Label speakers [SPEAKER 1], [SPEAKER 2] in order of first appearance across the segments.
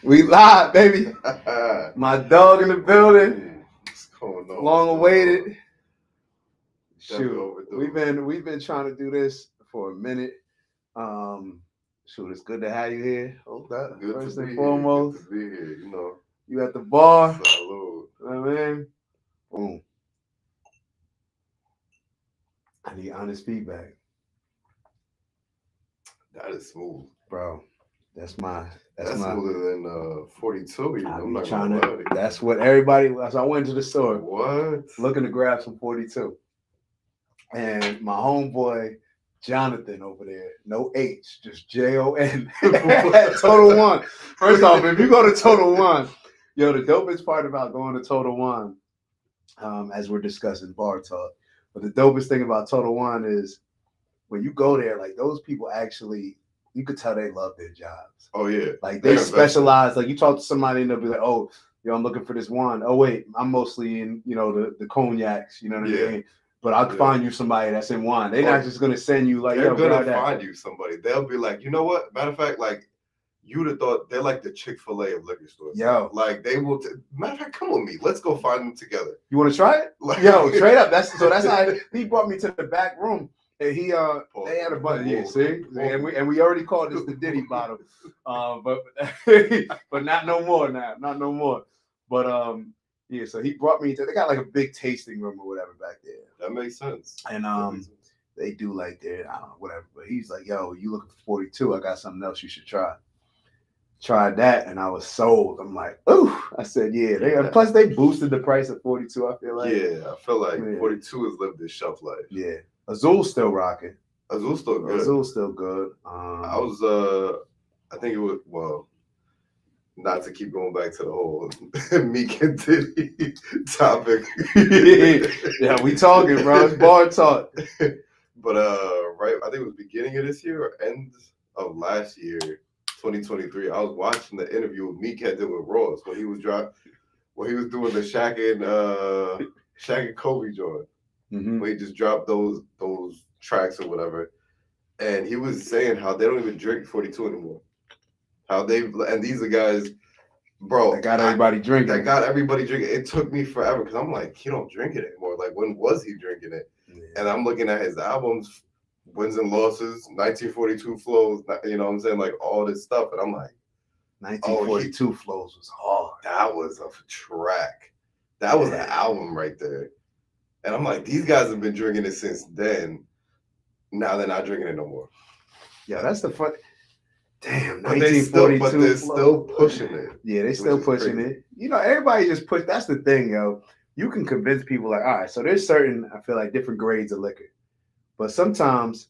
[SPEAKER 1] We live, baby. My dog in the building.
[SPEAKER 2] What's going on?
[SPEAKER 1] Long awaited.
[SPEAKER 2] Shoot,
[SPEAKER 1] we've been trying to do this for a minute. Shoot, it's good to have you here.
[SPEAKER 2] Good
[SPEAKER 1] First
[SPEAKER 2] to
[SPEAKER 1] and
[SPEAKER 2] be
[SPEAKER 1] foremost,
[SPEAKER 2] here. Good to be here. You know,
[SPEAKER 1] you at the bar.
[SPEAKER 2] salute.
[SPEAKER 1] You know what I mean? Boom. I need honest feedback,
[SPEAKER 2] That is smooth,
[SPEAKER 1] bro. That's
[SPEAKER 2] smoother than 42.
[SPEAKER 1] I'm not trying to. That's what everybody. So I went to the store.
[SPEAKER 2] What?
[SPEAKER 1] Looking to grab some 42, and my homeboy Jonathan over there, no H, just JON. Total One. First off, if you go to Total One, yo, the dopest part about going to Total One, as we're discussing bar talk, but the dopest thing about Total One is when you go there, like those people actually, you could tell they love their jobs.
[SPEAKER 2] Oh yeah,
[SPEAKER 1] like they specialize. Like you talk to somebody and they'll be like, "Oh, yo, I'm looking for this one. Oh wait, I'm mostly in, the cognacs. You know what I mean? But I'll find you somebody that's in wine. They're not just gonna send you like,
[SPEAKER 2] they're gonna find you somebody. They'll be like, you know what? Matter of fact, like you'd have thought they're like the Chick-fil-A of liquor stores.
[SPEAKER 1] Yo,
[SPEAKER 2] like they will. Matter of fact, come with me. Let's go find them together.
[SPEAKER 1] You want to try it?
[SPEAKER 2] Like,
[SPEAKER 1] yo, straight up. That's how he brought me to the back room. And he they had a bunch. Yeah, see, and we already called this the Diddy bottle, but not no more now, not no more. But yeah, so he brought me to. They got like a big tasting room or whatever back there.
[SPEAKER 2] That makes sense.
[SPEAKER 1] And they do like their I don't know whatever. But he's like, yo, you looking for 42? I got something else you should try. Tried that, and I was sold. I'm like, ooh. I said, yeah. Plus, they boosted the price of 42. I feel like.
[SPEAKER 2] Yeah, I feel like 42 has lived its shelf life.
[SPEAKER 1] Yeah. Azul's still rocking.
[SPEAKER 2] Azul's still good. I think it was, well, not to keep going back to the whole Meek and Diddy topic.
[SPEAKER 1] Yeah, we talking, bro. It's bar talk.
[SPEAKER 2] But right, I think it was beginning of this year or end of last year, 2023. I was watching the interview Meek had did with Ross when he was doing the Shaq and Kobe joint.
[SPEAKER 1] Mm-hmm.
[SPEAKER 2] Where he just dropped those tracks or whatever, and he was saying how they don't even drink 42 anymore. And these are guys, bro.
[SPEAKER 1] That got everybody drinking.
[SPEAKER 2] It took me forever because I'm like, he don't drink it anymore. Like, when was he drinking it? Yeah. And I'm looking at his albums, wins and losses, 1942 flows. You know what I'm saying? Like all this stuff, and I'm like,
[SPEAKER 1] 1942 flows was hard.
[SPEAKER 2] That was a track. That was an album right there. And I'm like, these guys have been drinking it since then. Now they're not drinking it no more.
[SPEAKER 1] Yeah, that's the fun. Damn,
[SPEAKER 2] but they're still pushing it.
[SPEAKER 1] Yeah, they're still pushing it. You know, everybody just push. That's the thing, yo. You can convince people like, all right, so there's certain, I feel like, different grades of liquor. But sometimes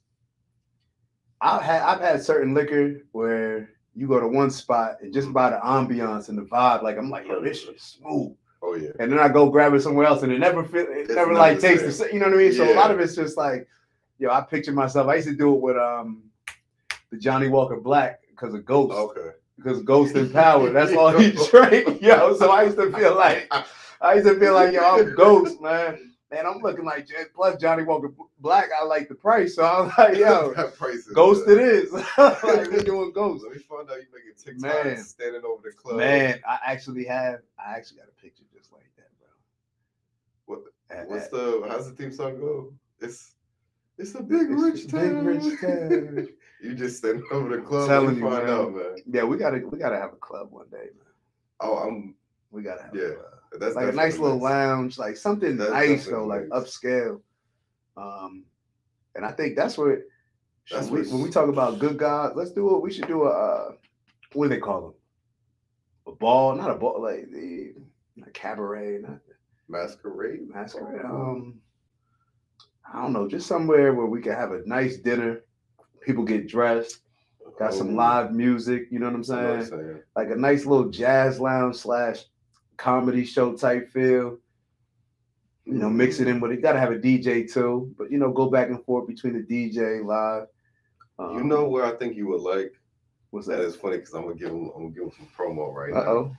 [SPEAKER 1] I've had certain liquor where you go to one spot and just by the ambiance and the vibe, like I'm like, yo, this shit's smooth.
[SPEAKER 2] Oh yeah.
[SPEAKER 1] And then I go grab it somewhere else, and it never like tastes the same. You know what I mean? So a lot of it's just like, yo, I picture myself. I used to do it with the Johnny Walker Black because of Ghost.
[SPEAKER 2] Okay.
[SPEAKER 1] Because Ghost and Power. That's all he drank, yo. So I used to feel like, yo, I'm Ghost, man. And I'm looking like, plus Johnny Walker Black, I like the price. So I was like, yo,
[SPEAKER 2] that price is
[SPEAKER 1] Ghost
[SPEAKER 2] good.
[SPEAKER 1] It is. Like, we're doing Ghost.
[SPEAKER 2] Let me find out you making TikToks standing over the club.
[SPEAKER 1] Man, I actually got a picture just like that, bro.
[SPEAKER 2] How's the theme song go? It's a big rich town. You just standing over the club.
[SPEAKER 1] Telling you,
[SPEAKER 2] find out, man.
[SPEAKER 1] Yeah, we gotta have a club one day, man.
[SPEAKER 2] Oh,
[SPEAKER 1] we gotta have a club.
[SPEAKER 2] That's
[SPEAKER 1] like a nice little lounge, like something nice though, like upscale. And I think that's what when we talk about good God, let's do it. We should do what do they call them? A ball, not a ball, like the cabaret, not
[SPEAKER 2] masquerade.
[SPEAKER 1] I don't know, just somewhere where we can have a nice dinner. People get dressed, got some live music. You know what I'm saying? Like a nice little jazz lounge / comedy show type feel. You know, mix it in with it. You gotta have a DJ too, but go back and forth between the DJ live.
[SPEAKER 2] You know where I think you would like?
[SPEAKER 1] What's that?
[SPEAKER 2] It's funny because I'm gonna give him some promo right now.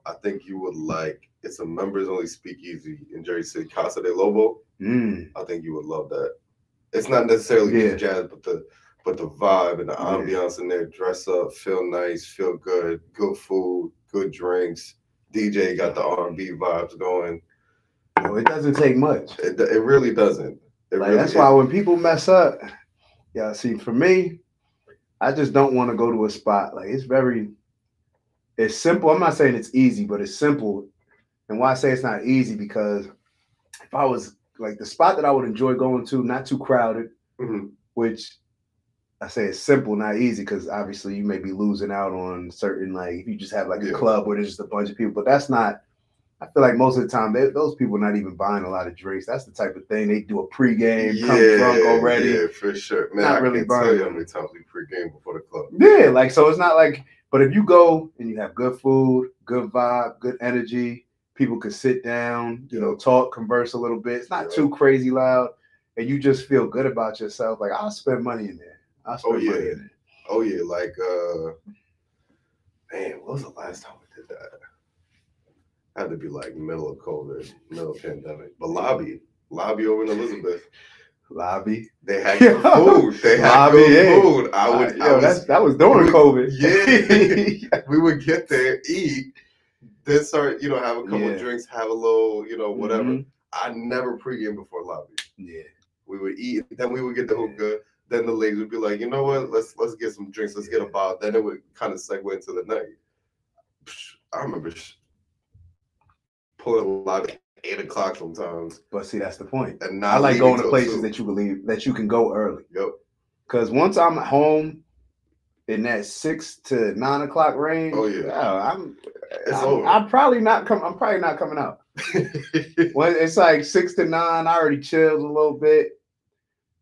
[SPEAKER 2] I think you would like. It's a members only speakeasy in Jersey City, Casa de Lobo. I think you would love that. It's not necessarily just jazz, but but the vibe and the ambiance in there, dress up, feel nice, feel good, good food, good drinks. DJ got the R&B vibes going.
[SPEAKER 1] No, it doesn't take much.
[SPEAKER 2] It really doesn't.
[SPEAKER 1] That's why when people mess up, see, for me, I just don't want to go to a spot. Like it's simple. I'm not saying it's easy, but it's simple. And why I say it's not easy, because if I was like the spot that I would enjoy going to, not too crowded, which I say it's simple, not easy, because obviously you may be losing out on certain, like if you just have like a club where there's just a bunch of people, but that's not. I feel like most of the time those people are not even buying a lot of drinks. That's the type of thing they do a pregame, come drunk already.
[SPEAKER 2] Yeah, for sure. Man,
[SPEAKER 1] not
[SPEAKER 2] I
[SPEAKER 1] really
[SPEAKER 2] can't
[SPEAKER 1] buying
[SPEAKER 2] tell you how many times we pregame before the club.
[SPEAKER 1] Yeah, like so it's not like. But if you go and you have good food, good vibe, good energy, people could sit down, talk, converse a little bit. It's not too crazy loud, and you just feel good about yourself. Like I'll spend money in there. I'll spend money in there.
[SPEAKER 2] Oh yeah, like man, what was the last time we did that? Had to be like middle of COVID, middle of pandemic. But lobby over in Elizabeth.
[SPEAKER 1] Lobby.
[SPEAKER 2] They had good food. They had good food.
[SPEAKER 1] That was during COVID.
[SPEAKER 2] Yeah. We would get there, eat, then start, have a couple of drinks, have a little, whatever. I never pregame before lobby.
[SPEAKER 1] Yeah.
[SPEAKER 2] We would eat, then we would get the hookah. Then the ladies would be like, you know what? Let's get some drinks. Let's get a bottle. Then it would kind of segue into the night. I remember pulling a lot at 8 o'clock sometimes.
[SPEAKER 1] But see, that's the point.
[SPEAKER 2] And
[SPEAKER 1] I like going to places that you believe that you can go early.
[SPEAKER 2] Yep.
[SPEAKER 1] Because once I'm at home in that 6 to 9 o'clock range, I'm probably not coming out. When it's like 6 to 9, I already chilled a little bit.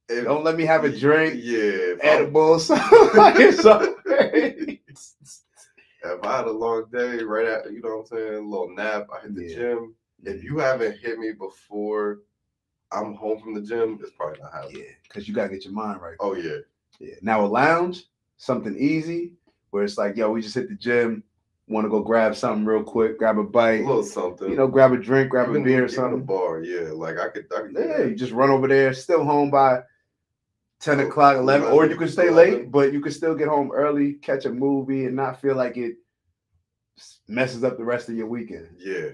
[SPEAKER 1] Don't let me have a drink.
[SPEAKER 2] Yeah.
[SPEAKER 1] Edibles.
[SPEAKER 2] If I had a long day, right after, you know what I'm saying, a little nap, I hit the gym. If you haven't hit me before I'm home from the gym, it's probably not happening.
[SPEAKER 1] Yeah, because you got to get your mind right.
[SPEAKER 2] Oh, yeah.
[SPEAKER 1] Yeah. Now, a lounge, something easy, where it's like, we just hit the gym, want to go grab something real quick, grab a bite.
[SPEAKER 2] A little something.
[SPEAKER 1] Grab a drink, grab a beer or something.
[SPEAKER 2] A bar, yeah. Like, I could
[SPEAKER 1] you just run over there, still home by 10 o'clock, 11, or you can stay 11. Late, but you can still get home early, catch a movie, and not feel like it messes up the rest of your weekend.
[SPEAKER 2] Yeah.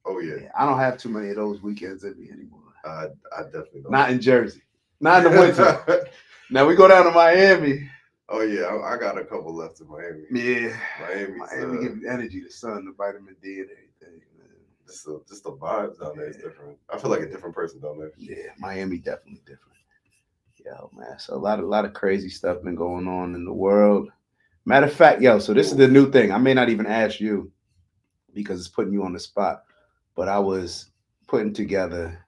[SPEAKER 2] Oh, yeah.
[SPEAKER 1] I don't have too many of those weekends in me anymore.
[SPEAKER 2] I definitely don't.
[SPEAKER 1] Not in Jersey. Not in the winter. Now we go down to Miami.
[SPEAKER 2] Oh, yeah. I got a couple left in Miami.
[SPEAKER 1] Yeah. Miami gives you energy, the sun, the vitamin D and everything. Man.
[SPEAKER 2] Just the vibes down there is different. I feel like a different person down there.
[SPEAKER 1] Yeah, Miami definitely different. Man. So a lot of crazy stuff been going on in the world. Matter of fact, so this is the new thing. I may not even ask you because it's putting you on the spot, but I was putting together,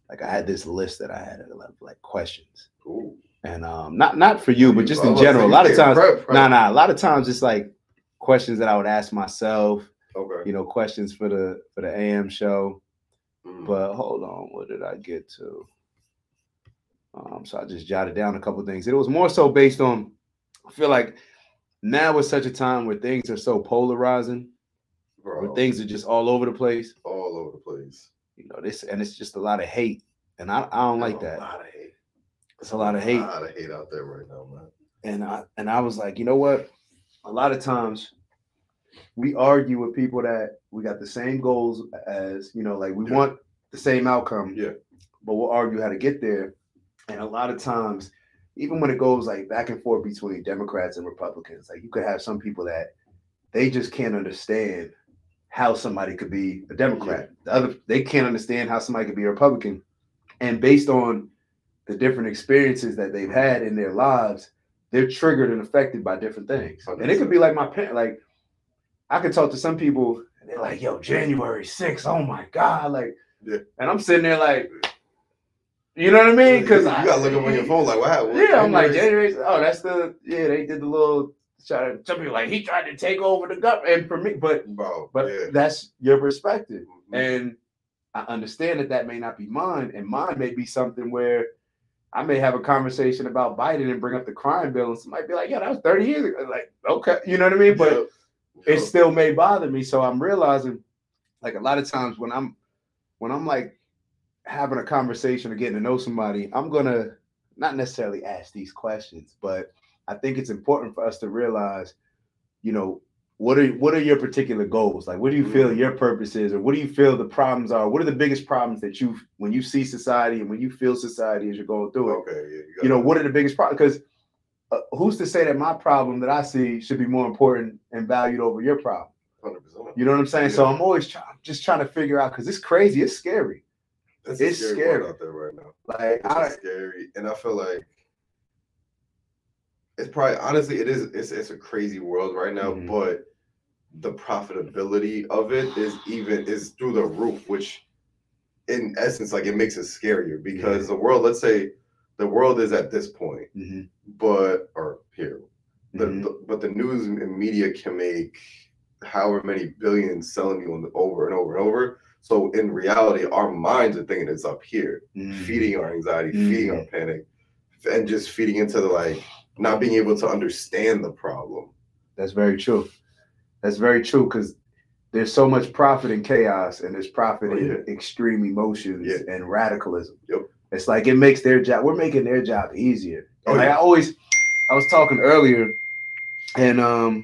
[SPEAKER 1] like I had this list that I had of like questions.
[SPEAKER 2] Ooh.
[SPEAKER 1] And not for you, but just in general. A lot of times, a lot of times it's like questions that I would ask myself.
[SPEAKER 2] Okay.
[SPEAKER 1] Questions for the AM show. But hold on, what did I get to? So I just jotted down a couple of things. It was more so based on, I feel like now is such a time where things are so polarizing, where things are just all over the place.
[SPEAKER 2] All over the place.
[SPEAKER 1] It's just a lot of hate. And I don't like that.
[SPEAKER 2] A lot of hate.
[SPEAKER 1] It's a lot of hate.
[SPEAKER 2] A lot of hate out there right now, man.
[SPEAKER 1] And I was like, you know what? A lot of times we argue with people that we got the same goals as, like we want the same outcome.
[SPEAKER 2] Yeah.
[SPEAKER 1] But we'll argue how to get there. And a lot of times, even when it goes like back and forth between Democrats and Republicans, like you could have some people that they just can't understand how somebody could be a Democrat. They can't understand how somebody could be a Republican. And based on the different experiences that they've had in their lives, they're triggered and affected by different things. And it could be like my parents. Like I could talk to some people and they're like, January 6th, oh my God. Like, and I'm sitting there like, you know what I mean? Because
[SPEAKER 2] you gotta look up on your phone like, wow.
[SPEAKER 1] Yeah, I'm like, January. Oh, that's they did the little. Some people like he tried to take over the government, and for me, but that's your perspective, and I understand that may not be mine, and mine may be something where I may have a conversation about Biden and bring up the crime bill, and somebody be like, that was 30 years ago. Like, okay, you know what I mean? But it still may bother me, so I'm realizing, like a lot of times when I'm like having a conversation or getting to know somebody, I'm gonna not necessarily ask these questions, but I think it's important for us to realize, you know, what are your particular goals? Like, what do you feel your purpose is, or what do you feel the problems are? What are the biggest problems that when you see society and when you feel society as you're going through it?
[SPEAKER 2] Okay, yeah,
[SPEAKER 1] you know, what are the biggest problems? Because who's to say that my problem that I see should be more important and valued over your problem?
[SPEAKER 2] 100%.
[SPEAKER 1] You know what I'm saying?
[SPEAKER 2] Yeah.
[SPEAKER 1] So I'm always just trying to figure out, because it's crazy, it's scary.
[SPEAKER 2] It's scary out there right now.
[SPEAKER 1] Like,
[SPEAKER 2] it's scary, and I feel like it's probably, honestly, it's a crazy world right now, but the profitability of it is through the roof, which in essence, like, it makes it scarier, because the world, let's say the world is at this point, but the news and media can make however many billions selling you over and over and over. So in reality, our minds are thinking it's up here, feeding our anxiety, feeding our panic, and just feeding into the, like, not being able to understand the problem.
[SPEAKER 1] That's very true. That's very true, because there's so much profit in chaos, and there's profit in extreme emotions and radicalism. It's like it makes their job. We're making their job easier. And like I was talking earlier, and I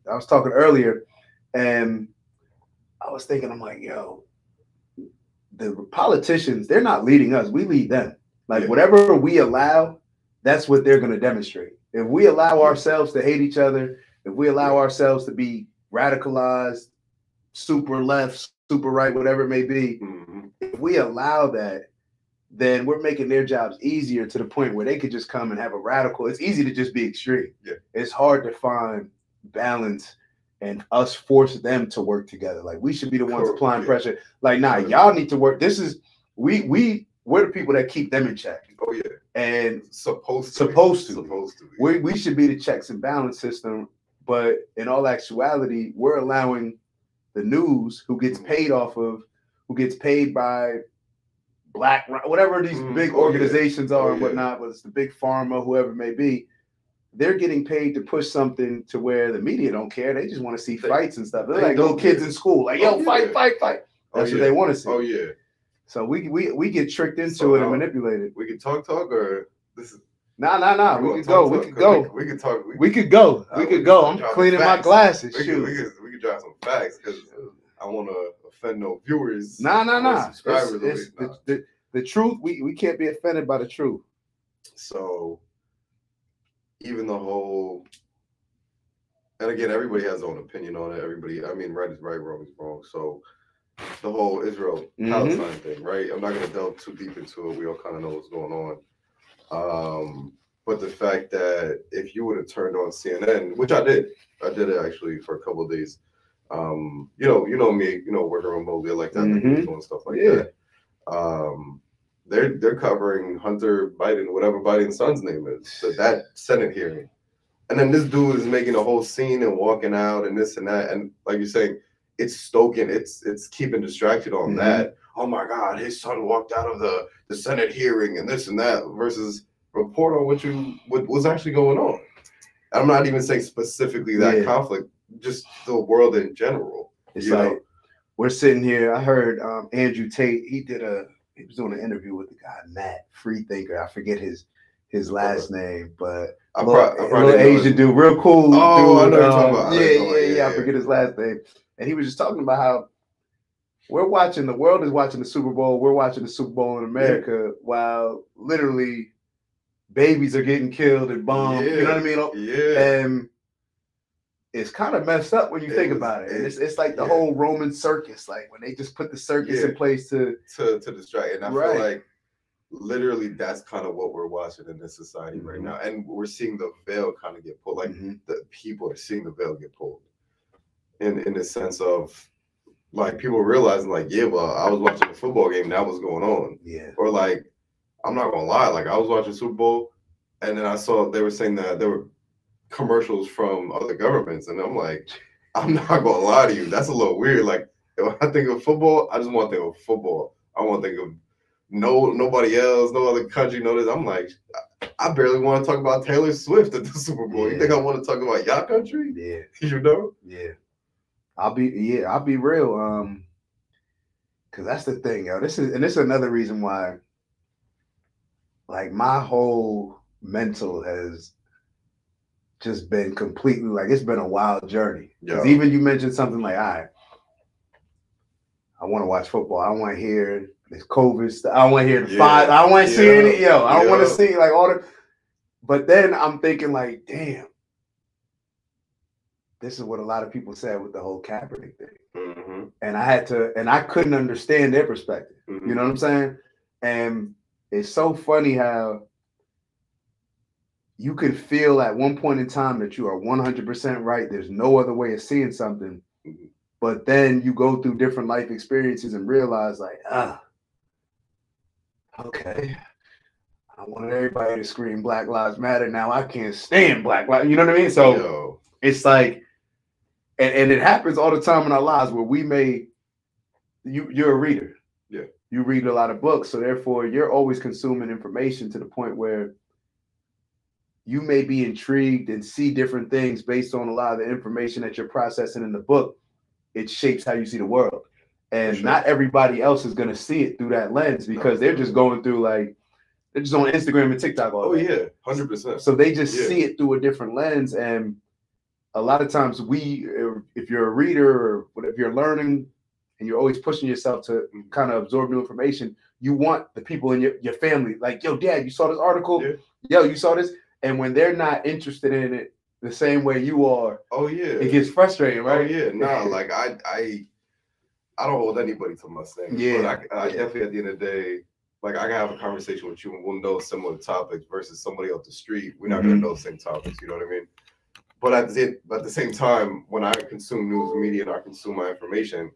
[SPEAKER 1] was talking earlier, and I was thinking, I'm like, yo, the politicians, they're not leading us. We lead them. Like, whatever we allow, that's what they're going to demonstrate. If we allow ourselves to hate each other, if we allow ourselves to be radicalized, super left, super right, whatever it may be, if we allow that, then we're making their jobs easier, to the point where they could just come and have a radical. It's easy to just be extreme. It's hard to find balance and us force them to work together. Like, we should be the ones applying pressure. Like, nah, y'all need to work. This is we're the people that keep them in check. And supposed to. We should be the checks and balance system. But in all actuality, we're allowing the news, who gets paid by Black, whatever these big organizations are and whatnot, whether it's the big pharma, whoever it may be, they're getting paid to push something to where the media don't care. They just want to see fights and stuff. They're like little kids in school, like, yo, fight. That's what they want to see. So we get tricked into it and manipulated.
[SPEAKER 2] We can talk, or this is
[SPEAKER 1] nah. We could go. We could go.
[SPEAKER 2] We could talk.
[SPEAKER 1] We could go. We could go. I'm cleaning my glasses.
[SPEAKER 2] We could drop some facts, because I want to offend no viewers.
[SPEAKER 1] Nah.
[SPEAKER 2] Subscribers.
[SPEAKER 1] The truth. We can't be offended by the truth.
[SPEAKER 2] So even the whole, and again, everybody has their own opinion on it. Everybody, I mean, right is right, wrong is wrong. So the whole Israel-Palestine thing, right? I'm not going to delve too deep into it. We all kind of know what's going on. But the fact that if you would have turned on CNN, which I did it actually for a couple of days. You know me, working remotely, like that, doing stuff like that. They're covering Hunter Biden, whatever Biden's son's name is, so that Senate hearing. And then this dude is making a whole scene and walking out and this and that. And like you're saying, it's stoking, it's keeping distracted on that. Oh my God, his son walked out of the Senate hearing and this and that, versus report on what was actually going on. I'm not even saying specifically that conflict, just the world in general.
[SPEAKER 1] It's like, we're sitting here. I heard Andrew Tate, he was doing an interview with the guy, Matt, Freethinker. I forget his last name, but a little Asian dude, real cool.
[SPEAKER 2] Oh,
[SPEAKER 1] dude.
[SPEAKER 2] I know you're talking about.
[SPEAKER 1] Yeah. I forget his last name. And he was just talking about how the world is watching the Super Bowl. We're watching the Super Bowl in America while literally babies are getting killed and bombed. You know what I mean? And it's kind of messed up when you think about it. And it's like the whole Roman circus, like when they just put the circus in place to
[SPEAKER 2] distract. And I feel like literally that's kind of what we're watching in this society right now. And we're seeing the veil kind of get pulled. Like the people are seeing the veil get pulled in the sense of, like, people realizing, like, well, I was watching a football game, that was going on. Or like, I'm not gonna lie, like, I was watching Super Bowl and then I saw they were saying that there were commercials from other governments, and I'm like, I'm not gonna lie to you, that's a little weird. Like, if I think of football, I just want to think of football. I want to think of nobody else, no other country, no this. I'm like, I barely want to talk about Taylor Swift at the Super Bowl. You think I want to talk about your country?
[SPEAKER 1] I'll be real. Cause that's the thing, yo. This is another reason why, like, my whole mental has just been completely like it's been a wild journey. Because
[SPEAKER 2] Yeah.
[SPEAKER 1] even you mentioned something like, all right, I want to watch football. I don't want to hear this COVID stuff. I don't want to hear the five. I don't want to see any. I don't want to see like all the. But then I'm thinking like, damn, this is what a lot of people said with the whole Kaepernick thing.
[SPEAKER 2] Mm-hmm.
[SPEAKER 1] And I had to, and I couldn't understand their perspective.
[SPEAKER 2] Mm-hmm.
[SPEAKER 1] You know what I'm saying? And it's so funny how you can feel at one point in time that you are 100% right. There's no other way of seeing something.
[SPEAKER 2] Mm-hmm.
[SPEAKER 1] But then you go through different life experiences and realize like, okay. I wanted everybody to scream Black Lives Matter. Now I can't stand Black Lives. You know what I mean? So it's like, and it happens all the time in our lives where we may, you're a reader.
[SPEAKER 2] Yeah.
[SPEAKER 1] You read a lot of books. So therefore you're always consuming information to the point where you may be intrigued and see different things based on a lot of the information that you're processing in the book. It shapes how you see the world. And not everybody else is going to see it through that lens because they're just going through like, they're just on Instagram and TikTok all day.
[SPEAKER 2] Oh, yeah, 100%.
[SPEAKER 1] So they just see it through a different lens. And a lot of times if you're a reader or if you're learning and you're always pushing yourself to kind of absorb new information, you want the people in your family, like, yo, Dad, you saw this article?
[SPEAKER 2] Yeah.
[SPEAKER 1] Yo, you saw this? And when they're not interested in it the same way you are, it gets frustrating, right?
[SPEAKER 2] Oh, yeah. Nah, like I don't hold anybody to my standards.
[SPEAKER 1] Yeah.
[SPEAKER 2] But I definitely at the end of the day, like I can have a conversation with you and we'll know similar topics versus somebody off the street. We're not gonna know the same topics, you know what I mean? But at the same time, when I consume news media and I consume my information,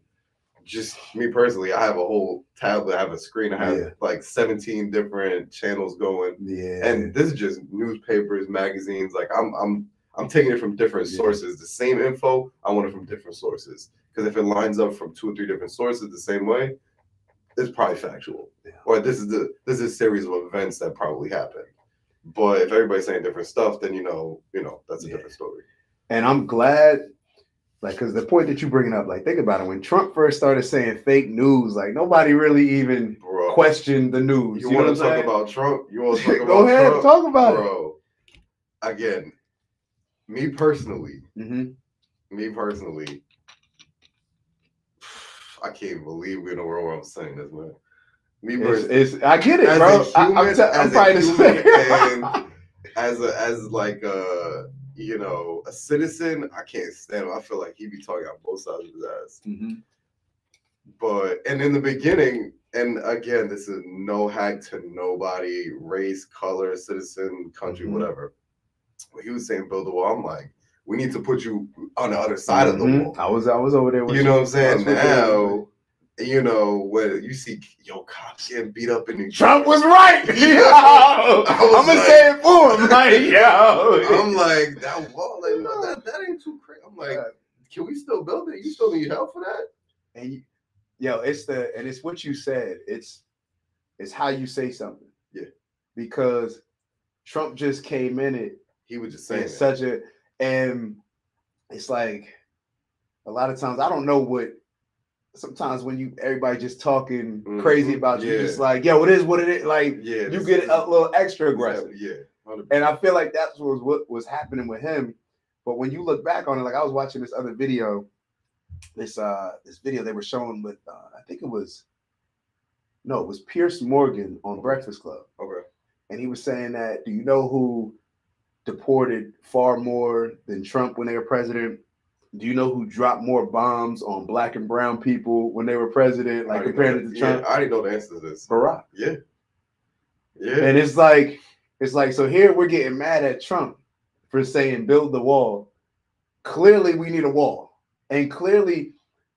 [SPEAKER 2] just me personally, I have a whole tablet, I have a screen, I have like 17 different channels going.
[SPEAKER 1] Yeah.
[SPEAKER 2] And this is just newspapers, magazines. Like I'm taking it from different sources. The same info, I want it from different sources. Because if it lines up from 2 or 3 different sources the same way, it's probably factual. Yeah. Or this is a series of events that probably happened. But if everybody's saying different stuff, then you know that's a different story.
[SPEAKER 1] And I'm glad, like, because the point that you bringing up, like, think about it. When Trump first started saying fake news, like nobody really even questioned the news.
[SPEAKER 2] You want to talk about Trump? You want to talk about
[SPEAKER 1] Go ahead,
[SPEAKER 2] Trump?
[SPEAKER 1] talk about
[SPEAKER 2] it. Again, me personally, I can't believe we're in a world where I'm saying this, man.
[SPEAKER 1] I get it, bro. I'm trying to say,
[SPEAKER 2] and as like a citizen, I can't stand him. I feel like he be talking on both sides of his ass.
[SPEAKER 1] Mm-hmm.
[SPEAKER 2] But in the beginning, and again, this is no hack to nobody, race, color, citizen, country, whatever. When he was saying build a wall, I'm like, we need to put you on the other side of the wall.
[SPEAKER 1] I was over there with
[SPEAKER 2] you. Know what I'm saying? Now, when you see cops getting beat up in New York.
[SPEAKER 1] Trump was right. I'm gonna say it for him. Like,
[SPEAKER 2] I'm like, that wall, like, no, that ain't too crazy. I'm like, can we still build it? You still need help for that?
[SPEAKER 1] And it's what you said. It's how you say something.
[SPEAKER 2] Yeah.
[SPEAKER 1] Because Trump just came in it.
[SPEAKER 2] He was just saying
[SPEAKER 1] and it's like a lot of times I don't know what. Sometimes when everybody just talking crazy about you, just like, yo, it is what it is. Like, you get a little extra aggressive.
[SPEAKER 2] Yeah. 100%.
[SPEAKER 1] And I feel like that's what was happening with him. But when you look back on it, like I was watching this other video, this video they were showing with, I think it was Pierce Morgan on Breakfast Club.
[SPEAKER 2] Okay.
[SPEAKER 1] And he was saying that, do you know who deported far more than Trump when they were president? Do you know who dropped more bombs on black and brown people when they were president, like compared to Trump?
[SPEAKER 2] Yeah, I already know the answer to this.
[SPEAKER 1] Barack.
[SPEAKER 2] Yeah.
[SPEAKER 1] And it's like, so here we're getting mad at Trump for saying build the wall. Clearly we need a wall. And clearly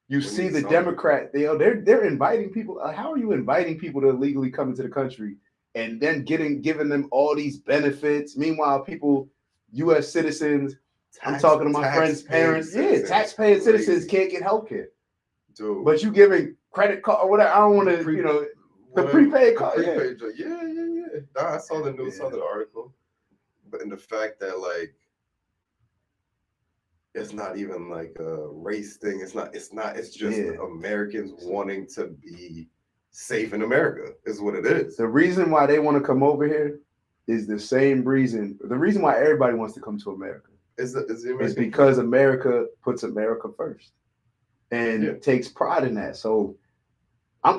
[SPEAKER 1] you see the Democrat, they're inviting people. How are you inviting people to illegally come into the country and then giving them all these benefits? Meanwhile, people, U.S. citizens, I'm talking to my friends' parents. Taxpaying citizens can't get health care.
[SPEAKER 2] Dude.
[SPEAKER 1] But you giving credit card or whatever. I don't want to, the prepaid card.
[SPEAKER 2] Yeah. Nah, I saw the news, saw the article. But in the fact that, like, it's not even like a race thing. It's just Americans wanting to be safe in America is what it is.
[SPEAKER 1] The reason why they want to come over here is the same reason. The reason why everybody wants to come to America is because America puts America first and takes pride in that. So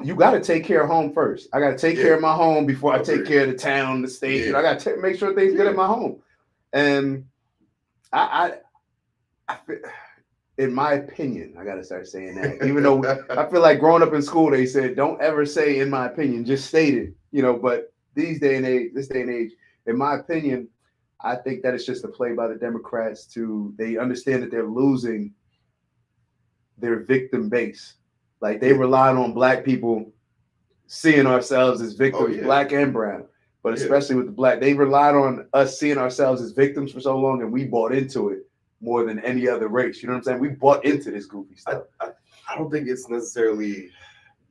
[SPEAKER 1] you got to take care of home first. I got to take care of my home before I take care of the town, the state. You know, I got to make sure things good at my home. And I in my opinion, I got to start saying that. Even though I feel like growing up in school, they said, don't ever say, in my opinion, just state it, you know, but this day and age, in my opinion, I think that it's just a play by the Democrats they understand that they're losing their victim base. Like they relied on black people seeing ourselves as victims, black and brown, but especially with the black, they relied on us seeing ourselves as victims for so long, and we bought into it more than any other race. You know what I'm saying? We bought into this goofy stuff.
[SPEAKER 2] I don't think it's necessarily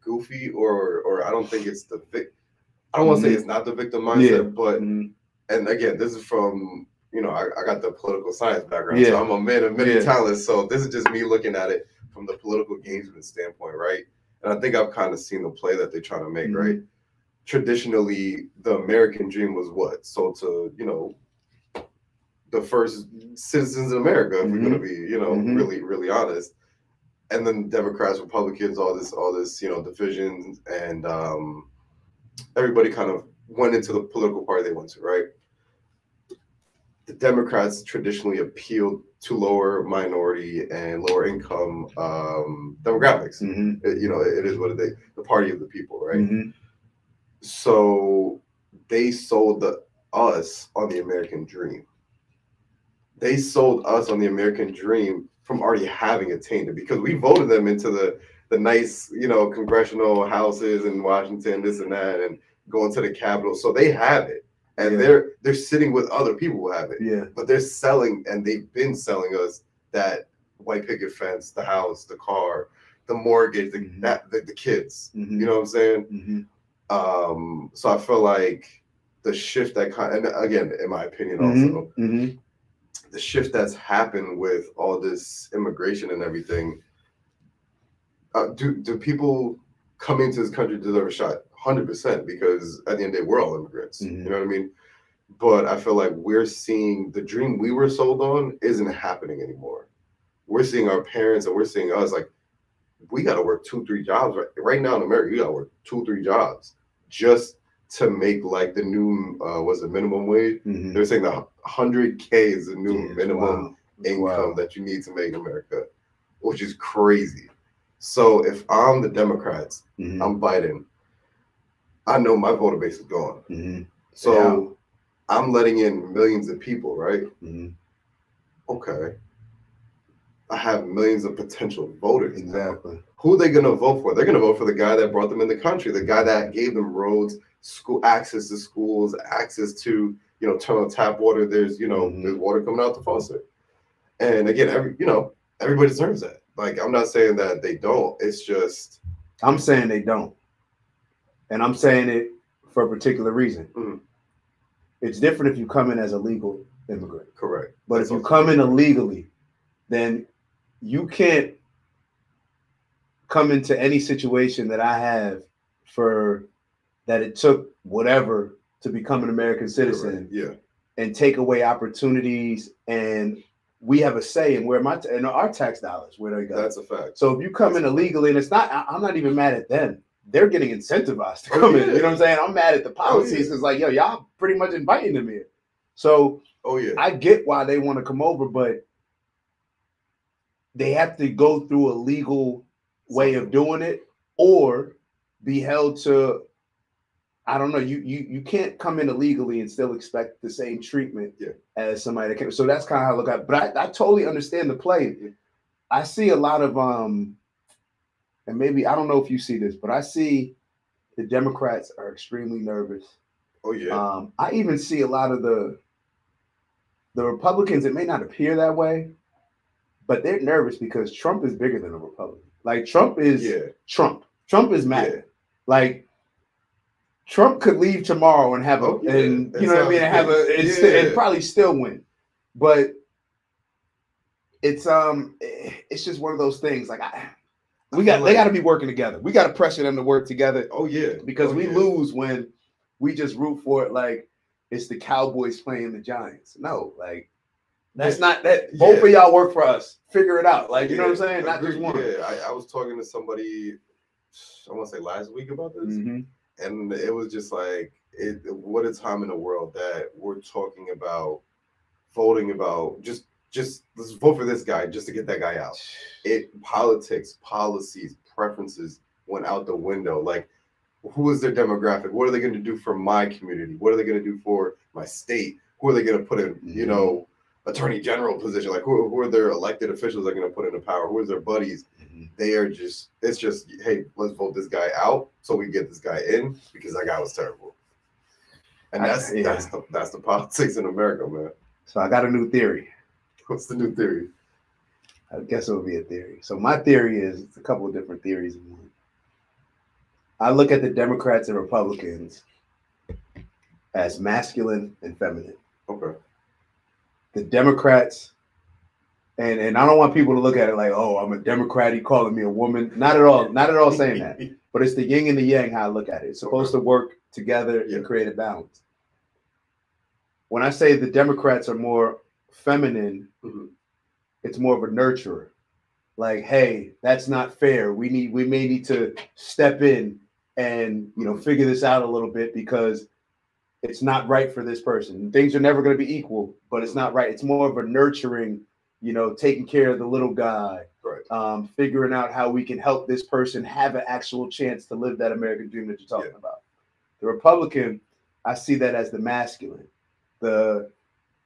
[SPEAKER 2] goofy, or I don't think it's I don't want to say it's not the victim mindset, but and again, this is from, you know, I got the political science background, so I'm a man of many talents. So this is just me looking at it from the political engagement standpoint, right? And I think I've kind of seen the play that they're trying to make, right? Traditionally, the American dream was what? So to, you know, the first citizens in America, if we're going to be, you know, really, really honest. And then Democrats, Republicans, all this, you know, divisions, and everybody kind of went into the political party they went to, right? The Democrats traditionally appealed to lower minority and lower income demographics. You know, it is what it is, the party of the people, right? So they sold us on the American dream. They sold us on the American dream from already having attained it, because we voted them into the nice, you know, congressional houses in Washington, this and that, and going to the Capitol. So they have it, and they're sitting with other people who have it. But they're selling, and they've been selling us that white picket fence, the house, the car, the mortgage, the kids. You know what I'm saying? So I feel like the shift that and again, in my opinion, also. The shift that's happened with all this immigration and everything, do people coming to this country deserve a shot? 100%, because at the end of the day, we're all immigrants. You know what I mean? But I feel like we're seeing the dream we were sold on isn't happening anymore. We're seeing our parents and we're seeing us, like, we got to work 2-3 jobs right now in America. You got to work 2-3 jobs just to make like the new minimum wage. They're saying the 100K is the new minimum income that you need to make in America, which is crazy. So if I'm the Democrats, I'm Biden, I know my voter base is gone. So I'm letting in millions of people, right? Okay. I have millions of potential voters.
[SPEAKER 1] Exactly.
[SPEAKER 2] Who are they going to vote for? They're going to vote for the guy that brought them in the country, the guy that gave them roads, school access to schools, access to, you know, turn on tap water. There's, you know, there's water coming out the faucet. And again, everybody deserves that. Like, I'm not saying that they don't. It's just,
[SPEAKER 1] I'm saying they don't, and I'm saying it for a particular reason. It's different if you come in as a legal immigrant.
[SPEAKER 2] Correct.
[SPEAKER 1] But if you come in illegally, then you can't come into any situation that I have for that it took whatever to become an American citizen, and take away opportunities. And we have a say in where our tax dollars, where they go.
[SPEAKER 2] That's a fact.
[SPEAKER 1] So if you come in illegally, and I'm not even mad at them. They're getting incentivized to come in. You know what I'm saying? I'm mad at the policies. It's like, yo, y'all pretty much inviting them here. So I get why they want to come over, but they have to go through a legal way of doing it, or be held to, I don't know, you can't come in illegally and still expect the same treatment as somebody that came. So that's kind of how I look at it. But I totally understand the play. I see a lot of and maybe, I don't know if you see this, but I see the Democrats are extremely nervous. I even see a lot of the Republicans, it may not appear that way, but they're nervous because Trump is bigger than a Republican. Like, Trump is Trump. Trump is mad. Like, Trump could leave tomorrow and have and you know what I mean, and have and probably still win. But it's just one of those things. Like, they got to be working together. We got to pressure them to work together. Because we lose when we just root for it. Like, it's the Cowboys playing the Giants. No, like that's not that. Both of y'all work for us. Figure it out. Like, you know what I'm saying? Not just one.
[SPEAKER 2] Yeah, I was talking to somebody, I want to say last week about this, and it was just like, what a time in the world that we're talking about voting about just let's vote for this guy just to get that guy out. Politics, policies, preferences went out the window. Like, who is their demographic? What are they going to do for my community? What are they going to do for my state? Who are they going to put in, you know, attorney general position? Like, who are their elected officials they're going to put into power? Who is their buddies? They are just, it's just, hey, let's vote this guy out so we get this guy in because that guy was terrible. And that's the politics in America, man.
[SPEAKER 1] So I got a new theory.
[SPEAKER 2] What's the new theory?
[SPEAKER 1] I guess it would be a theory. So my theory is, it's a couple of different theories in one. I look at the Democrats and Republicans as masculine and feminine.
[SPEAKER 2] Okay.
[SPEAKER 1] The Democrats, and I don't want people to look at it like, oh, I'm a Democrat, he calling me a woman. Not at all. Not at all saying that. But it's the yin and the yang how I look at it. It's supposed to work together and create a balance. When I say the Democrats are more feminine, it's more of a nurturer. Like, hey, that's not fair. We may need to step in and, you know, figure this out a little bit because it's not right for this person. Things are never going to be equal, but it's not right. It's more of a nurturing, you know, taking care of the little guy, figuring out how we can help this person have an actual chance to live that American dream that you're talking about. The Republican, I see that as the masculine. The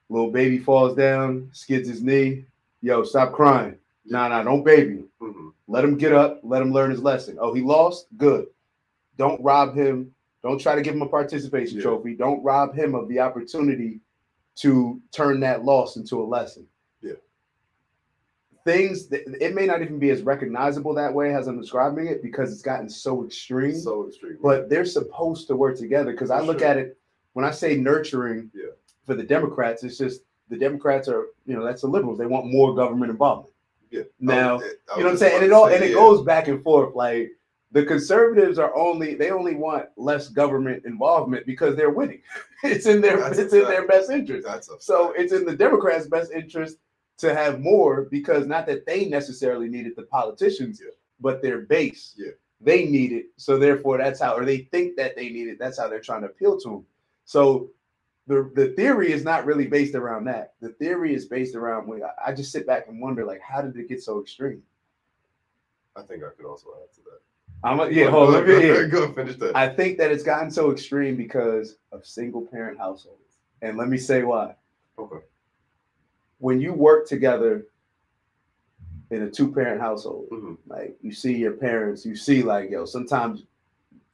[SPEAKER 1] little baby falls down, skids his knee. Yo, stop crying. Nah, don't baby him. Let him get up. Let him learn his lesson. Oh, he lost? Good. Don't rob him. Don't try to give him a participation trophy. Don't rob him of the opportunity to turn that loss into a lesson. Things that it may not even be as recognizable that way as I'm describing it because it's gotten so extreme. So extreme. But they're supposed to work together because I look at it when I say nurturing for the Democrats, it's just the Democrats are, you know, that's the liberals. They want more government involvement. Now, you know what I'm saying? And it goes back and forth. Like the conservatives they only want less government involvement because they're winning. It's in their best interest. So it's in the Democrats' best interest to have more because not that they necessarily needed the politicians, but their base. They need it. So therefore that's how, or they think that they need it. That's how they're trying to appeal to them. So the theory is not really based around that. The theory is based around, I just sit back and wonder, like, how did it get so extreme?
[SPEAKER 2] I think I could also add to that.
[SPEAKER 1] Go finish that. I think that it's gotten so extreme because of single parent households. And let me say why.
[SPEAKER 2] Okay.
[SPEAKER 1] When you work together in a 2-parent household, like you see your parents, you see like, yo, sometimes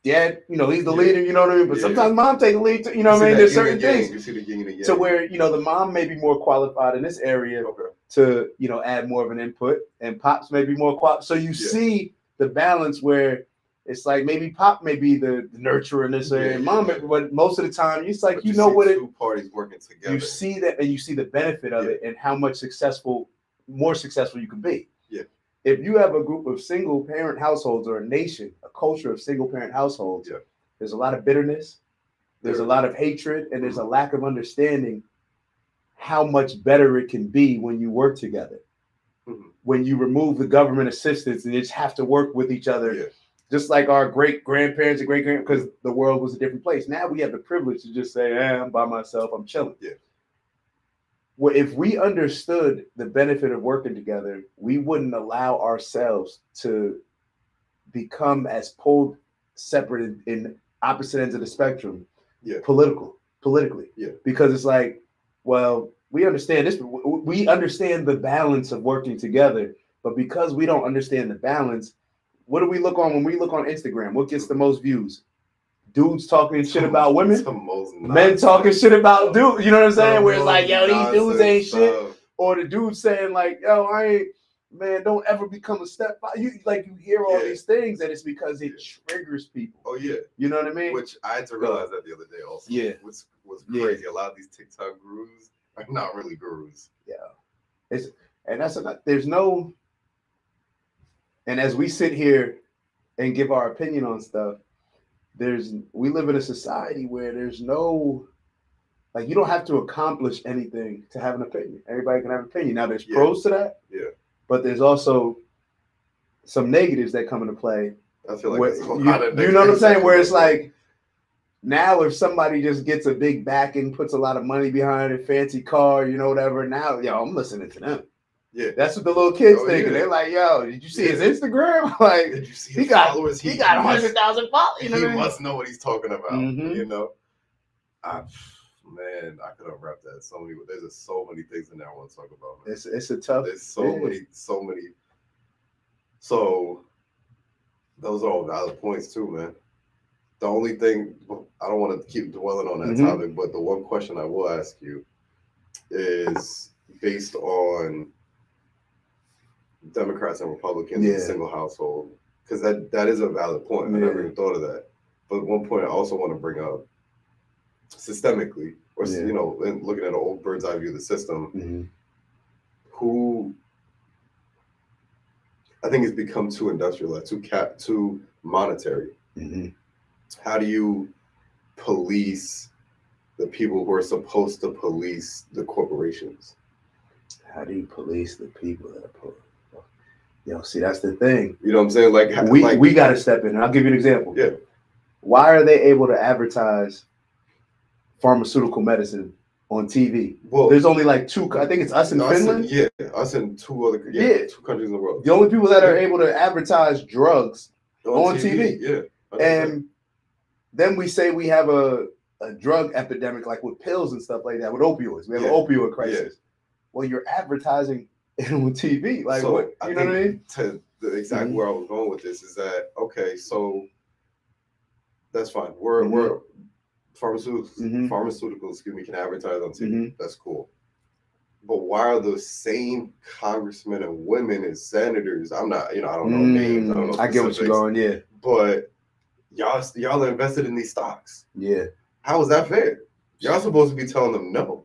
[SPEAKER 1] dad, you know, he's the leader, you know what I mean? But sometimes mom take the lead, too, you know what I mean? There's certain things
[SPEAKER 2] you see the yin and the yang.
[SPEAKER 1] to where, you know, the mom may be more qualified in this area to, you know, add more of an input and pops may be more qualified. So you see the balance where it's like maybe pop may be the nurturer in this area, and mom, but most of the time it's like, you know what,
[SPEAKER 2] two parties working together.
[SPEAKER 1] You see that and you see the benefit of it and how much more successful you can be. If you have a group of single parent households or a nation, a culture of single parent households, there's a lot of bitterness, there's a lot of hatred, and there's a lack of understanding how much better it can be when you work together. When you remove the government assistance and you just have to work with each other, just like our great grandparents and because the world was a different place. Now we have the privilege to just say, I'm by myself, I'm chilling. Well, if we understood the benefit of working together, we wouldn't allow ourselves to become as pulled separate in opposite ends of the spectrum, politically. Because it's like, well, we understand this. We understand the balance of working together, but because we don't understand the balance, what do we look on when we look on Instagram? What gets the most views? Dudes talking shit about women, men talking shit about dudes. You know what I'm saying? Where it's like, yo, these dudes ain't shit, or the dude saying like, yo, don't ever become a stepfather. You hear all these things, and it's because it triggers people.
[SPEAKER 2] Oh yeah,
[SPEAKER 1] you know what I mean?
[SPEAKER 2] Which I had to realize that the other day also. Which was crazy. A lot of these TikTok gurus are not really gurus. And as we sit here and give our opinion on stuff, we live in a society where there's no
[SPEAKER 1] Like, you don't have to accomplish anything to have an opinion. Everybody can have an opinion. Now, there's
[SPEAKER 2] Yeah.
[SPEAKER 1] pros to that.
[SPEAKER 2] Yeah.
[SPEAKER 1] But there's also some negatives that come into play.
[SPEAKER 2] I feel like
[SPEAKER 1] Where,
[SPEAKER 2] there's a lot of
[SPEAKER 1] you know what I'm saying? Where it's
[SPEAKER 2] negatives.
[SPEAKER 1] like, now if somebody just gets a big backing, puts a lot of money behind it, fancy car, you know, whatever, now, yo, I'm listening to them.
[SPEAKER 2] Yeah.
[SPEAKER 1] That's what the little kids thinking.
[SPEAKER 2] Yeah.
[SPEAKER 1] They're like, yo, did you see his Instagram? Like,
[SPEAKER 2] did you see his followers?
[SPEAKER 1] He got 100,000 followers. You know
[SPEAKER 2] he
[SPEAKER 1] what I mean?
[SPEAKER 2] must know what he's talking about.
[SPEAKER 1] Mm-hmm.
[SPEAKER 2] You know? Man, I could unwrap that. There's just so many things in there I want to talk about. Man.
[SPEAKER 1] It's a tough.
[SPEAKER 2] There's so many. So those are all valid points too, man. The only thing, I don't want to keep dwelling on that topic, but the one question I will ask you is based on Democrats and Republicans in a single household, because that is a valid point. I never even thought of that. But one point I also want to bring up, systemically, or you know, looking at an old bird's eye view of the system, who I think has become too industrialized, too monetary. How do you police the people who are supposed to police the corporations?
[SPEAKER 1] How do you police the people that are Yo, see, that's the thing.
[SPEAKER 2] You know what I'm saying? Like
[SPEAKER 1] we got to step in. And I'll give you an example.
[SPEAKER 2] Yeah.
[SPEAKER 1] Why are they able to advertise pharmaceutical medicine on TV? Well, there's only like two. I think it's us in Finland.
[SPEAKER 2] Us and two other. Two countries in the world.
[SPEAKER 1] The only people that are able to advertise drugs on TV.
[SPEAKER 2] Yeah.
[SPEAKER 1] And then we say we have a drug epidemic, like with pills and stuff like that, with opioids. We have an opioid crisis. Well, you're advertising it on TV. Like, so what? You know what I mean?
[SPEAKER 2] To the exact where I was going with this is that, okay, so that's fine. We're pharmaceuticals, excuse me, can advertise on TV. That's cool. But why are those same congressmen and women and senators? I'm not, I don't know names. I don't know.
[SPEAKER 1] I get what you're going,
[SPEAKER 2] But y'all are invested in these stocks.
[SPEAKER 1] Yeah.
[SPEAKER 2] How is that fair? Y'all supposed to be telling them no,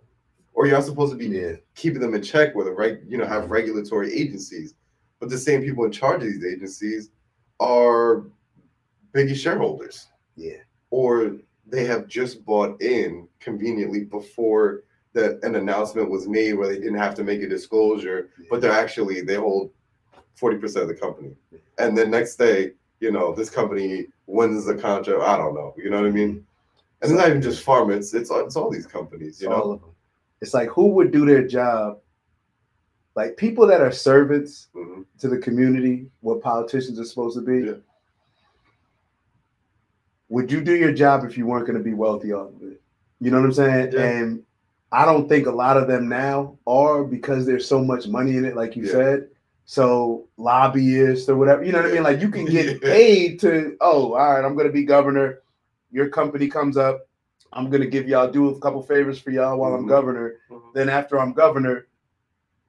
[SPEAKER 2] or y'all supposed to be keeping them in check with have regulatory agencies. But the same people in charge of these agencies are biggest shareholders. Yeah. Or they have just bought in conveniently before that an announcement was made where they didn't have to make a disclosure, but they hold 40% of the company. And then next day, this company wins the contract. I don't know. You know what I mean? And it's not even just pharma. It's all these companies.
[SPEAKER 1] All of them. It's like, who would do their job? Like, people that are servants to the community, what politicians are supposed to be. Yeah. Would you do your job if you weren't going to be wealthy off of it? You know what I'm saying? Yeah. And I don't think a lot of them now are, because there's so much money in it, like you said. So lobbyists or whatever, you know what I mean? Like, you can get paid to, all right, I'm going to be governor. Your company comes up. I'm going to do a couple favors for y'all while I'm governor. Then after I'm governor,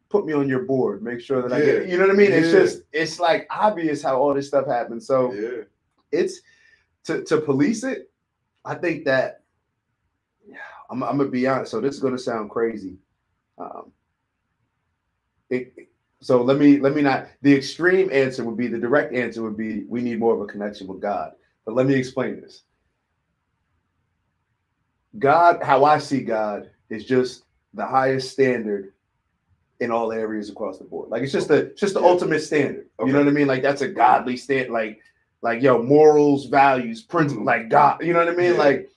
[SPEAKER 1] put me on your board. Make sure that I get it. You know what I mean? It's like obvious how all this stuff happens. So it's to police it. I think that I'm going to be honest. So this is going to sound crazy. So let me not, the extreme answer would be, the direct answer would be, we need more of a connection with God. But let me explain this. God, how I see God, is just the highest standard in all areas across the board. Like, it's just the ultimate standard. You know what I mean? Like, that's a godly standard. Like morals, values, principles, like God. You know what I mean? Like,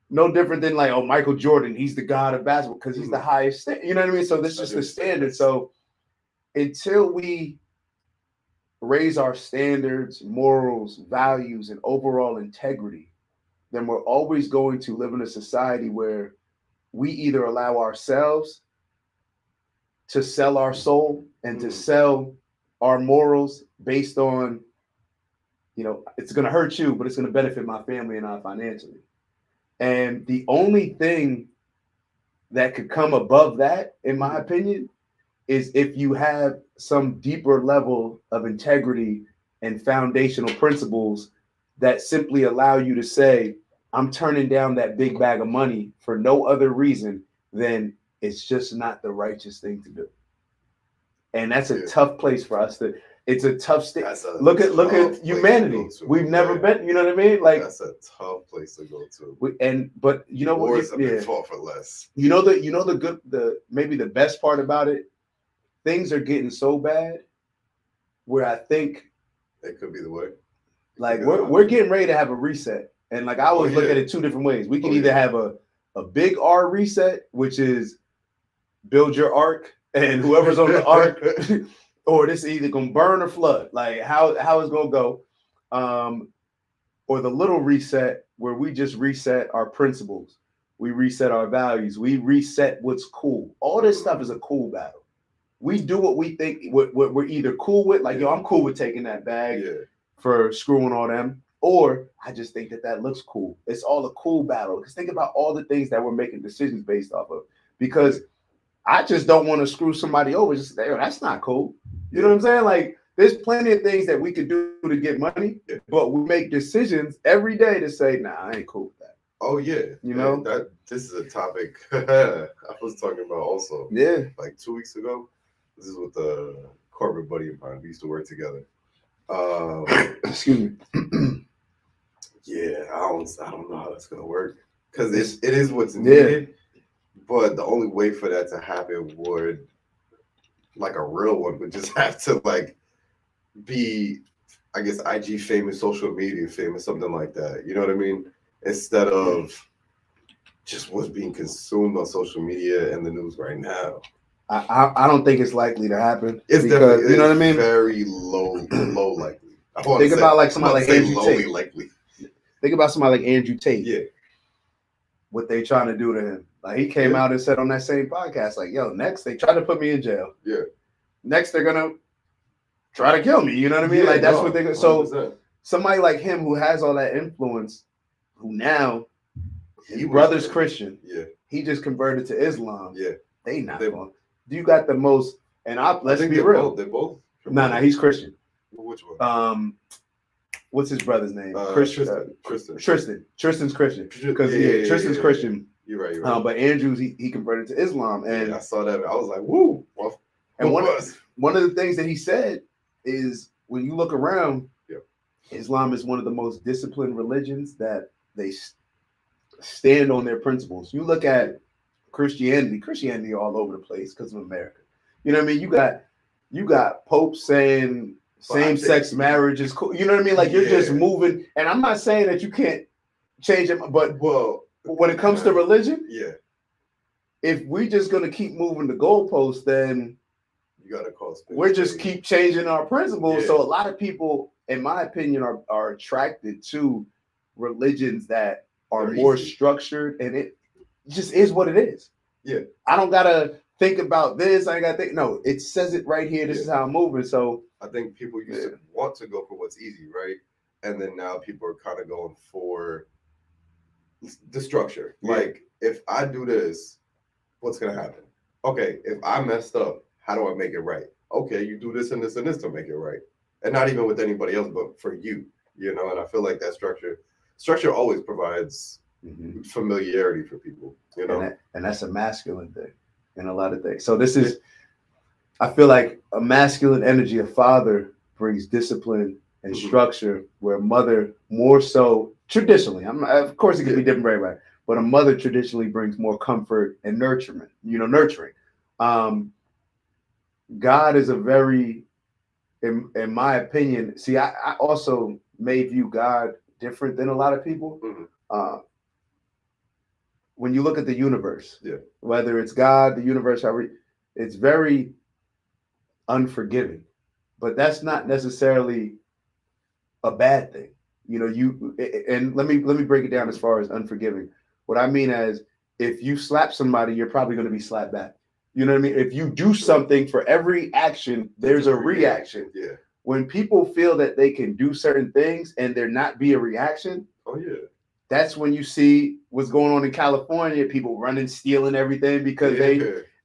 [SPEAKER 1] no different than like, Michael Jordan, he's the God of basketball because he's the highest standard. You know what I mean? So this is just the standard. So until we raise our standards, morals, values, and overall integrity, then we're always going to live in a society where we either allow ourselves to sell our soul and to sell our morals based on, it's going to hurt you, but it's going to benefit my family and I financially. And the only thing that could come above that, in my opinion, is if you have some deeper level of integrity and foundational principles that simply allow you to say, I'm turning down that big bag of money for no other reason than it's just not the righteous thing to do. And that's a tough place for us It's a tough state. Look at
[SPEAKER 2] place
[SPEAKER 1] humanity.
[SPEAKER 2] to go to.
[SPEAKER 1] We've never been. You know what I mean? Like
[SPEAKER 2] that's a tough place to go to.
[SPEAKER 1] But you know what?
[SPEAKER 2] Wars have been fought for less.
[SPEAKER 1] You know maybe the best part about it. Things are getting so bad where I think
[SPEAKER 2] it could be the way.
[SPEAKER 1] Like we're getting ready to have a reset, and like I always look at it two different ways. We can either have a big R reset, which is build your ark and whoever's on the ark. Or this is either gonna burn or flood. Like how it's gonna go, or the little reset where we just reset our principles, we reset our values, we reset what's cool. All this stuff is a cool battle. We do what we think what we're either cool with, like yo, I'm cool with taking that bag for screwing all them, or I just think that looks cool. It's all a cool battle. Because think about all the things that we're making decisions based off of. Because I just don't want to screw somebody over. Just say, oh, that's not cool. You know what I'm saying? Like, there's plenty of things that we could do to get money, but we make decisions every day to say, nah, I ain't cool with that.
[SPEAKER 2] Oh, yeah.
[SPEAKER 1] You know?
[SPEAKER 2] This is a topic I was talking about also.
[SPEAKER 1] Yeah.
[SPEAKER 2] Like 2 weeks ago. This is with a corporate buddy of mine. We used to work together.
[SPEAKER 1] Excuse me.
[SPEAKER 2] Yeah, I don't know how that's going to work. Because it is what's needed. But the only way for that to happen would, like a real one, would just have to like be, I guess, IG famous, social media famous, something like that. You know what I mean? Instead of just what's being consumed on social media and the news right now.
[SPEAKER 1] I don't think it's likely to happen.
[SPEAKER 2] It's definitely,
[SPEAKER 1] you know what I mean?
[SPEAKER 2] Very low likely.
[SPEAKER 1] Think about like somebody like Andrew Tate.
[SPEAKER 2] Likely.
[SPEAKER 1] Think about somebody like Andrew Tate.
[SPEAKER 2] Yeah.
[SPEAKER 1] What they trying to do to him. Like he came out and said on that same podcast, like, yo, next they try to put me in jail.
[SPEAKER 2] Yeah.
[SPEAKER 1] Next they're gonna try to kill me. You know what I mean? Like that's what they're so somebody like him who has all that influence, who now his brother's Christian.
[SPEAKER 2] Yeah.
[SPEAKER 1] He just converted to Islam.
[SPEAKER 2] Yeah.
[SPEAKER 1] They not going. You got the most, and let's be real.
[SPEAKER 2] They're both.
[SPEAKER 1] No, he's Christian.
[SPEAKER 2] Which one?
[SPEAKER 1] What's his brother's name?
[SPEAKER 2] Tristan.
[SPEAKER 1] Tristan's Christian. Because Tristan's Christian.
[SPEAKER 2] You're right.
[SPEAKER 1] But Andrews, he converted to Islam, and
[SPEAKER 2] I saw that. I was like, "Woo!" Well,
[SPEAKER 1] and one of the things that he said is, when you look around, Islam is one of the most disciplined religions that they stand on their principles. You look at Christianity all over the place because of America. You know what I mean? You got popes saying same-sex marriage is cool. You know what I mean? Like you're just moving. And I'm not saying that you can't change it, but when it comes to religion, if we just gonna keep moving the goalposts, then
[SPEAKER 2] you gotta call
[SPEAKER 1] we're just keep changing our principles. So a lot of people, in my opinion, are attracted to religions that are more structured, and it just is what it is.
[SPEAKER 2] Yeah,
[SPEAKER 1] I don't gotta think about this. I ain't gotta think. No, it says it right here. This is how I'm moving. So
[SPEAKER 2] I think people used to want to go for what's easy, right? And then now people are kind of going for the structure. Like, if I do this, what's gonna happen? Okay, if I messed up, how do I make it right? Okay, you do this and this and this to make it right, and not even with anybody else, but for you, you know. And I feel like that structure always provides familiarity for people, you know.
[SPEAKER 1] And that's a masculine thing in a lot of things. So this is, I feel like a masculine energy. A father brings discipline and structure, where a mother more so traditionally. Of course, it can be different for everybody, but a mother traditionally brings more comfort and nurturing. God is a very, in my opinion. See, I also may view God different than a lot of people. When you look at the universe, whether it's God, the universe, it's very unforgiving, but that's not necessarily a bad thing. You know, and let me break it down as far as unforgiving. What I mean is, if you slap somebody, you're probably going to be slapped back. You know what I mean? If you do something, for every action, there's a reaction.
[SPEAKER 2] Yeah.
[SPEAKER 1] When people feel that they can do certain things and there not be a reaction, that's when you see what's going on in California. People running, stealing everything because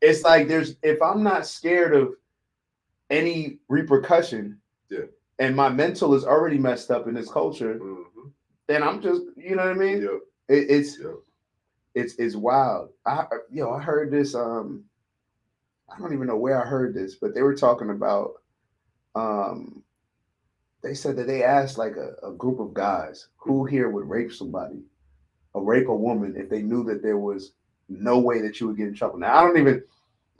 [SPEAKER 1] it's like if I'm not scared of any repercussion, and my mental is already messed up in this culture, then I'm just, you know what I mean? It's wild. I heard this. I don't even know where I heard this, but they were talking about They said that they asked like a group of guys who here would rape somebody, or rape a woman if they knew that there was no way that you would get in trouble. Now I don't even.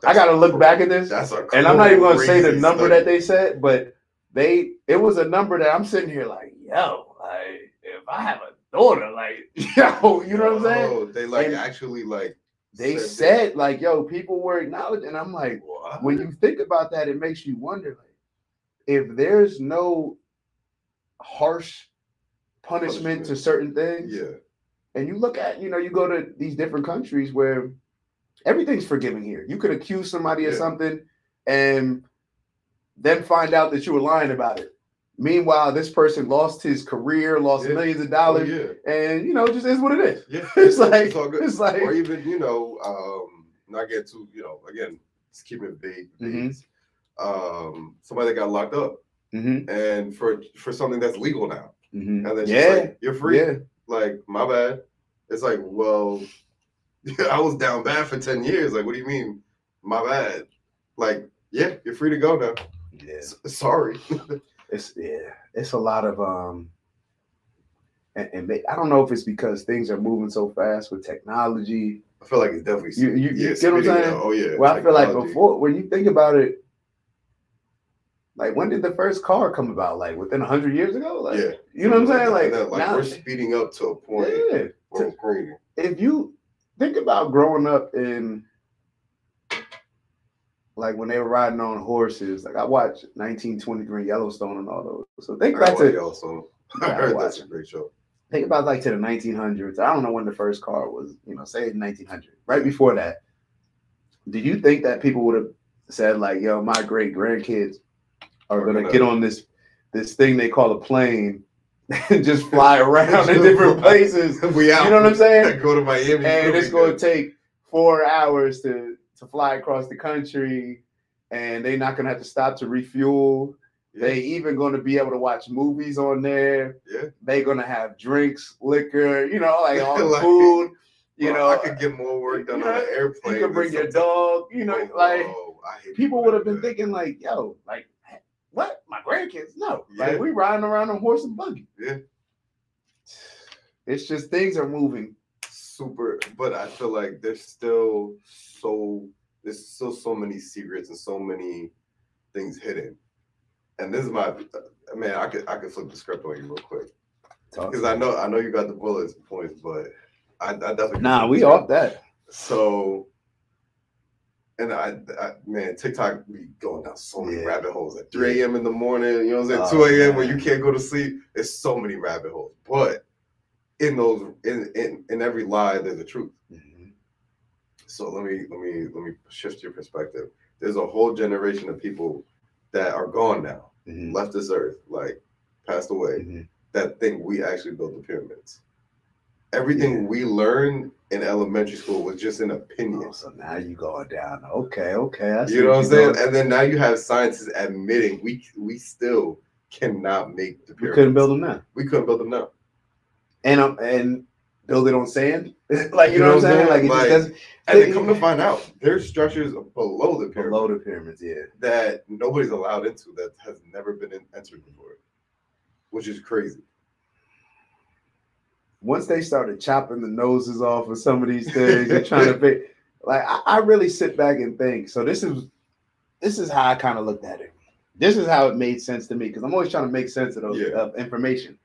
[SPEAKER 1] I got to look back at this, and I'm not even going to say the number that they said, but it was a number that I'm sitting here like, yo, like if I have a daughter, like, yo, you know what I'm saying?
[SPEAKER 2] Oh, they like and actually like
[SPEAKER 1] they said like, yo, people were acknowledged, and I'm like, what? When you think about that, it makes you wonder, like, if there's no harsh punishment to certain things,
[SPEAKER 2] yeah,
[SPEAKER 1] and you look at, you go to these different countries where everything's forgiving here. You could accuse somebody of something and then find out that you were lying about it. Meanwhile, this person lost his career, lost millions of dollars, and it just is what it is.
[SPEAKER 2] Yeah,
[SPEAKER 1] it's like
[SPEAKER 2] it's like, or even not get too again, just keep it vague. Somebody that got locked up, and for something that's legal now, and then she's like, you're free. Yeah. Like, my bad. It's like, well. I was down bad for 10 years. Like, what do you mean? My bad. Like, yeah, you're free to go now.
[SPEAKER 1] Yeah.
[SPEAKER 2] Sorry.
[SPEAKER 1] It's a lot of and I don't know if it's because things are moving so fast with technology.
[SPEAKER 2] I feel like it's definitely
[SPEAKER 1] you get what I'm saying?
[SPEAKER 2] Oh yeah.
[SPEAKER 1] Well, technology. I feel like before, when you think about it, like, when did the first car come about? Like, within 100 years ago? Like, you know what I'm saying? Like
[SPEAKER 2] now, we're speeding up to a point where it's crazy.
[SPEAKER 1] If you think about growing up in, like, when they were riding on horses. Like, I watched 1923 Yellowstone and all those. So think back to
[SPEAKER 2] Yellowstone. I heard that's a great show.
[SPEAKER 1] Think about, like, to the 1900s. I don't know when the first car was, say 1900. Right before that. Do you think that people would have said, like, yo, my great grandkids are going to get on this thing they call a plane and just fly around in different places?
[SPEAKER 2] We out.
[SPEAKER 1] You know what I'm saying?
[SPEAKER 2] Go to Miami.
[SPEAKER 1] And it's going to take 4 hours to fly across the country, and they're not going to have to stop to refuel. Yeah. They even going to be able to watch movies on there.
[SPEAKER 2] Yeah.
[SPEAKER 1] They're going to have drinks, liquor, like all the food.
[SPEAKER 2] I could get more work done on an airplane.
[SPEAKER 1] You could bring your dog, people would have been thinking, like, yo, like, what? My grandkids? No. Yeah. Like, we riding around on horse and buggy.
[SPEAKER 2] Yeah.
[SPEAKER 1] It's just things are moving
[SPEAKER 2] super, but I feel like there's still so many secrets and so many things hidden. And this is I could flip the script on you real quick. Because I know you got the bullets points, but I definitely
[SPEAKER 1] we off that.
[SPEAKER 2] So, and I man, TikTok be going down so many rabbit holes at 3 a.m. in the morning. You know what I'm saying? 2 a.m. when you can't go to sleep. There's so many rabbit holes, but in every lie, there's a truth. Mm-hmm. So let me shift your perspective. There's a whole generation of people that are gone now, left this earth, like passed away, that think we actually built the pyramids. Everything we learned in elementary school was just an opinion.
[SPEAKER 1] Oh, so now you going down. Okay.
[SPEAKER 2] You know what I'm saying? And then now you have scientists admitting we still cannot make the pyramids.
[SPEAKER 1] We couldn't build them now.
[SPEAKER 2] We couldn't build them now.
[SPEAKER 1] And build it on sand? Like, you know what I'm saying? Like, it just doesn't.
[SPEAKER 2] And then come to find out, there's structures below the pyramids.
[SPEAKER 1] Below the pyramids, yeah.
[SPEAKER 2] That nobody's allowed into, that has never been entered before, which is crazy.
[SPEAKER 1] Once they started chopping the noses off of some of these things and trying to pick, like, I really sit back and think. So this is how I kind of looked at it. This is how it made sense to me, because I'm always trying to make sense of those of information.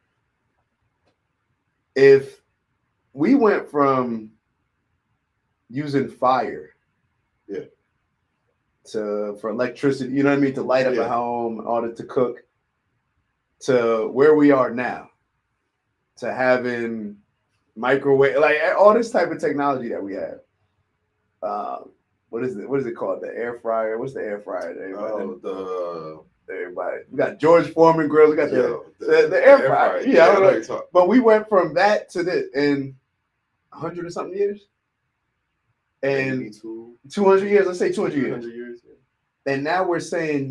[SPEAKER 1] If we went from using fire for electricity, you know what I mean, to light up a home, all that, to cook, to where we are now, to having microwave, like all this type of technology that we have. What is it called? The air fryer. What's the air fryer? Everybody. We got George Foreman grills. We got the air fryer. Yeah, I don't know. But we went from that to this in 100 or something years. And 200 years. Let's say 200 years.
[SPEAKER 2] 200 years.
[SPEAKER 1] Yeah. And now we're saying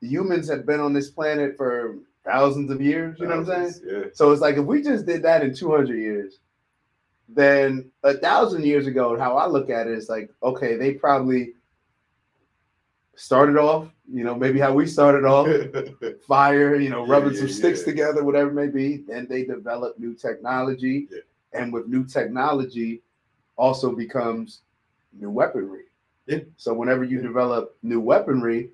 [SPEAKER 1] humans have been on this planet for thousands of years. You know what I'm saying?
[SPEAKER 2] Yeah.
[SPEAKER 1] So it's like, if we just did that in 200 years, then 1,000 years ago, how I look at it is like, okay, they probably started off You know, maybe how we started off, fire, you know, rubbing some sticks
[SPEAKER 2] yeah.
[SPEAKER 1] together, whatever it may be. Then they develop new technology.
[SPEAKER 2] Yeah.
[SPEAKER 1] And with new technology also becomes new weaponry.
[SPEAKER 2] Yeah.
[SPEAKER 1] So whenever you develop new weaponry,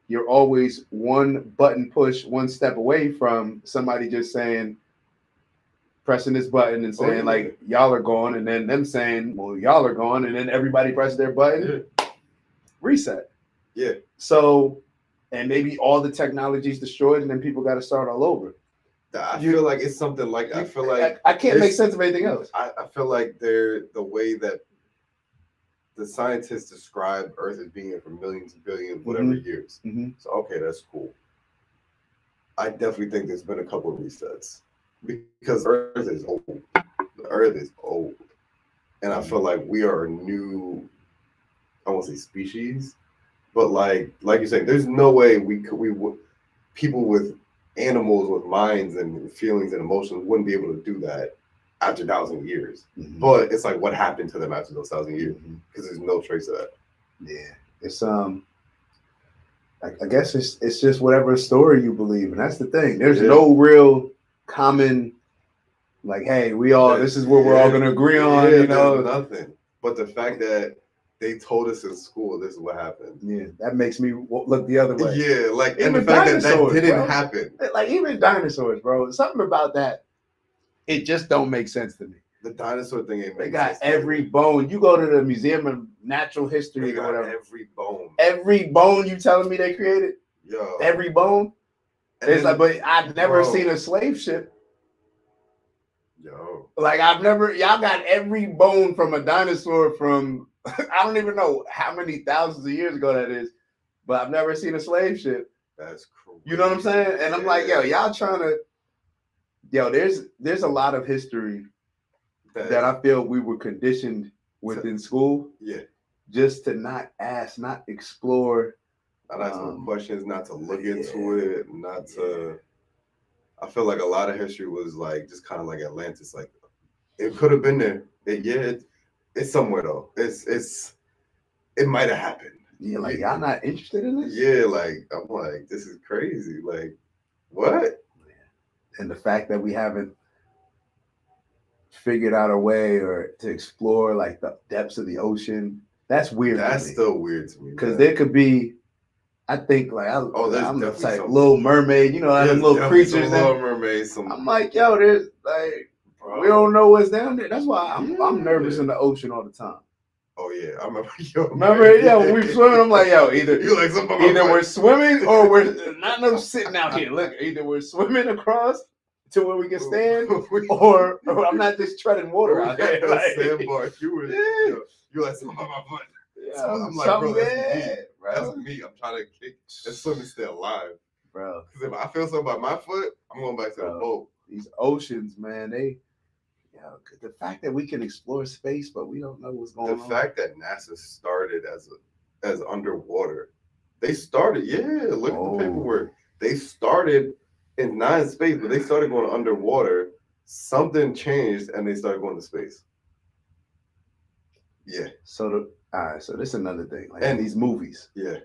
[SPEAKER 1] you're always one button push, one step away from somebody just saying, pressing this button and saying, like, y'all are gone, and then them saying, well, y'all are gone, and then everybody presses their button, reset.
[SPEAKER 2] Yeah.
[SPEAKER 1] So, and maybe all the technology's destroyed, and then people got to start all over.
[SPEAKER 2] I feel like it's something like I feel like
[SPEAKER 1] I can't make sense of anything else.
[SPEAKER 2] I feel like they're the way that the scientists describe Earth as being here for millions and billions, whatever years. So okay, that's cool. I definitely think there's been a couple of resets because Earth is old. The Earth is old, and I feel like we are a new, I won't say species, but like you're saying, there's no way we people with animals with minds and feelings and emotions wouldn't be able to do that after 1,000 years. But it's like, what happened to them after those 1,000 years? Because there's no trace of that.
[SPEAKER 1] Yeah, it's I guess it's just whatever story you believe, and that's the thing. There's no real common, like, hey, this is what we're all gonna agree on. You know,
[SPEAKER 2] nothing. But the fact that they told us in school this is what happened.
[SPEAKER 1] Yeah, that makes me look the other way.
[SPEAKER 2] Yeah, like, even and the fact that didn't happen.
[SPEAKER 1] Like, even dinosaurs, bro. Something about that, it just don't make sense to me.
[SPEAKER 2] The dinosaur thing ain't.
[SPEAKER 1] They got every bone. You go to the Museum of Natural History,
[SPEAKER 2] they got
[SPEAKER 1] or whatever.
[SPEAKER 2] Every bone.
[SPEAKER 1] Every bone you telling me they created?
[SPEAKER 2] Yo.
[SPEAKER 1] Every bone. It's like, but I've never seen a slave ship.
[SPEAKER 2] Yo.
[SPEAKER 1] Like, y'all got every bone from a dinosaur from, I don't even know how many thousands of years ago that is, but I've never seen a slave ship.
[SPEAKER 2] That's cool.
[SPEAKER 1] You know what I'm saying? And I'm like, yo, y'all trying to, there's a lot of history that I feel we were conditioned within school.
[SPEAKER 2] Yeah. Just
[SPEAKER 1] to not ask, not explore.
[SPEAKER 2] Not ask no questions, not to look into it, not to. I feel like a lot of history was like just kind of like Atlantis. Like, it could have been there. It's somewhere though. It might have happened.
[SPEAKER 1] Yeah, like, y'all not interested in this?
[SPEAKER 2] Yeah, like, I'm like, this is crazy. Like, what?
[SPEAKER 1] And the fact that we haven't figured out a way or to explore like the depths of the ocean, that's weird.
[SPEAKER 2] That's still weird to me.
[SPEAKER 1] Because there could be, I think, like, I'm like Little Mermaid, you know, them little creatures.
[SPEAKER 2] Little Mermaid.
[SPEAKER 1] I'm like, yo, there's like, bro, we don't know what's down there. That's why I'm nervous in the ocean all the time.
[SPEAKER 2] Oh yeah, I remember.
[SPEAKER 1] When we swimming, I'm like, yo, either we're swimming or we're not no sitting out here. Look, either we're swimming across to where we can stand, or I'm not just treading water out here. Like,
[SPEAKER 2] sandbar. You like something about my butt.
[SPEAKER 1] Yeah,
[SPEAKER 2] I'm like, bro, that's me. Bro. That's me. I'm trying to kick and swim and stay alive,
[SPEAKER 1] bro.
[SPEAKER 2] Because if I feel something about my foot, I'm going back to the boat.
[SPEAKER 1] These oceans, man, the fact that we can explore space, but we don't know what's going on.
[SPEAKER 2] The fact that NASA started as underwater, they started. Yeah, look at the paperwork. They started not in space, but they started going underwater. Something changed, and they started going to space. Yeah.
[SPEAKER 1] So so this is another thing. Like, and these movies.
[SPEAKER 2] Yeah.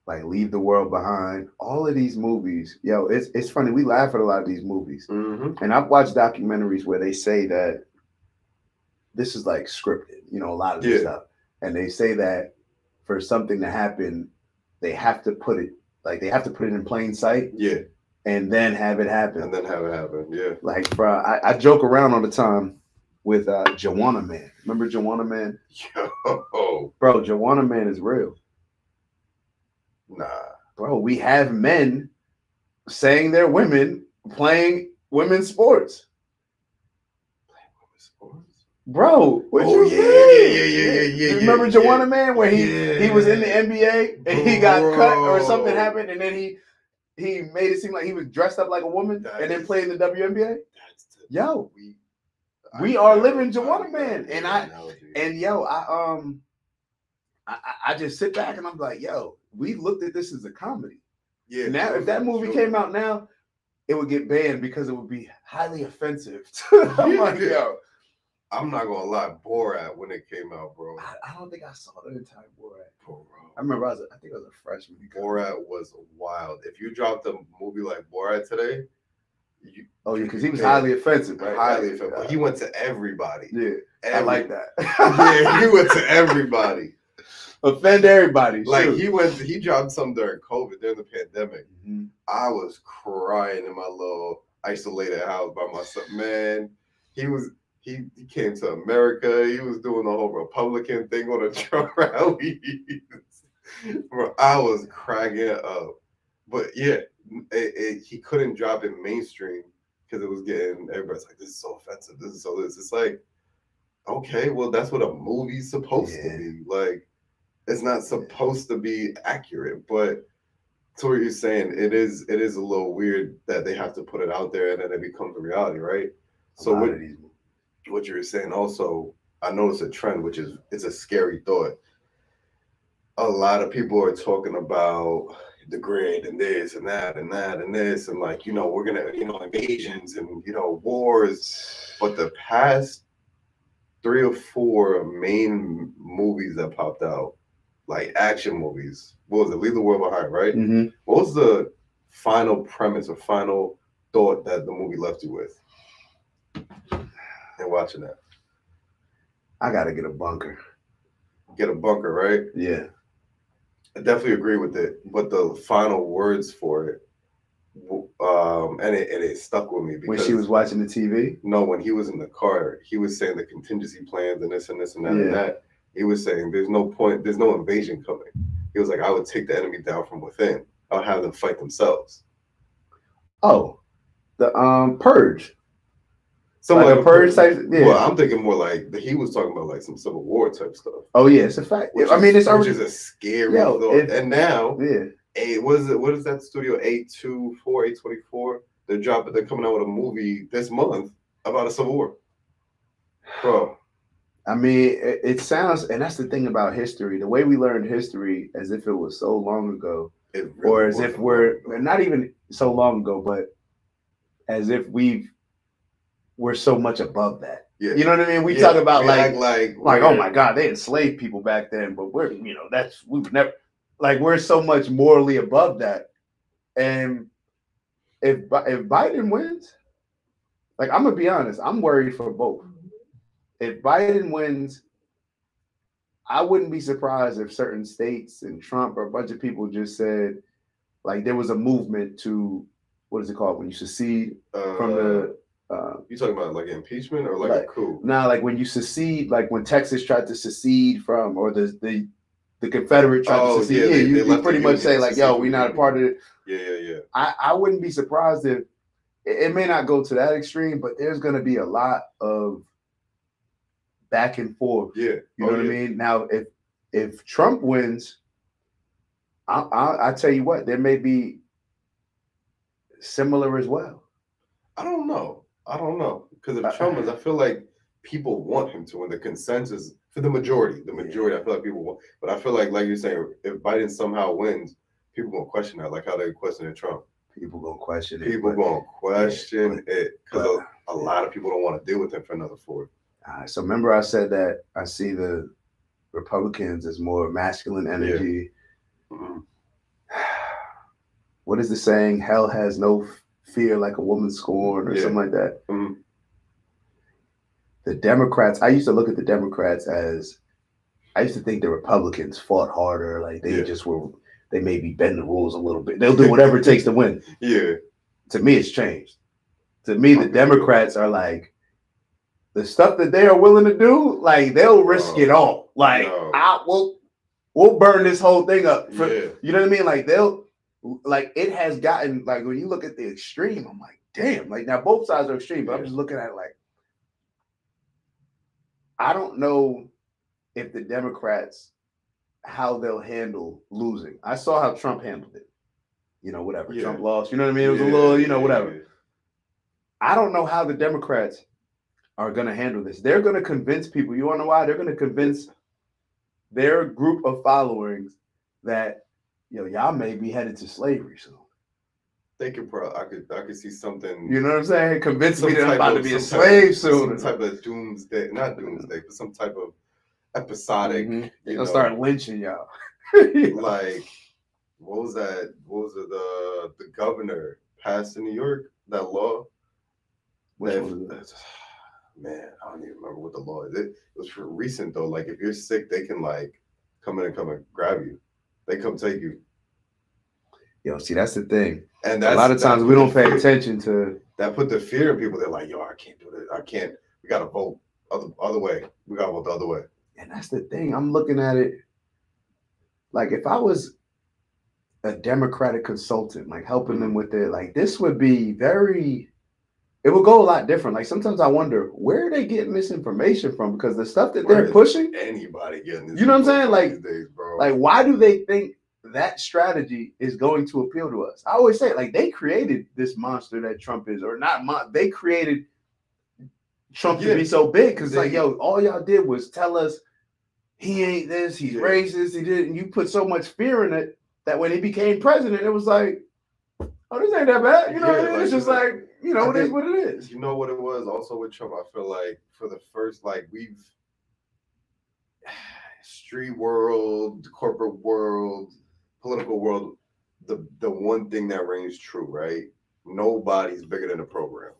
[SPEAKER 1] Like, Leave the World Behind. All of these movies, it's funny. We laugh at a lot of these movies. And I've watched documentaries where they say that this is like scripted, you know, a lot of this stuff. And they say that for something to happen, they have to put it in plain sight.
[SPEAKER 2] Yeah.
[SPEAKER 1] And then have it happen.
[SPEAKER 2] Yeah.
[SPEAKER 1] Like, bro, I joke around all the time with Joanna Man. Remember Joanna Man?
[SPEAKER 2] Yo.
[SPEAKER 1] Bro, Joanna Man is real.
[SPEAKER 2] Nah.
[SPEAKER 1] Bro, we have men saying they're women playing women's sports. Bro,
[SPEAKER 2] yeah.
[SPEAKER 1] Remember Joanna Man, where he was in the NBA and he got cut or something happened, and then he made it seem like he was dressed up like a woman and then played in the WNBA? Yo, we are living Joanna Man. I just sit back and I'm like, yo, we looked at this as a comedy. Yeah. Now, if that movie came out now, it would get banned because it would be highly offensive. I'm like, yo.
[SPEAKER 2] I'm not gonna lie, Borat when it came out, bro.
[SPEAKER 1] I don't think I saw the entire Borat.
[SPEAKER 2] Bro,
[SPEAKER 1] I remember I think I was a freshman.
[SPEAKER 2] Borat was wild. If you dropped a movie like Borat today,
[SPEAKER 1] because he was highly offensive, right?
[SPEAKER 2] Highly offensive. But he went to everybody.
[SPEAKER 1] Yeah, I like that.
[SPEAKER 2] Yeah, he went to everybody.
[SPEAKER 1] Offend everybody.
[SPEAKER 2] Like he dropped some during COVID, during the pandemic. Mm-hmm. I was crying in my little isolated house by myself. Man, he came to America. He was doing the whole Republican thing on the Trump rally. Bro, I was cracking up. But yeah, he couldn't drop it mainstream because it was getting, everybody's like, this is so offensive. This is so this. It's like, okay, well, that's what a movie's supposed to be. Like, it's not supposed to be accurate, but to what you're saying, it is a little weird that they have to put it out there and then it becomes a reality, right? So what you're saying also, I noticed a trend, which is, it's a scary thought. A lot of people are talking about the grid and this and that and that and this, and like, we're gonna, invasions and, wars. But the past 3 or 4 main movies that popped out, like action movies, what was it? Leave the World Behind, right? Mm-hmm. What was the final premise or final thought that the movie left you with? And watching that,
[SPEAKER 1] I gotta get a bunker.
[SPEAKER 2] Get a bunker, right?
[SPEAKER 1] Yeah.
[SPEAKER 2] I definitely agree with it, but the final words for it, and it stuck with me because
[SPEAKER 1] when she was watching the TV.
[SPEAKER 2] No, when he was in the car, he was saying the contingency plans and this and this and that and that. He was saying there's no point, there's no invasion coming. He was like, I would take the enemy down from within. I would have them fight themselves.
[SPEAKER 1] Oh, the Purge.
[SPEAKER 2] Some like a Purge type. Yeah. Well, I'm thinking more like he was talking about like some Civil War type stuff.
[SPEAKER 1] Oh yeah, it's a fact. It's already,
[SPEAKER 2] which is a scary thought. And now, what is that studio 824, 824? They're coming out with a movie this month about a Civil War. Bro.
[SPEAKER 1] I mean, it sounds, and that's the thing about history. The way we learned history as if it was so long ago, really, or as if we're not even so long ago, but as if we're so much above that. Yeah. You know what I mean? We talk about like oh my God, they enslaved people back then, but we would never, like, we're so much morally above that. And if Biden wins, like, I'm gonna be honest, I'm worried for both. If Biden wins, I wouldn't be surprised if certain states and Trump or a bunch of people just said, like, there was a movement to, what is it called, when you secede from the
[SPEAKER 2] you talking about like impeachment or like a coup?
[SPEAKER 1] Nah, like when you secede, like when Texas tried to secede from, or the Confederate tried to secede. You pretty much say like, yo, we're not a part of it.
[SPEAKER 2] Yeah.
[SPEAKER 1] I wouldn't be surprised if it may not go to that extreme, but there's going to be a lot of back and forth.
[SPEAKER 2] Yeah,
[SPEAKER 1] you know what I mean. Now, if Trump wins, I tell you what, there may be similar as well.
[SPEAKER 2] I don't know. Because if Trump wins, I feel like people want him to win. The consensus for the majority, I feel like people want. But I feel like you're saying, if Biden somehow wins, people gonna question that, like how they questioning Trump.
[SPEAKER 1] People gonna question it.
[SPEAKER 2] People gonna question it because a lot of people don't want to deal with him for another 4.
[SPEAKER 1] All right, so remember I said that I see the Republicans as more masculine energy. Yeah. Mm-hmm. What is the saying? Hell has no fear like a woman scorned, or something like that. Mm-hmm. The Democrats, I used to look at the Democrats as, I used to think the Republicans fought harder. Like they just were, they maybe bend the rules a little bit. They'll do whatever it takes to win.
[SPEAKER 2] Yeah. To
[SPEAKER 1] me, it's changed. To me, the Democrats are like, the stuff that they are willing to do, like they'll risk it all. Like we'll burn this whole thing up. You know what I mean? Like it has gotten, like, when you look at the extreme, I'm like, damn. Like, now both sides are extreme, but I'm just looking at it like, I don't know if the Democrats, how they'll handle losing. I saw how Trump handled it. Whatever. Yeah. Trump lost. You know what I mean? It was a little, whatever. Yeah. I don't know how the Democrats are going to handle this. They're going to convince people. You want to know why? They're going to convince their group of followings that, y'all may be headed to slavery soon.
[SPEAKER 2] They could probably, I could see something.
[SPEAKER 1] You know what I'm saying? Convince me that I'm about to be a slave soon.
[SPEAKER 2] Some type of doomsday, not doomsday, but some type of episodic.
[SPEAKER 1] They'll start lynching y'all.
[SPEAKER 2] Like, what was that? What was it? The governor passed in New York that law.
[SPEAKER 1] Which
[SPEAKER 2] That,
[SPEAKER 1] one was it?
[SPEAKER 2] man, I don't even remember what the law is. It was for recent though. Like, if you're sick, they can like come and grab you. They come take you.
[SPEAKER 1] Yo, see, that's the thing.
[SPEAKER 2] And
[SPEAKER 1] a lot of times we don't pay attention to
[SPEAKER 2] that. Put the fear in people. They're like, yo, I can't do this. I can't. We gotta vote other way. We gotta vote the other way.
[SPEAKER 1] And that's the thing. I'm looking at it like if I was a Democratic consultant, like helping them with it, like this would be it would go a lot different. Like sometimes I wonder where are they getting this information from, because the stuff that they're pushing,
[SPEAKER 2] anybody getting this,
[SPEAKER 1] you know what I'm saying? Like,
[SPEAKER 2] these days, bro.
[SPEAKER 1] Like, why do they think that strategy is going to appeal to us? I always say, like, they created this monster that Trump is, or not. They created Trump to be so big because, like, yo, all y'all did was tell us he ain't this, he's racist, he did, and you put so much fear in it that when he became president, it was like, oh, this ain't that bad. You know what I mean? Like, it's just like, you know, it is what it is.
[SPEAKER 2] You know what it was also with Trump? I feel like for the first, like, we've street world, corporate world, political world, the one thing that reigns true, right? Nobody's bigger than the program.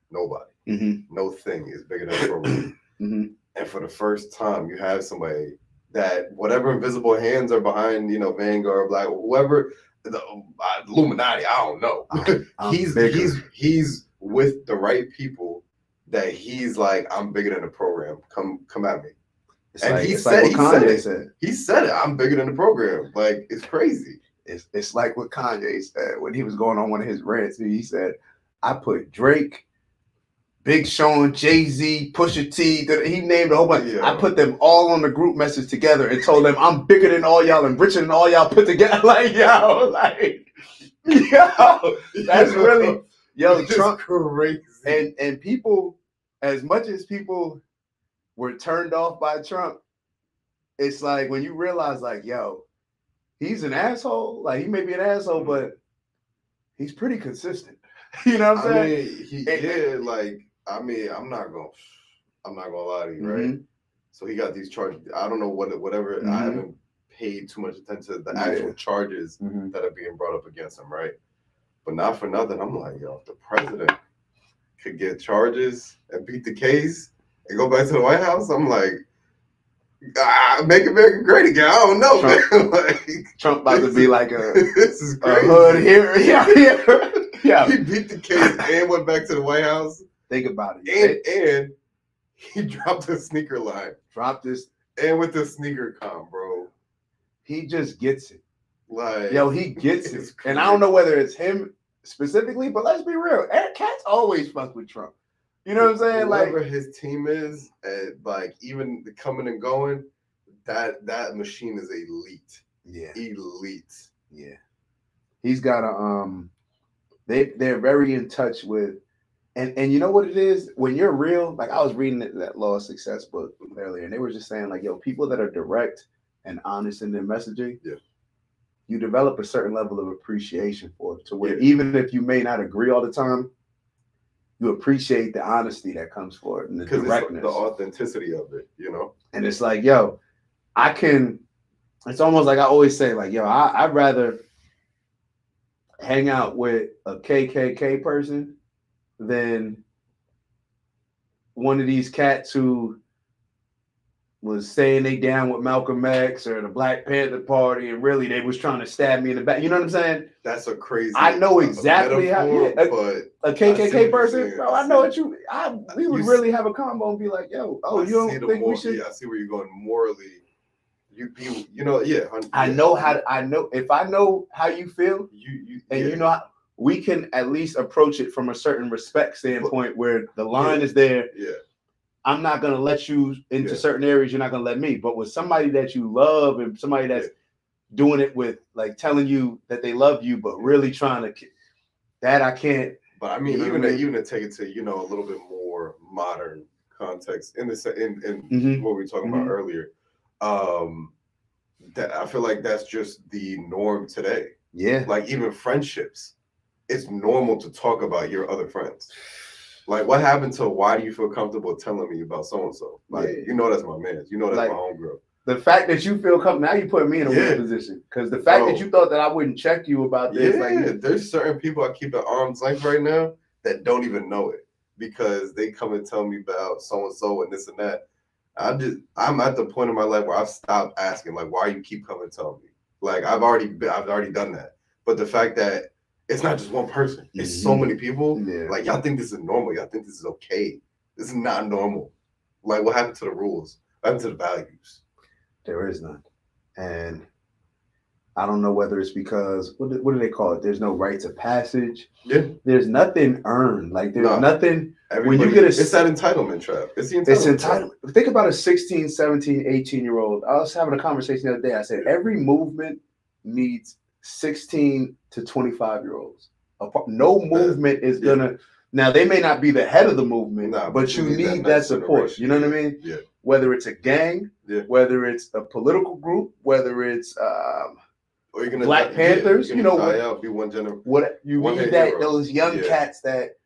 [SPEAKER 2] Nobody.
[SPEAKER 1] Mm-hmm.
[SPEAKER 2] No thing is bigger than the program.
[SPEAKER 1] Mm-hmm.
[SPEAKER 2] And for the first time, you have somebody that whatever invisible hands are behind, you know, Vanguard, Black, whoever, the Illuminati, I don't know. He's with the right people that he's like, I'm bigger than the program. Come at me.
[SPEAKER 1] It's and like, he said, like what Kanye said.
[SPEAKER 2] He said it. I'm bigger than the program. Like, it's crazy.
[SPEAKER 1] It's like what Kanye said when he was going on one of his rants. He said, I put Drake, Big Sean, Jay-Z, Pusha T, he named a whole bunch. Yeah. I put them all on the group message together and told them I'm bigger than all y'all and richer than all y'all put together. Like, yo, that's really, yo, Trump.
[SPEAKER 2] Crazy.
[SPEAKER 1] And people, as much as people were turned off by Trump, it's like when you realize, like, yo, he's an asshole. Like, he may be an asshole, but he's pretty consistent. You know what I'm saying?
[SPEAKER 2] I'm not gonna lie to you, right? So he got these charges. I don't know whatever. Mm-hmm. I haven't paid too much attention to the actual charges that are being brought up against him, right? But not for nothing, I'm like, yo, if the president could get charges and beat the case and go back to the White House, I'm like, make America great again. I don't know,
[SPEAKER 1] Trump,
[SPEAKER 2] man. Like,
[SPEAKER 1] Trump about to be like
[SPEAKER 2] this is crazy.
[SPEAKER 1] A hood here. Yeah.
[SPEAKER 2] He beat the case and went back to the White House.
[SPEAKER 1] Think about it.
[SPEAKER 2] And he dropped a sneaker line. And with the sneaker comp, bro.
[SPEAKER 1] He just gets it.
[SPEAKER 2] Like,
[SPEAKER 1] yo, he gets it. And I don't know whether it's him specifically, but let's be real. Eric Katz always fucks with Trump. You know what I'm saying?
[SPEAKER 2] Whoever
[SPEAKER 1] like
[SPEAKER 2] his team is, like even the coming and going, that machine is elite.
[SPEAKER 1] Yeah.
[SPEAKER 2] Elite.
[SPEAKER 1] Yeah. He's got a they're very in touch with, and you know what it is? When you're real, like I was reading that Law of Success book earlier, and they were just saying, like, yo, people that are direct and honest in their messaging, you develop a certain level of appreciation for it, to where even if you may not agree all the time, you appreciate the honesty that comes for it and the directness,
[SPEAKER 2] the authenticity of it, you know?
[SPEAKER 1] And it's like, yo, it's almost like I always say, like, yo, I'd rather hang out with a KKK person than one of these cats who was saying they down with Malcolm X or the Black Panther Party, and really they was trying to stab me in the back. You know what I'm saying?
[SPEAKER 2] That's a crazy.
[SPEAKER 1] I know exactly how.
[SPEAKER 2] But
[SPEAKER 1] a KKK person, bro. I know what you. We would really have a combo and be like, yo, you don't think we should?
[SPEAKER 2] Yeah, I see where you're going morally. You know, yeah.
[SPEAKER 1] I know if I know how you feel, you know, we can at least approach it from a certain respect standpoint where the line is there.
[SPEAKER 2] Yeah.
[SPEAKER 1] I'm not going to let you into certain areas. You're not going to let me. But with somebody that you love and somebody that's doing it with, like, telling you that they love you, but really trying to, that I can't.
[SPEAKER 2] But I mean, even to take it to, you know, a little bit more modern context in what we were talking about earlier, that I feel like that's just the norm today.
[SPEAKER 1] Yeah.
[SPEAKER 2] Like even friendships, it's normal to talk about your other friends. Like, what happened to why do you feel comfortable telling me about so-and-so? Like, you know that's my man. You know that's like, my homegirl.
[SPEAKER 1] the fact that you feel comfortable, now you put me in a weird position. Because the fact that you thought that I wouldn't check you about this.
[SPEAKER 2] There's certain people I keep at arm's length right now that don't even know it because they come and tell me about so-and-so and this and that. I'm at the point in my life where I've stopped asking, like, why you keep coming and telling me? Like, I've already done that. But the fact that it's not just one person, it's so many people. Yeah. Like, y'all think this is normal. Y'all think this is okay. This is not normal. Like, what happened to the rules? What happened to the values?
[SPEAKER 1] There is none. And I don't know whether it's because, what do they call it? There's no rites of passage. Yeah. There's nothing earned. Like, there's nothing. When you get
[SPEAKER 2] it's that entitlement trap. It's the entitlement trap.
[SPEAKER 1] Think about a 16, 17, 18-year-old. I was having a conversation the other day. I said, every movement needs 16 to 25-year-olds. No movement is going to, now they may not be the head of the movement, but you need that support. You know what I mean?
[SPEAKER 2] Yeah.
[SPEAKER 1] Whether it's a gang, whether it's a political group, whether it's
[SPEAKER 2] or you're gonna
[SPEAKER 1] Black Panthers,
[SPEAKER 2] you know, be one general.
[SPEAKER 1] What you need that those young cats that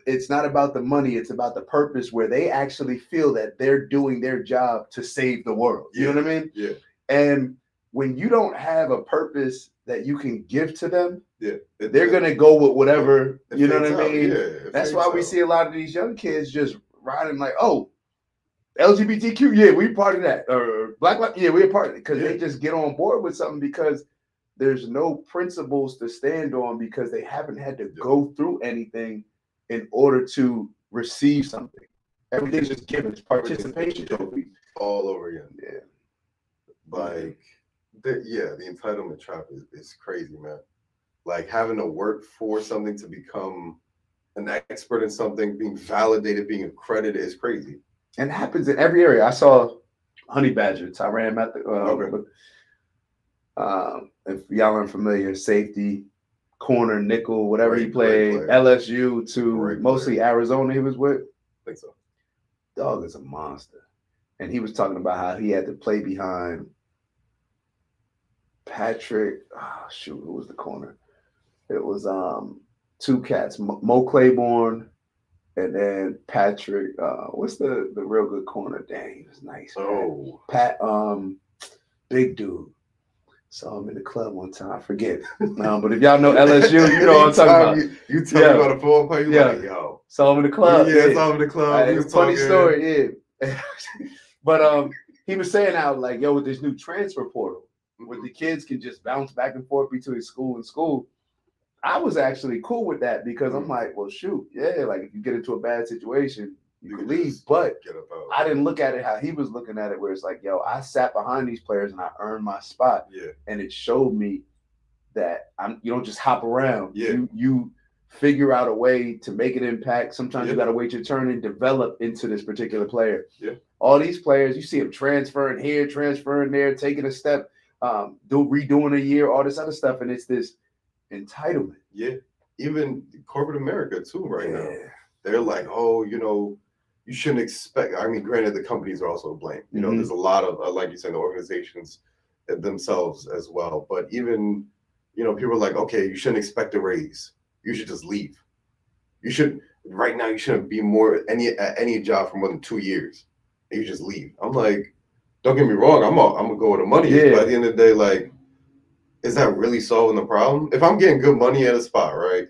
[SPEAKER 1] it's not about the money, it's about the purpose where they actually feel that they're doing their job to save the world. You know what I mean?
[SPEAKER 2] Yeah.
[SPEAKER 1] And when you don't have a purpose that you can give to them, they're gonna go with whatever. You know what I mean? That's why we see a lot of these young kids just riding like, oh, LGBTQ, we part of that, or Black Lives, we're part of it, because they just get on board with something because there's no principles to stand on because they haven't had to go through anything in order to receive something. Everything's just given. It's participation trophies
[SPEAKER 2] all over again.
[SPEAKER 1] Yeah,
[SPEAKER 2] like the entitlement trap is crazy, man. Like having to work for something to become an expert in something, being validated, being accredited is crazy.
[SPEAKER 1] And it happens in every area. I saw Honey Badger, Tyrann Mathieu. If y'all aren't familiar, safety, corner, nickel, whatever he played, LSU to mostly Arizona he was with.
[SPEAKER 2] I think so.
[SPEAKER 1] Dog is a monster. And he was talking about how he had to play behind Patrick. Oh, shoot, who was the corner? It was two cats, Mo Claiborne. And then Patrick, what's the real good corner? Dang, he was nice.
[SPEAKER 2] Oh,
[SPEAKER 1] Pat, big dude. Saw him in the club one time. I forget. But if y'all know LSU, you know what I'm talking about.
[SPEAKER 2] You tell me about a football player, you like, yo.
[SPEAKER 1] Saw him in the club.
[SPEAKER 2] Saw him in the club.
[SPEAKER 1] It's a funny story, But he was saying how, like, yo, with this new transfer portal, where the kids can just bounce back and forth between school and school. I was actually cool with that because I'm like, well, shoot, like if you get into a bad situation, you can leave. But I didn't look at it how he was looking at it, where it's like, yo, I sat behind these players and I earned my spot.
[SPEAKER 2] Yeah.
[SPEAKER 1] And it showed me that you don't just hop around. Yeah. You figure out a way to make an impact. Sometimes you got to wait your turn and develop into this particular player.
[SPEAKER 2] Yeah.
[SPEAKER 1] All these players, you see them transferring here, transferring there, taking a step, redoing a year, all this other stuff. And it's this entitlement.
[SPEAKER 2] Yeah. Even corporate America too right now. They're like, oh, you know, you shouldn't expect. I mean, granted, the companies are also to blame. You know, there's a lot of, like you said, the organizations themselves as well. But even, you know, people are like, okay, you shouldn't expect a raise. You should just leave. You should, right now, you shouldn't be at any job for more than 2 years. And you just leave. I'm like, don't get me wrong. I'm gonna go where the money is. But at the end of the day, like, is that really solving the problem? If I'm getting good money at a spot, right,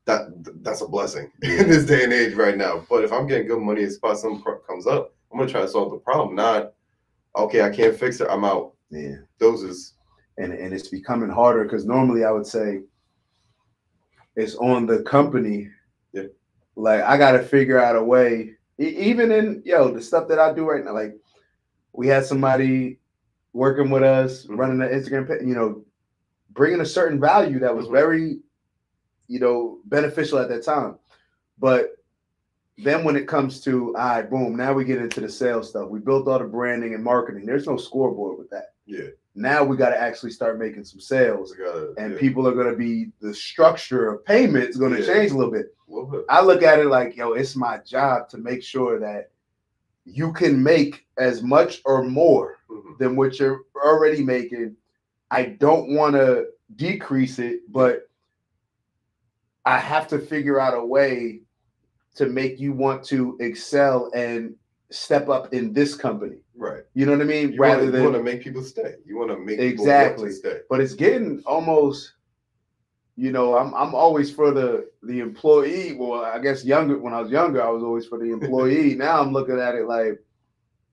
[SPEAKER 2] that's a blessing in this day and age right now. But if I'm getting good money at a spot, something comes up, I'm going to try to solve the problem. Not, okay, I can't fix it, I'm out.
[SPEAKER 1] Yeah.
[SPEAKER 2] Those is...
[SPEAKER 1] And it's becoming harder because normally I would say it's on the company.
[SPEAKER 2] Yeah.
[SPEAKER 1] Like, I got to figure out a way, even in, the stuff that I do right now. Like, we had somebody working with us, running the Instagram page, bringing a certain value that was very, beneficial at that time. But then when it comes to, all right, boom, now we get into the sales stuff. We built all the branding and marketing. There's no scoreboard with that.
[SPEAKER 2] Yeah.
[SPEAKER 1] Now we got to actually start making some sales. People are going to be, the structure of payment is going to change a little bit. I look at it like, it's my job to make sure that you can make as much or more than what you're already making. I don't want to decrease it, but I have to figure out a way to make you want to excel and step up in this company.
[SPEAKER 2] Right.
[SPEAKER 1] You know what I mean?
[SPEAKER 2] You want to make people stay. You want to make people want to stay.
[SPEAKER 1] But it's getting almost, you know, I'm always for the employee. Well, I guess when I was younger, I was always for the employee. Now I'm looking at it like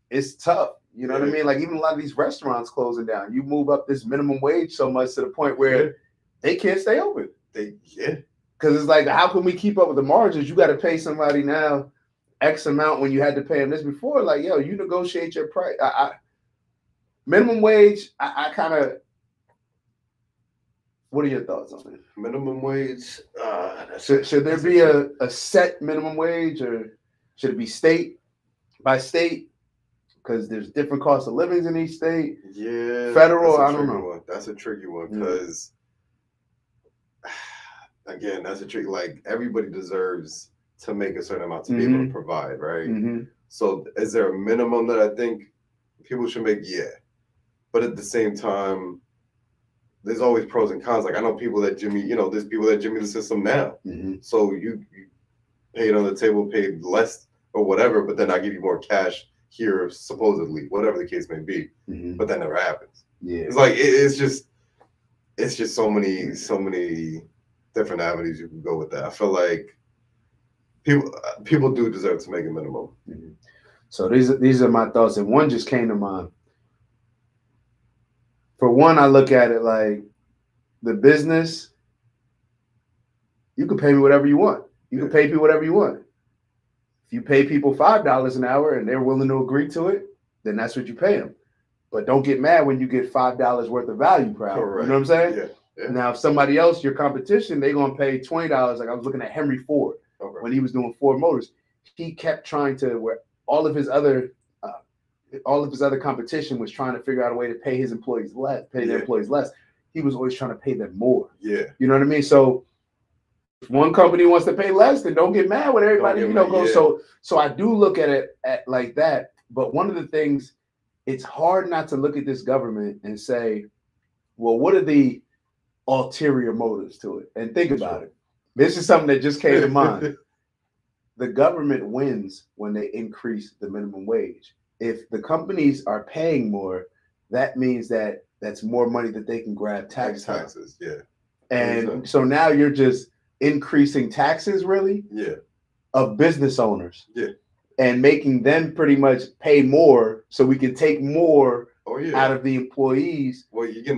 [SPEAKER 1] it's tough. You know what I mean? Like even a lot of these restaurants closing down. You move up this minimum wage so much to the point where they can't stay open. Because it's like, how can we keep up with the margins? You got to pay somebody now X amount when you had to pay them this before. Like, yo, you negotiate your price. Minimum wage, I kind of. What are your thoughts on it?
[SPEAKER 2] Minimum wage.
[SPEAKER 1] Should there be a set minimum wage, or should it be state by state? Because there's different cost of livings in each state.
[SPEAKER 2] Yeah.
[SPEAKER 1] Federal, I don't know.
[SPEAKER 2] That's a tricky one because, again, that's a tricky. Like everybody deserves to make a certain amount to be able to provide, right? So, is there a minimum that I think people should make? Yeah, but at the same time, there's always pros and cons. Like I know people that Jimmy, there's people that Jimmy the system now. So you paid on the table, paid less or whatever, but then I give you more cash here, supposedly, whatever the case may be. But that never happens. Yeah, it's like it's just so many different avenues you can go with that. I feel like people do deserve to make a minimum.
[SPEAKER 1] So these are my thoughts, and one just came to mind. For one, I look at it like the business. You can pay me whatever you want. You can pay people whatever you want. If you pay people $5 an hour and they're willing to agree to it, then that's what you pay them. But don't get mad when you get $5 worth of value per hour. You know what I'm saying? Yeah. Now, if somebody else, your competition, they're going to pay $20. Like I was looking at Henry Ford when he was doing Ford Motors. He kept trying to, where all of his other competition was trying to figure out a way to pay his employees less, their employees less. He was always trying to pay them more. Yeah. You know what I mean? So if one company wants to pay less, then don't get mad when everybody, goes. So I do look at it like that. But one of the things, it's hard not to look at this government and say, well, what are the ulterior motives to it? And think about it. This is something that just came to mind. The government wins when they increase the minimum wage. If the companies are paying more, that means that that's more money that they can grab taxes. Yeah. And so now you're just increasing taxes, really? Yeah. Of business owners. Yeah. And making them pretty much pay more so we can take more out of the employees.
[SPEAKER 2] Well, you're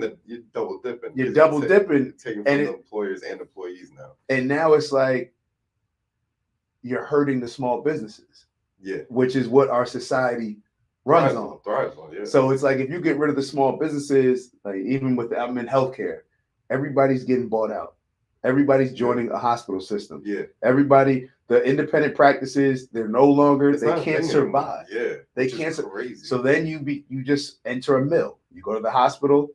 [SPEAKER 2] double dipping.
[SPEAKER 1] You're double dipping.
[SPEAKER 2] Taking from the employers and employees now.
[SPEAKER 1] And now it's like you're hurting the small businesses. Yeah. Which is what our society thrives on. Yeah. So it's like if you get rid of the small businesses, like even I'm in healthcare, everybody's getting bought out. Everybody's joining a hospital system. Yeah. Everybody, the independent practices, they're no longer, they can't survive. Yeah. They can't. Crazy. So then you just enter a mill. You go to the hospital,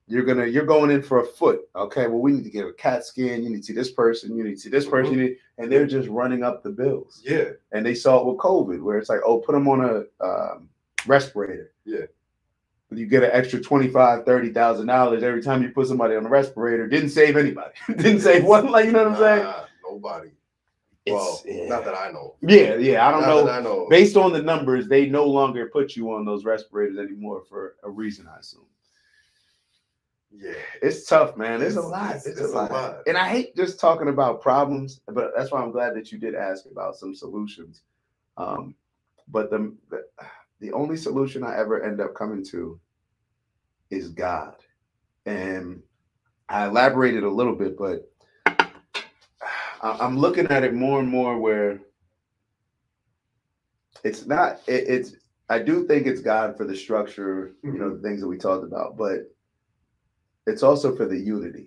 [SPEAKER 1] you're going in for a foot. Okay, well, we need to get a CAT scan. You need to see this person. You need to see this person. And they're just running up the bills. Yeah. And they saw it with COVID, where it's like, oh, put them on a respirator. Yeah. But you get an extra $25,000, $30,000 every time you put somebody on a respirator. Didn't save anybody. Didn't save one. Like, you know what I'm saying?
[SPEAKER 2] Nobody. Well, not that I know.
[SPEAKER 1] Yeah. I don't know. That I know. Based on the numbers, they no longer put you on those respirators anymore for a reason, I assume. Yeah, it's tough, man. It's a lot. It's a lot. And I hate just talking about problems, but that's why I'm glad that you did ask about some solutions. But the only solution I ever end up coming to is God. And I elaborated a little bit, but I'm looking at it more and more where it's not, I do think it's God for the structure, the things that we talked about, but it's also for the unity.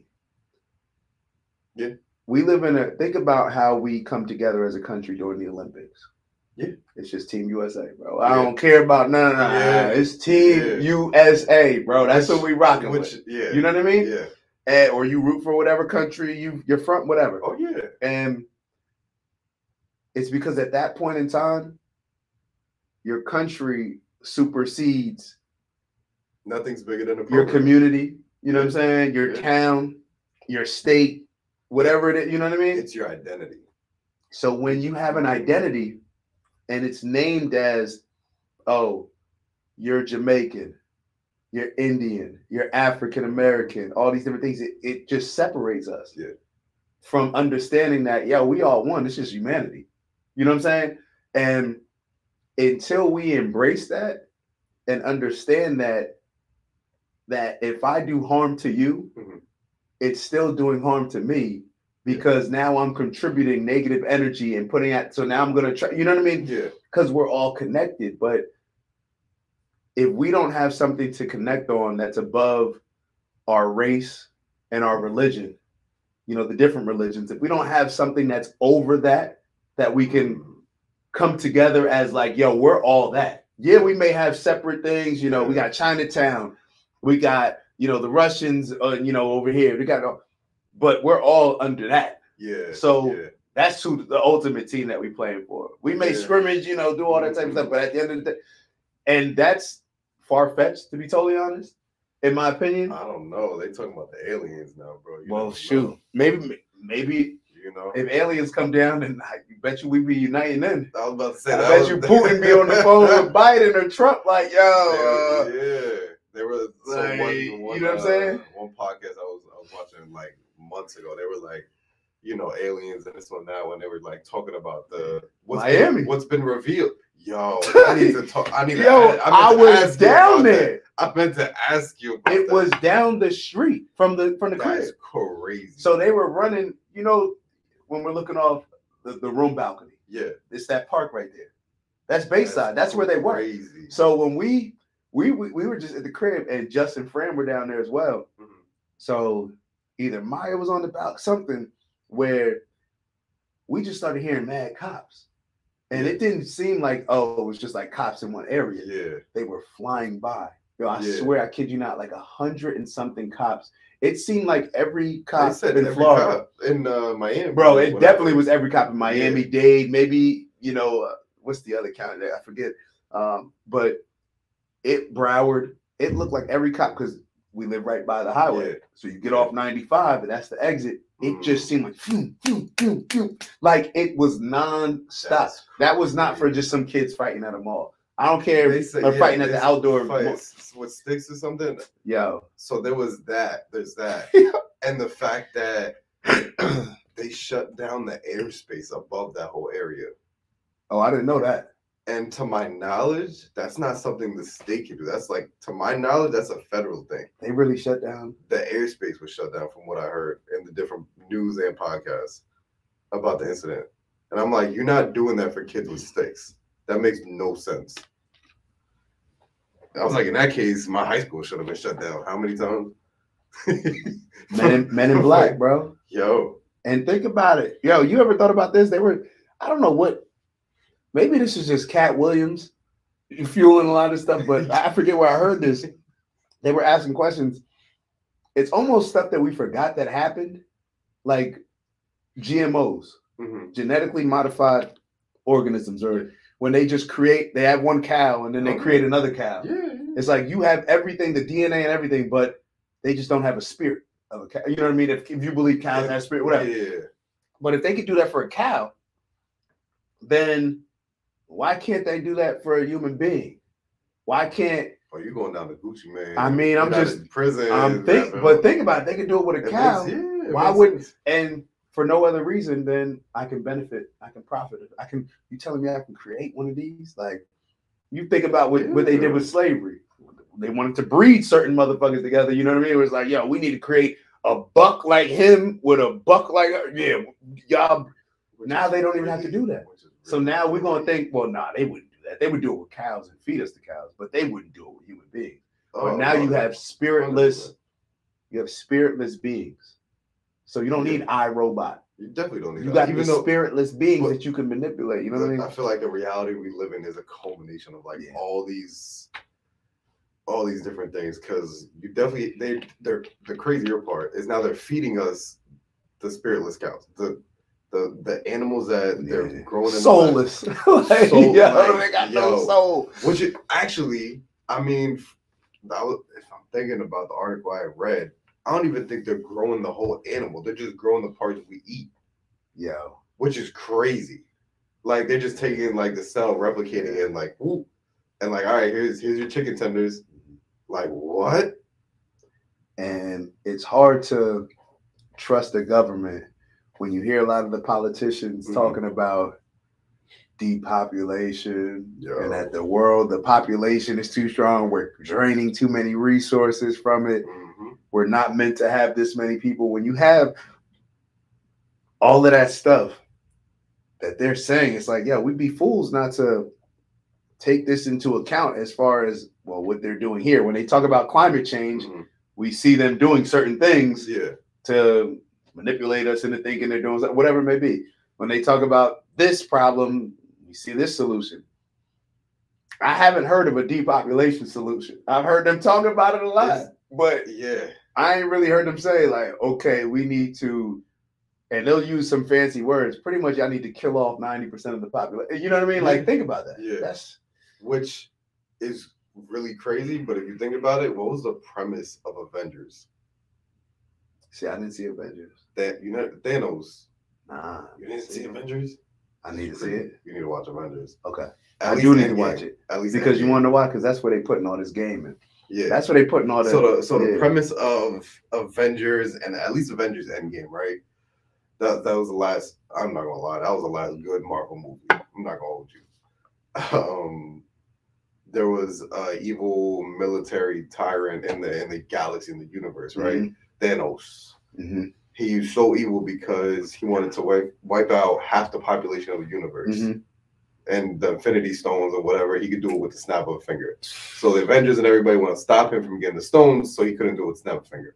[SPEAKER 1] Yeah. We live think about how we come together as a country during the Olympics. Yeah. It's just Team USA, bro. I don't care about none of that. Yeah. It's Team USA, bro. That's what we rocking with. Yeah. You know what I mean? Yeah. Or you root for whatever country you're from, whatever. Oh, yeah. And it's because at that point in time, your country supersedes.
[SPEAKER 2] Nothing's bigger than
[SPEAKER 1] your community. You know what I'm saying? Your town, your state, whatever it is. You know what I mean?
[SPEAKER 2] It's your identity.
[SPEAKER 1] So when you have an identity, and it's named as, oh, you're Jamaican, you're Indian, you're African American, all these different things. It just separates us from understanding that, we all one. It's just humanity. You know what I'm saying? And until we embrace that and understand that if I do harm to you, it's still doing harm to me, because now I'm contributing negative energy and putting out. So now I'm going to try, you know what I mean?
[SPEAKER 2] Yeah.
[SPEAKER 1] Because we're all connected. But if we don't have something to connect on that's above our race and our religion, the different religions, if we don't have something that's over that we can come together as like, we're all that. Yeah, we may have separate things. We got Chinatown, we got, the Russians, over here. We got, but we're all under that.
[SPEAKER 2] Yeah.
[SPEAKER 1] So that's who the ultimate team that we playing for. We may scrimmage, do all that type of stuff, but at the end of the day, and that's far-fetched, to be totally honest, in my opinion.
[SPEAKER 2] I don't know. They talking about the aliens now, bro.
[SPEAKER 1] Well, shoot, maybe. If aliens come down, then I bet you we be uniting then.
[SPEAKER 2] I was about to say
[SPEAKER 1] that. I bet you Putin be on the phone with Biden or Trump, like,
[SPEAKER 2] They were
[SPEAKER 1] like,
[SPEAKER 2] one,
[SPEAKER 1] you know what I'm saying?
[SPEAKER 2] One podcast I was watching like months ago. They were like, aliens and this one that when they were like talking about what's been revealed. Yo, I need to talk. I was down there. I meant to ask you about
[SPEAKER 1] it. Was down the street from the crib.
[SPEAKER 2] That's crazy.
[SPEAKER 1] So they were running, when we're looking off the room balcony.
[SPEAKER 2] Yeah.
[SPEAKER 1] It's that park right there. That's Bayside. That's where they were.
[SPEAKER 2] Crazy.
[SPEAKER 1] So when we were just at the crib, and Justin and Fran were down there as well. Mm-hmm. So either Maya was on the balcony, something where we just started hearing mad cops. And it didn't seem like, it was just like cops in one area.
[SPEAKER 2] Yeah.
[SPEAKER 1] They were flying by. I swear, I kid you not, like 100 and something cops. It seemed like every cop in Florida.
[SPEAKER 2] In Miami.
[SPEAKER 1] Bro, it definitely was every cop in Miami, Dade, maybe, what's the other county there? I forget. But Broward, it looked like every cop, because we live right by the highway. Yeah. So you get off 95, and that's the exit. It just seemed like, phew, phew, phew, phew. Like it was non-stop. That was not for just some kids fighting at a mall. I don't care if they're fighting at the outdoor
[SPEAKER 2] fights with sticks or something.
[SPEAKER 1] Yo.
[SPEAKER 2] So there's that. And the fact that they shut down the airspace above that whole area.
[SPEAKER 1] Oh, I didn't know that.
[SPEAKER 2] And to my knowledge, that's not something the state can do. That's like, to my knowledge, that's a federal thing.
[SPEAKER 1] They really shut down?
[SPEAKER 2] The airspace was shut down from what I heard in the different news and podcasts about the incident. And I'm like, you're not doing that for kids with sticks. That makes no sense. I was like, in that case, my high school should have been shut down. How many times?
[SPEAKER 1] Men in Black, bro.
[SPEAKER 2] Yo.
[SPEAKER 1] And think about it. Yo, you ever thought about this? I don't know what, maybe this is just Cat Williams fueling a lot of stuff, but I forget where I heard this. They were asking questions. It's almost stuff that we forgot that happened, like GMOs, genetically modified organisms, or when they just they have one cow and then they create another cow.
[SPEAKER 2] Yeah.
[SPEAKER 1] It's like you have everything, the DNA and everything, but they just don't have a spirit of a cow. You know what I mean? If you believe cows have spirit, whatever.
[SPEAKER 2] Yeah.
[SPEAKER 1] But if they could do that for a cow, then why can't they do that for a human being? Why can't?
[SPEAKER 2] Oh, you're going down to Gucci, man.
[SPEAKER 1] I mean, I'm just
[SPEAKER 2] in prison.
[SPEAKER 1] But think about it. They could do it with a cow. Why wouldn't? And for no other reason than I can benefit. I can profit. You telling me I can create one of these? Like, you think about what they did with slavery. They wanted to breed certain motherfuckers together. You know what I mean? It was like, yo, we need to create a buck like him with a buck like her. Yeah, y'all. Now they don't even have to do that. So now we're going to think, well, nah, they wouldn't do that. They would do it with cows and feed us the cows, but they wouldn't do it with human beings. But now you have spiritless beings. So you don't need iRobot.
[SPEAKER 2] You definitely don't need
[SPEAKER 1] You got the spiritless beings that you can manipulate. You know what I mean?
[SPEAKER 2] I feel like the reality we live in is a culmination of like all these different things, because you definitely they're the crazier part is now they're feeding us the spiritless cows. The animals that they're growing in
[SPEAKER 1] soulless. They got no soul.
[SPEAKER 2] Which it actually, I mean, if I'm thinking about the article I read, I don't even think they're growing the whole animal. They're just growing the parts we eat.
[SPEAKER 1] Yeah.
[SPEAKER 2] Which is crazy. Like they're just taking like the cell, replicating it, and like, whoop. and like, all right, here's your chicken tenders. Like, what?
[SPEAKER 1] And it's hard to trust the government when you hear a lot of the politicians talking about depopulation and that the population is too strong. We're draining too many resources from it. We're not meant to have this many people. When you have all of that stuff that they're saying, it's like, yeah, we'd be fools not to take this into account as far as, well, what they're doing here. When they talk about climate change, we see them doing certain things to manipulate us into thinking they're doing whatever it may be. When they talk about this problem, we see this solution. I haven't heard of a depopulation solution. I've heard them talk about it a lot, but I ain't really heard them say like, okay, we need to, and they'll use some fancy words. Pretty much, I need to kill off 90% of the population. You know what I mean? Like, think about that. That's
[SPEAKER 2] which is really crazy. But if you think about it, what was the premise of Avengers?
[SPEAKER 1] See, I didn't see Avengers.
[SPEAKER 2] That Thanos.
[SPEAKER 1] Nah,
[SPEAKER 2] you didn't see Avengers.
[SPEAKER 1] I need to see it.
[SPEAKER 2] You need to watch Avengers.
[SPEAKER 1] Okay, I do need to watch it. At least because you want to know why? Because that's where they putting all this game in. Yeah, that's where they putting all that.
[SPEAKER 2] So the premise of Avengers and at least Avengers Endgame, right? That was the last. I'm not gonna lie, that was the last good Marvel movie. I'm not gonna hold you. There was an evil military tyrant in the galaxy, in the universe, right? Thanos. He's so evil because he wanted to wipe out half the population of the universe. And the Infinity Stones or whatever, he could do it with the snap of a finger. So the Avengers and everybody want to stop him from getting the stones, so he couldn't do it with snap of a finger.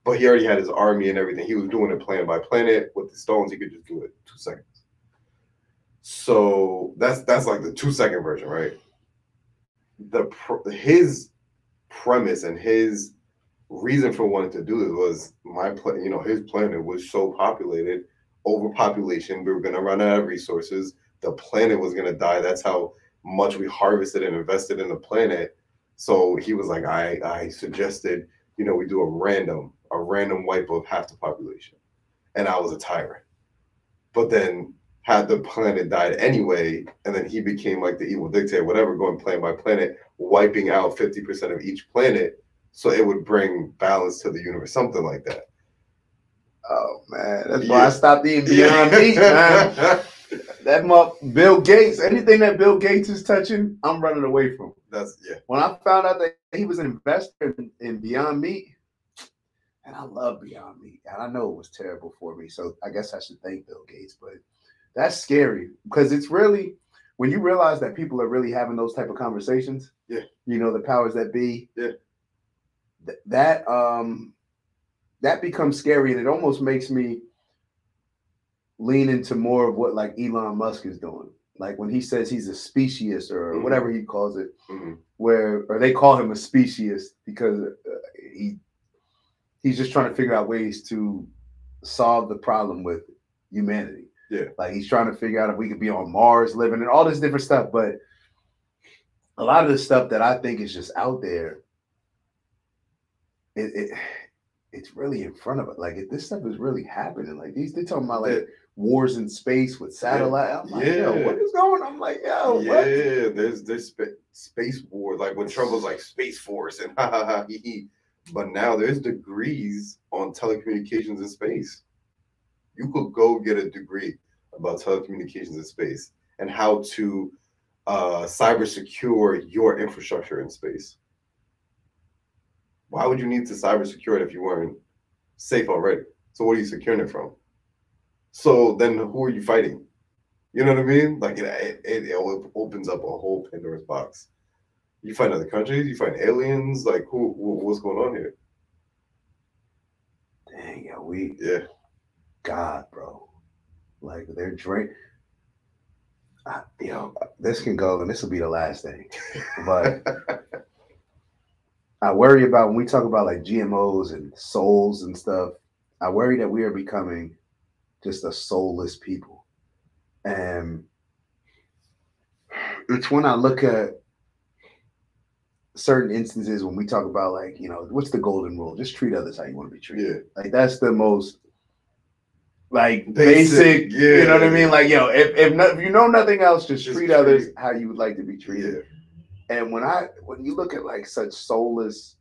[SPEAKER 2] But he already had his army and everything. He was doing it planet by planet. With the stones, he could just do it 2 seconds. So that's like the 2-second version, right? His premise and his reason for wanting to do this was his planet was so populated, overpopulation. We were going to run out of resources. The planet was going to die. That's how much we harvested and invested in the planet. So he was like, I suggested, we do a random wipe of half the population. And I was a tyrant. But then had the planet died anyway, and then he became like the evil dictator, whatever, going planet by planet, wiping out 50% of each planet. So it would bring balance to the universe, something like that.
[SPEAKER 1] Oh, man. That's why I stopped eating Beyond Meat, man. That Bill Gates, anything that Bill Gates is touching, I'm running away from. When I found out that he was an investor in Beyond Meat, and I love Beyond Meat, and I know it was terrible for me, so I guess I should thank Bill Gates, but that's scary because it's really, when you realize that people are really having those type of conversations, the powers that be, that becomes scary, and it almost makes me lean into more of what like Elon Musk is doing. Like when he says he's a speciesist or whatever he calls it, or they call him a speciesist because he's just trying to figure out ways to solve the problem with humanity. Like he's trying to figure out if we could be on Mars living and all this different stuff. But a lot of the stuff that I think is just out there, it's really in front of it. Like if this stuff is really happening, like they're talking about like wars in space with satellite. I'm like, yo, what is going on? I'm like, yo, what?
[SPEAKER 2] There's space war, like when Trump was like Space Force and ha ha ha he he. But now there's degrees on telecommunications in space. You could go get a degree about telecommunications in space and how to cyber secure your infrastructure in space. Why would you need to cyber secure it if you weren't safe already? So what are you securing it from? So then who are you fighting? You know what I mean? Like it opens up a whole Pandora's box. You find other countries, you find aliens, like what's going on here?
[SPEAKER 1] Dang, God, bro. Like they're this can go and this will be the last thing. But I worry about when we talk about like GMOs and souls and stuff, I worry that we are becoming just a soulless people. And it's when I look at certain instances when we talk about like, what's the golden rule? Just treat others how you want to be treated. Like that's the most like basic you know what I mean? Like, if you know nothing else, just treat others how you would like to be treated. And when you look at like such soulless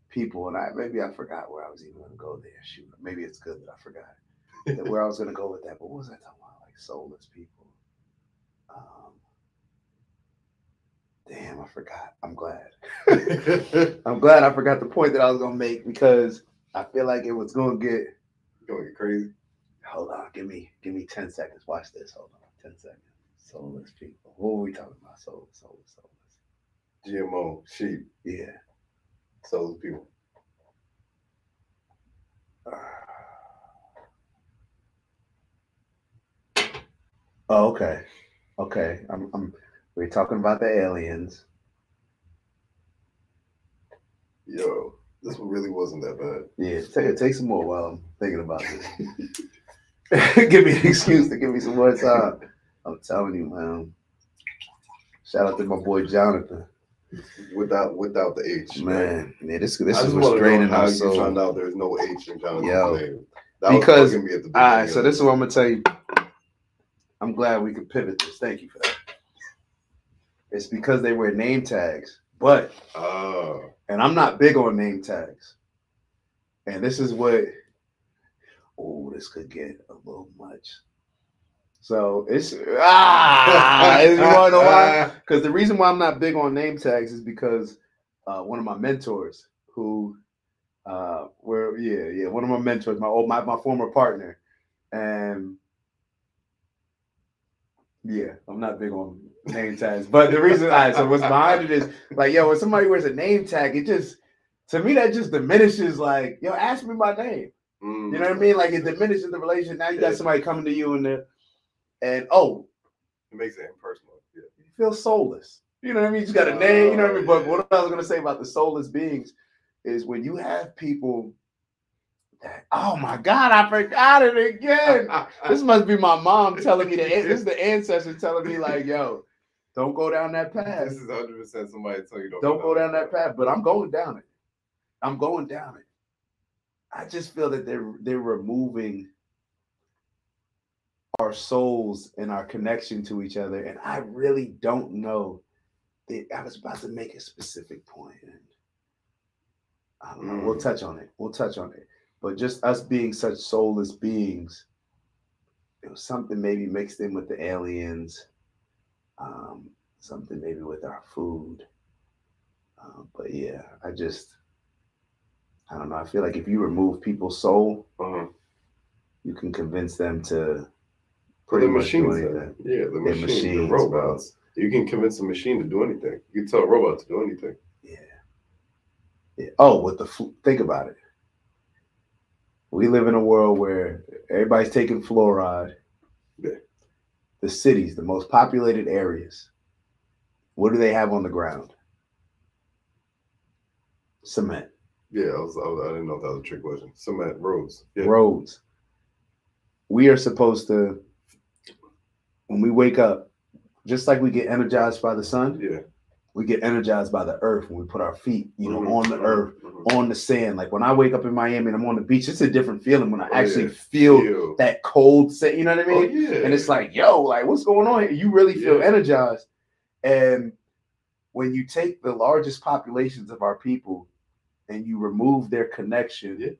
[SPEAKER 1] people, and maybe I forgot where I was even going to go there. Shoot, maybe it's good that I forgot where I was going to go with that. But what was I talking about? Like soulless people. Damn, I forgot. I'm glad. I'm glad I forgot the point that I was going to make because I feel like it was going to get
[SPEAKER 2] crazy.
[SPEAKER 1] Hold on, give me 10 seconds. Watch this. Hold on, 10 seconds. Soulless people. What were we talking about? Soulless.
[SPEAKER 2] GMO, sheep.
[SPEAKER 1] Yeah.
[SPEAKER 2] Soulless people.
[SPEAKER 1] Oh, okay. We're talking about the aliens.
[SPEAKER 2] Yo, this one really wasn't that bad.
[SPEAKER 1] Yeah, take some more while I'm thinking about this. Give me an excuse to give me some more time. I'm telling you, man. Shout out to my boy Jonathan.
[SPEAKER 2] Without the H,
[SPEAKER 1] man. Yeah, this is what's draining
[SPEAKER 2] how
[SPEAKER 1] our
[SPEAKER 2] you
[SPEAKER 1] soul.
[SPEAKER 2] found out there's no H in Jonathan's name.
[SPEAKER 1] That because was me at the all right, so this is what I'm gonna tell you. I'm glad we could pivot this. Thank you for that. It's because they wear name tags, but and I'm not big on name tags. And this is what this could get a little much. So it's you wanna know why? Because the reason why I'm not big on name tags is because one of my mentors who one of my mentors, my former partner, and I'm not big on name tags. But the reason so what's behind it is like, when somebody wears a name tag, it just to me that just diminishes like, ask me my name. You know what I mean? Like it diminishes the relation. Now you got somebody coming to you and it
[SPEAKER 2] makes it impersonal. Yeah.
[SPEAKER 1] You feel soulless. You know what I mean? You just got a name, you know what I mean? But what I was gonna say about the soulless beings is when you have people that, oh my God, I forgot it again. This must be my mom telling me this is the ancestor telling me like, yo, don't go down that path.
[SPEAKER 2] This is 100% somebody telling you
[SPEAKER 1] don't go down that path. But I'm going down it. I just feel that they're removing our souls and our connection to each other. And I really don't know. I was about to make a specific point. And I don't know. We'll touch on it. But just us being such soulless beings, it was something maybe mixed in with the aliens, something maybe with our food. But I don't know. I feel like if you remove people's soul, you can convince them to pretty much do anything.
[SPEAKER 2] The machines, the robots. Bro. You can convince a machine to do anything. You can tell a robot to do anything.
[SPEAKER 1] Yeah. Oh, think about it. We live in a world where everybody's taking fluoride.
[SPEAKER 2] Yeah.
[SPEAKER 1] The cities, the most populated areas, what do they have on the ground? Cement.
[SPEAKER 2] Yeah, I didn't know if that was a trick question. Cement, roads. Yeah.
[SPEAKER 1] Roads. We are supposed to, when we wake up, just like we get energized by the sun, we get energized by the earth when we put our feet, on the earth, on the sand. Like when I wake up in Miami and I'm on the beach, it's a different feeling when I actually feel that cold sand, you know what I mean?
[SPEAKER 2] Oh, yeah.
[SPEAKER 1] And it's like, like, what's going on here? You really feel energized. And when you take the largest populations of our people and you remove their connection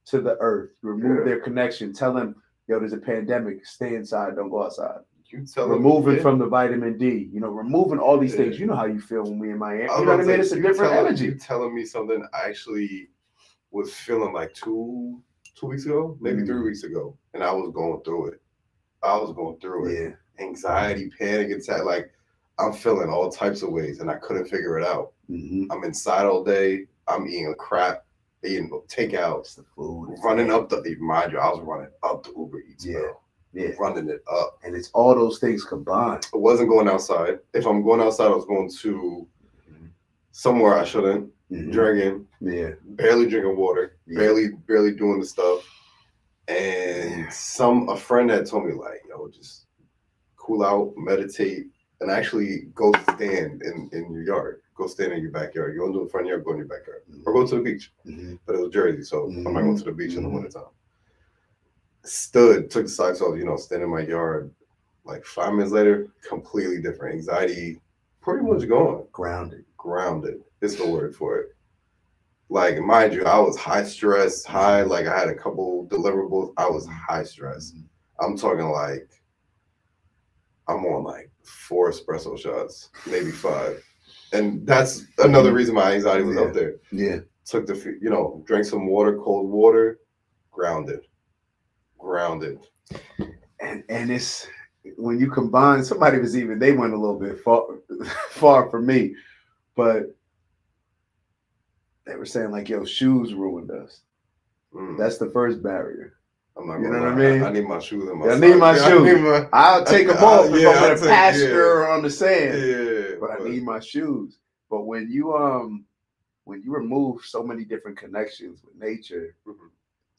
[SPEAKER 1] to the earth, you remove their connection, tell them, there's a pandemic, stay inside, don't go outside. Removing from the vitamin D, removing all these things. You know how you feel when we in Miami. You know what I mean? It's a different energy.
[SPEAKER 2] You're telling me something I actually was feeling like 2 weeks ago, maybe 3 weeks ago, and I was going through it.
[SPEAKER 1] Yeah.
[SPEAKER 2] Anxiety, panic attack. Like I'm feeling all types of ways, and I couldn't figure it out. I'm inside all day. I'm eating eating takeouts,
[SPEAKER 1] the food,
[SPEAKER 2] running up mind you, I was running up the Uber Eats. Running it up,
[SPEAKER 1] and it's all those things combined.
[SPEAKER 2] I wasn't going outside. If I'm going outside, I was going to somewhere I shouldn't. Drinking, barely drinking water, barely doing the stuff. And a friend had told me like, just cool out, meditate, and actually go stand in your yard. Go stand in your backyard. You want to do the front yard, go in your backyard, or go to the beach. But it was Jersey, so I'm not going to the beach in the wintertime. Took the socks off, standing in my yard. Like 5 minutes later, completely different. Anxiety Pretty much gone.
[SPEAKER 1] Grounded.
[SPEAKER 2] Grounded is the word for it. Like, mind you, I was high stress, like I had a couple deliverables. I was high stress. I'm talking like, I'm on like 4 espresso shots, maybe 5. And that's another reason my anxiety was up there.
[SPEAKER 1] Yeah.
[SPEAKER 2] Took drank some water, cold water, grounded.
[SPEAKER 1] And it's, when you combine, somebody was even, they went a little bit far from me, but they were saying like, yo, shoes ruined us. That's the first barrier.
[SPEAKER 2] I'm not
[SPEAKER 1] you
[SPEAKER 2] gonna
[SPEAKER 1] know
[SPEAKER 2] lie.
[SPEAKER 1] what I mean?
[SPEAKER 2] I need my shoes in my
[SPEAKER 1] I need my shoes. I'll take them off if I'm in a pasture or on the sand.
[SPEAKER 2] Yeah,
[SPEAKER 1] but I need my shoes. But when you remove so many different connections with nature,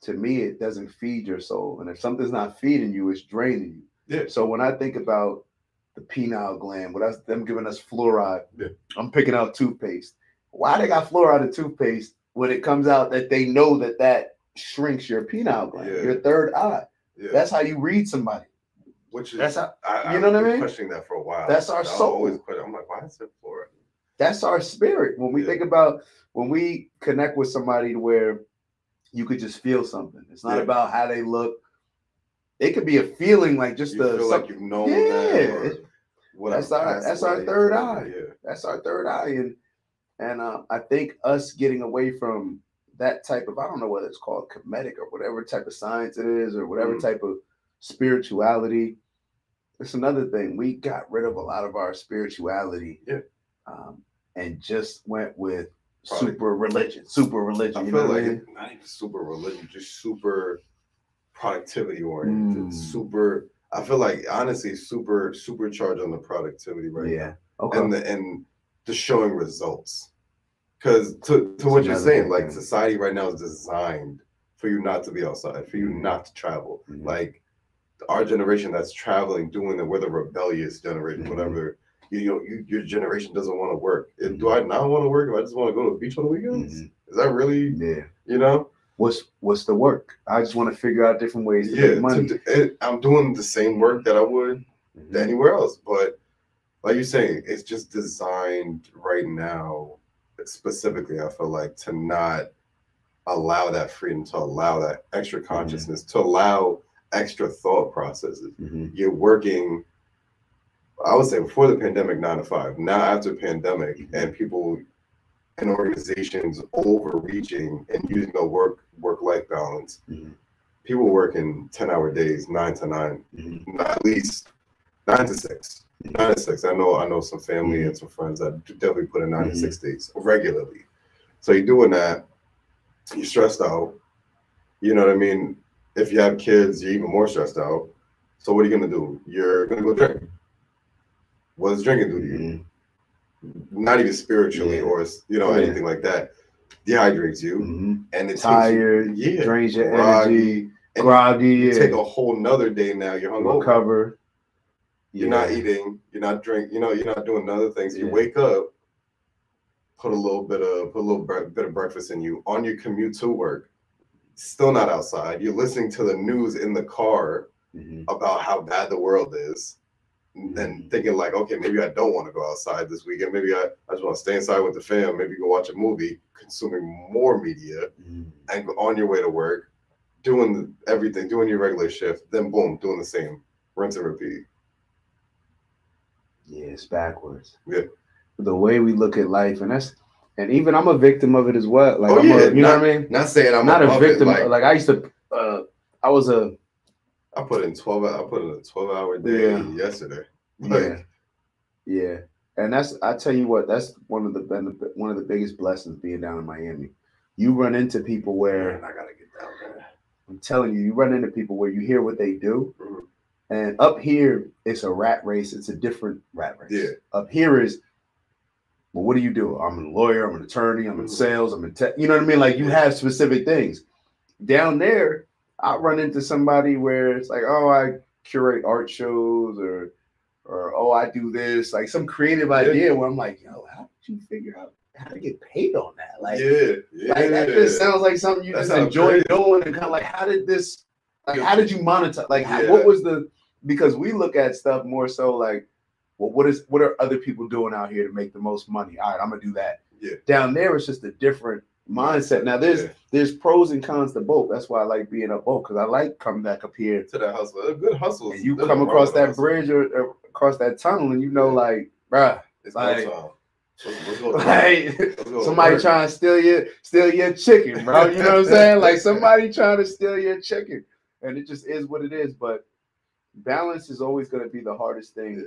[SPEAKER 1] to me, it doesn't feed your soul. And if something's not feeding you, it's draining you.
[SPEAKER 2] Yeah.
[SPEAKER 1] So when I think about the pineal gland, without them giving us fluoride, I'm picking out toothpaste. Why they got fluoride in toothpaste when it comes out that they know that shrinks your pineal gland, your third eye? Yeah. That's how you read somebody.
[SPEAKER 2] Which is,
[SPEAKER 1] that's how,
[SPEAKER 2] you
[SPEAKER 1] know what I mean?
[SPEAKER 2] Questioning that for a while.
[SPEAKER 1] That's our soul.
[SPEAKER 2] I'm like, why is it fluoride?
[SPEAKER 1] That's our spirit. When we think about, when we connect with somebody to where you could just feel something. It's not about how they look. It could be a feeling like just
[SPEAKER 2] like you've known them.
[SPEAKER 1] That's our third eye. Yeah. That's our third eye. And I think us getting away from that type of, I don't know whether it's called Kemetic or whatever type of science it is, or whatever type of spirituality. It's another thing. We got rid of a lot of our spirituality and just went with super religion.
[SPEAKER 2] I feel like it's not even super religion, just super productivity oriented. Super, I feel like honestly supercharged on the productivity right now. Okay. And the showing results. Because to what you're saying, like society right now is designed for you not to be outside, for you not to travel. Like our generation that's traveling, we're the rebellious generation, whatever. Your generation doesn't want to work. Do I not want to work if I just want to go to the beach on the weekends? Is that really? Yeah.
[SPEAKER 1] What's the work? I just want to figure out different ways to make money.
[SPEAKER 2] I'm doing the same work that I would anywhere else, but like you're saying, it's just designed right now, specifically, I feel like, to not allow that freedom, to allow that extra consciousness, to allow extra thought processes. You're working, I would say, before the pandemic, 9 to 5. Now after pandemic, and people and organizations overreaching and using a work-life balance, people working 10-hour days, 9 to 9, at least 9 to 6. 9 to 6. I know some family and some friends that definitely put in 9 to 6 days regularly. So you're doing that, you're stressed out. You know what I mean? If you have kids, you're even more stressed out. So what are you gonna do? You're gonna go drink. What does drinking do to you? Not even spiritually or anything like that. Dehydrates you, and it's
[SPEAKER 1] tired, drains your energy, groggy.
[SPEAKER 2] You take a whole nother day now. You're hungover.
[SPEAKER 1] Recover.
[SPEAKER 2] You're not eating. You're not drinking. You're not doing other things. You wake up, put a little bit of breakfast in you on your commute to work. Still not outside. You're listening to the news in the car about how bad the world is. And thinking like, okay, maybe I don't want to go outside this weekend. Maybe I just want to stay inside with the fam. Maybe go watch a movie, consuming more media, and go on your way to work, doing everything, doing your regular shift. Then boom, doing the same, rinse and repeat.
[SPEAKER 1] Yeah, it's backwards.
[SPEAKER 2] Yeah,
[SPEAKER 1] the way we look at life, and even I'm a victim of it as well. Like, you know what I mean?
[SPEAKER 2] Not saying I'm
[SPEAKER 1] not a victim. Like I used to,
[SPEAKER 2] I put in a 12-hour day yesterday.
[SPEAKER 1] Yeah. And I tell you what, that's one of the biggest blessings being down in Miami. You run into people where
[SPEAKER 2] I gotta get down there.
[SPEAKER 1] I'm telling you, you run into people where you hear what they do. And up here, it's a rat race. It's a different rat race.
[SPEAKER 2] Yeah.
[SPEAKER 1] Up here is, well, what do you do? I'm a lawyer. I'm an attorney. I'm in sales. I'm in tech. You know what I mean? Like, you have specific things. Down there, I run into somebody where it's like, oh, I curate art shows, or oh, I do this, like some creative idea where I'm like, yo, how did you figure out how to get paid on that? Like, like that just sounds like something you just enjoy doing, and kind of like, how did you monetize? Like, what was because we look at stuff more so like, Well, what are other people doing out here to make the most money? All right, I'm gonna do that.
[SPEAKER 2] Yeah.
[SPEAKER 1] Down there, it's just a different mindset. Now, there's pros and cons to both. That's why I like being up both, because I like coming back up here
[SPEAKER 2] to that hustle. A good hustle.
[SPEAKER 1] And you come across that bridge or across that tunnel, and you know, like, bruh,
[SPEAKER 2] it's
[SPEAKER 1] like,
[SPEAKER 2] let's go
[SPEAKER 1] somebody trying to steal your chicken, bro. You know what I'm saying? Like somebody trying to steal your chicken, and it just is what it is. But balance is always going to be the hardest thing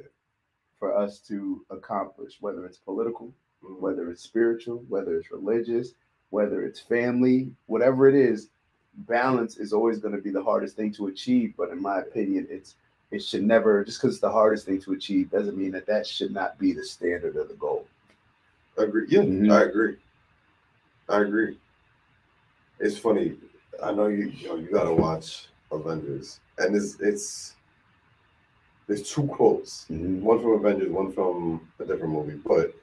[SPEAKER 1] for us to accomplish, whether it's political, whether it's spiritual, whether it's religious, whether it's family, whatever it is. Balance is always going to be the hardest thing to achieve. But in my opinion, it should never, just because it's the hardest thing to achieve doesn't mean that should not be the standard of the goal.
[SPEAKER 2] I agree. Yeah, I agree. It's funny. I know you gotta watch Avengers, and there's two quotes. One from Avengers, one from a different movie. But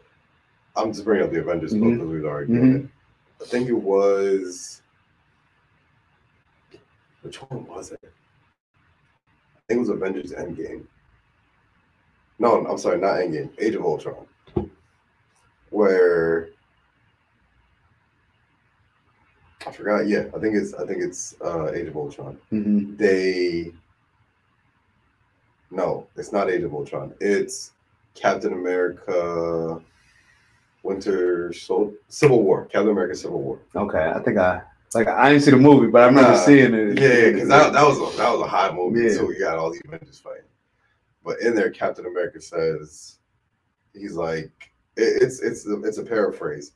[SPEAKER 2] I'm just bringing up the Avengers quote because we've already done it. I think it was. Which one was it? I think it was Avengers Endgame. No, I'm sorry, not Endgame. Age of Ultron. Where I forgot. Yeah, I think it's Age of Ultron. No, it's not Age of Ultron. It's Captain America, Civil War. Captain America, Civil War.
[SPEAKER 1] Okay, I think I didn't see the movie, but I remember seeing it.
[SPEAKER 2] Yeah, because that was a hot movie. So we got all the Avengers fighting. But in there, Captain America says, he's like, it's a paraphrase,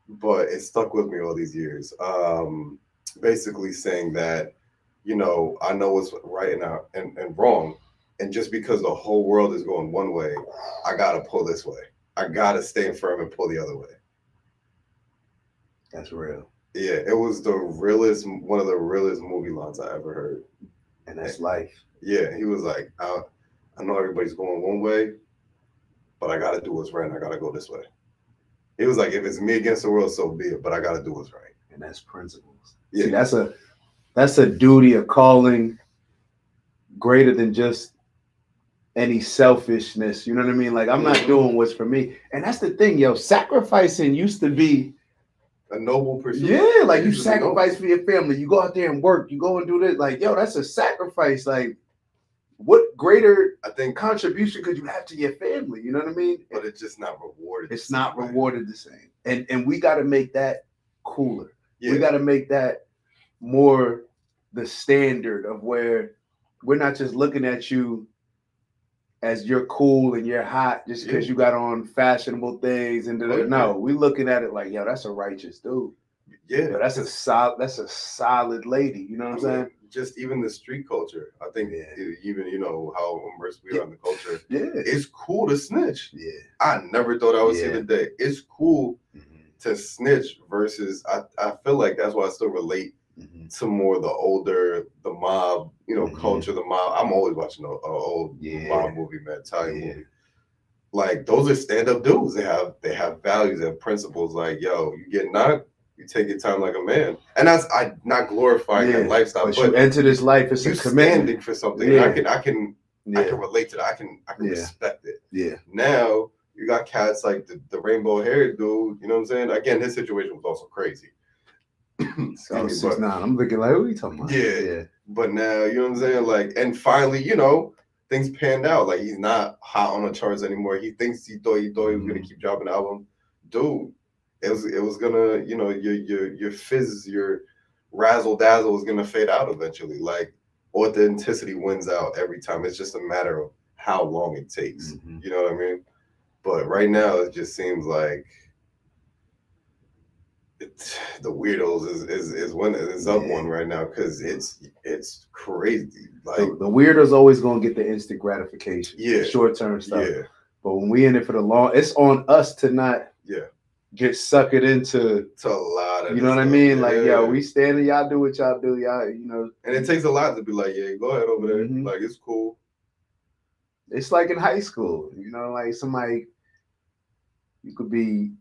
[SPEAKER 2] but it stuck with me all these years. Basically saying that, I know what's right and wrong, and just because the whole world is going one way, I gotta pull this way. I gotta stay firm and pull the other way.
[SPEAKER 1] That's real.
[SPEAKER 2] Yeah, it was one of the realest movie lines I ever heard.
[SPEAKER 1] And that's life.
[SPEAKER 2] Yeah, he was like, I know everybody's going one way, but I got to do what's right, and I got to go this way. It was like, if it's me against the world, so be it, but I got to do what's right.
[SPEAKER 1] And that's principles. Yeah. See, that's a duty, a calling greater than just any selfishness. You know what I mean? Like, I'm not doing what's for me. And that's the thing, yo. Sacrificing used to be
[SPEAKER 2] a noble pursuit.
[SPEAKER 1] Yeah, like you sacrifice for your family. You go out there and work. You go and do this. Like, yo, that's a sacrifice. Like, what greater contribution could you have to your family? You know what I mean?
[SPEAKER 2] But it's just not rewarded.
[SPEAKER 1] It's not rewarded the same. And we got to make that cooler.
[SPEAKER 2] Yeah.
[SPEAKER 1] We got to make that more the standard of where we're not just looking at you as you're cool and you're hot just because you got on fashionable things and no, we looking at it like, yo, that's a righteous dude.
[SPEAKER 2] Yeah,
[SPEAKER 1] yo, that's a solid lady. You know what I'm saying?
[SPEAKER 2] Just even the street culture. I think even how immersed we are in the culture.
[SPEAKER 1] Yeah,
[SPEAKER 2] it's cool to snitch.
[SPEAKER 1] Yeah,
[SPEAKER 2] I never thought I would see the day. It's cool to snitch versus. I feel like that's why I still relate to more the mob, culture, the mob. I'm always watching an old mob movie, man, Italian movie. Like, those are stand-up dudes. They have values, they have principles. Like, yo, you get knocked, you take your time like a man. And that's not glorifying that lifestyle, but
[SPEAKER 1] you enter this life, it's a commitment.
[SPEAKER 2] Standing for something. I can relate to that. I can respect it.
[SPEAKER 1] Yeah.
[SPEAKER 2] Now you got cats like the rainbow haired dude, you know what I'm saying? Again, his situation was also crazy.
[SPEAKER 1] I'm thinking like, what are you talking about?
[SPEAKER 2] Yeah. But now, you know what I'm saying? Like, and finally, things panned out. Like, he's not hot on the charts anymore. He thought he was gonna keep dropping the album. Dude, it was gonna, your fizz, your razzle dazzle was gonna fade out eventually. Like, authenticity wins out every time. It's just a matter of how long it takes. You know what I mean? But right now, it just seems like the weirdos is up one right now, because it's crazy. Like,
[SPEAKER 1] the weirdos always gonna get the instant gratification, short term stuff. Yeah. But when we in it for the long, it's on us to not get suckered into
[SPEAKER 2] a lot of,
[SPEAKER 1] you know what I mean? Like, yo, we standing, y'all do what y'all do, y'all,
[SPEAKER 2] And it takes a lot to be like, yeah, go ahead over there. Like, it's cool.
[SPEAKER 1] It's like in high school, like somebody, you could be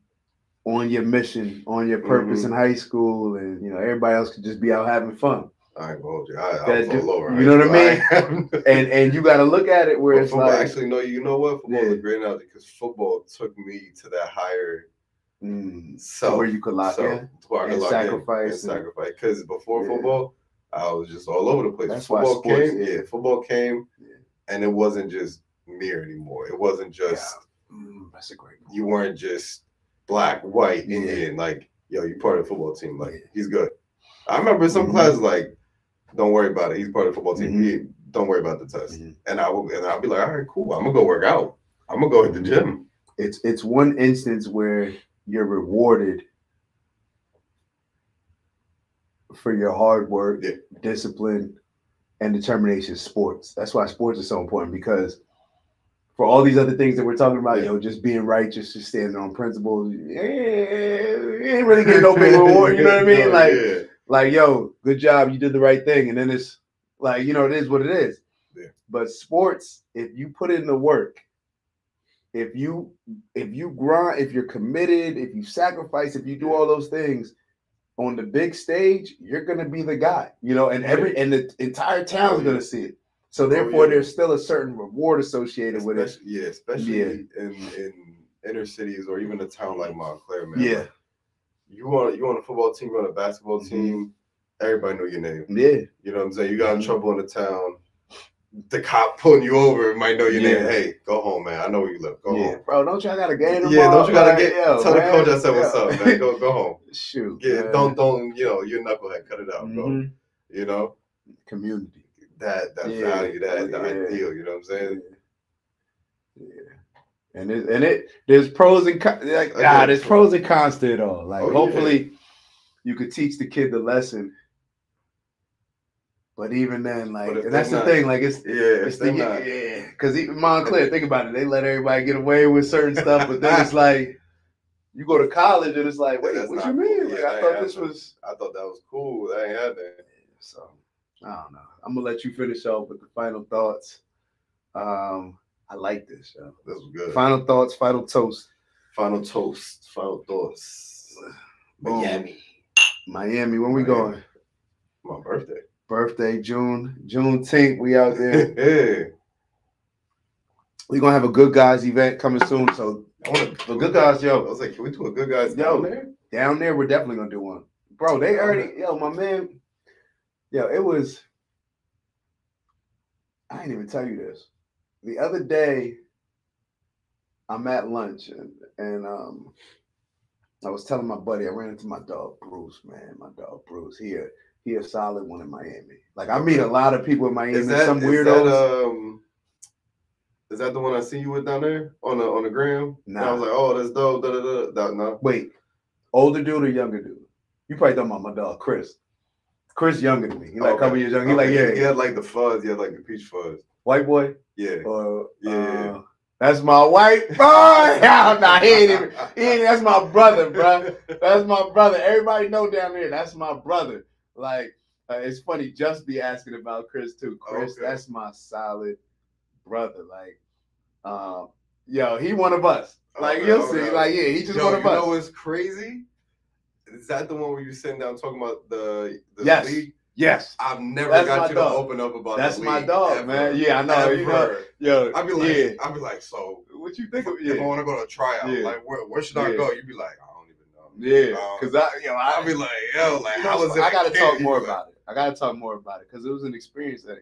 [SPEAKER 1] on your mission, on your purpose in high school, and everybody else could just be out having fun.
[SPEAKER 2] I ain't gonna hold you. I
[SPEAKER 1] That
[SPEAKER 2] was all over.
[SPEAKER 1] you know what I mean? And you got to look at it where
[SPEAKER 2] but
[SPEAKER 1] it's
[SPEAKER 2] football,
[SPEAKER 1] like
[SPEAKER 2] actually, no, you know what? Football is a great analogy because football took me to that higher self,
[SPEAKER 1] where you could lock in
[SPEAKER 2] and
[SPEAKER 1] sacrifice.
[SPEAKER 2] Because before football, I was just all over the place.
[SPEAKER 1] That's
[SPEAKER 2] football
[SPEAKER 1] why sports,
[SPEAKER 2] came, football came, and it wasn't just Mir anymore. It wasn't just
[SPEAKER 1] that's a great point.
[SPEAKER 2] You weren't just black, white, Indian. Like, yo, you part of the football team. Like, he's good. I remember some classes like, don't worry about it. He's part of the football team. Don't worry about the test. And I'll be like, all right, cool. I'm gonna go work out. I'm gonna go hit the gym.
[SPEAKER 1] It's one instance where you're rewarded for your hard work, discipline, and determination. Sports. That's why sports is so important, because for all these other things that we're talking about, just being righteous, just standing on principles, you ain't really getting no big reward. You know what I mean? Like, yo, good job, you did the right thing, and then it's like, it is what it is. Yeah. But sports, if you put in the work, if you grind, if you're committed, if you sacrifice, if you do all those things on the big stage, you're gonna be the guy, and and the entire town's gonna see it. So therefore, there's still a certain reward associated with it.
[SPEAKER 2] Yeah, especially in inner cities or even a town like Montclair, man.
[SPEAKER 1] Yeah,
[SPEAKER 2] like, you on a football team, you on a basketball team. Everybody know your name.
[SPEAKER 1] Yeah,
[SPEAKER 2] you know what I'm saying. You got in trouble in the town. The cop pulling you over might know your name. Hey, go home, man. I know where you live. Go home,
[SPEAKER 1] bro. Don't y'all got a game tomorrow?
[SPEAKER 2] Yeah, don't you gotta get? Tell the coach I said what's up, man. Go home.
[SPEAKER 1] Shoot.
[SPEAKER 2] Don't you're a knucklehead. Cut it out, bro.
[SPEAKER 1] Community.
[SPEAKER 2] That value, that ideal. You know what I'm saying?
[SPEAKER 1] Yeah. And there's pros and cons. There's pros and cons to it all. Like, hopefully, you could teach the kid the lesson. But even then, like, and that's the thing. Like, because even Montclair, think about it. They let everybody get away with certain stuff, but then it's like you go to college and it's like, wait, what you mean? Like, I thought
[SPEAKER 2] that was cool. That ain't happening.
[SPEAKER 1] So I don't know. I'm gonna let you finish off with the final thoughts. I like this, yo.
[SPEAKER 2] This was good.
[SPEAKER 1] Final thoughts, final toast.
[SPEAKER 2] Final thoughts. Miami.
[SPEAKER 1] When we going?
[SPEAKER 2] My birthday.
[SPEAKER 1] Juneteenth. We out there. We're gonna have a good guys event coming soon. So the good guys, yo.
[SPEAKER 2] I was like, can we do a good guys down there?
[SPEAKER 1] Down there, we're definitely gonna do one. Bro, they already, my man. Yo, it was. I didn't even tell you this. The other day, I'm at lunch and I was telling my buddy, I ran into my dog Bruce, man. My dog Bruce. He a solid one in Miami. Like, I meet a lot of people in Miami. Some weirdos.
[SPEAKER 2] Is that the one I see you with down there on the gram?
[SPEAKER 1] Nah.
[SPEAKER 2] And I was like, oh, that's dope. No.
[SPEAKER 1] Wait, older dude or younger dude? You probably talking about my dog Chris. Chris younger than me. He like a couple years younger. He
[SPEAKER 2] had like the fuzz. He had like the peach fuzz.
[SPEAKER 1] White boy?
[SPEAKER 2] Yeah.
[SPEAKER 1] Yeah. That's my white boy. Nah, he ain't. That's my brother, bro. That's my brother. Everybody know down there. That's my brother. Like, it's funny. Just be asking about Chris too. Chris, that's my solid brother. Like, yo, he one of us. Like, you'll see. Like, yeah, he just one of us.
[SPEAKER 2] You know what's crazy? Is that the one where you sitting down talking about the league?
[SPEAKER 1] Yes.
[SPEAKER 2] I've never got you to open up about
[SPEAKER 1] that's
[SPEAKER 2] the
[SPEAKER 1] my
[SPEAKER 2] league.
[SPEAKER 1] Dog,
[SPEAKER 2] ever,
[SPEAKER 1] man. Yeah, I know. You know, yo,
[SPEAKER 2] I'd be like, so
[SPEAKER 1] what you think?
[SPEAKER 2] If I want to go to a tryout, like where should I go? You'd be like, I don't even know.
[SPEAKER 1] Yeah, because
[SPEAKER 2] I'd be like, how is it?
[SPEAKER 1] I gotta talk more about it because it was an experience that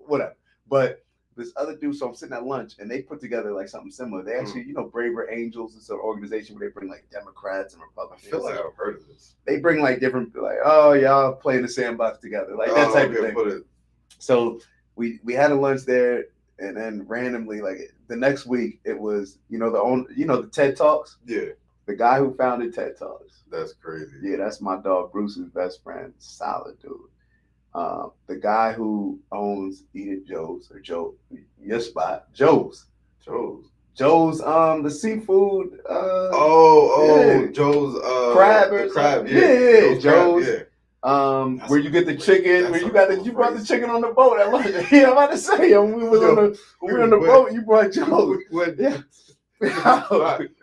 [SPEAKER 1] whatever. But this other dude, so I'm sitting at lunch and they put together like something similar. They actually, Braver Angels is an organization where they bring like Democrats and Republicans.
[SPEAKER 2] I feel like I've heard of this.
[SPEAKER 1] They bring like different, like, oh, y'all play in the sandbox together, like that type of thing. So we had a lunch there, and then randomly, like the next week, it was the TED Talks.
[SPEAKER 2] Yeah.
[SPEAKER 1] The guy who founded TED Talks.
[SPEAKER 2] That's crazy.
[SPEAKER 1] Yeah, that's my dog Bruce's best friend. Solid dude. The guy who owns Eat It Joe's or your spot, Joe's, the seafood.
[SPEAKER 2] Joe's
[SPEAKER 1] crab
[SPEAKER 2] or crab.
[SPEAKER 1] Yeah, Joe's. Where you get the chicken, where you brought the chicken on the boat at lunch. Yeah, I'm about to say, when we were on the boat, you brought Joe's.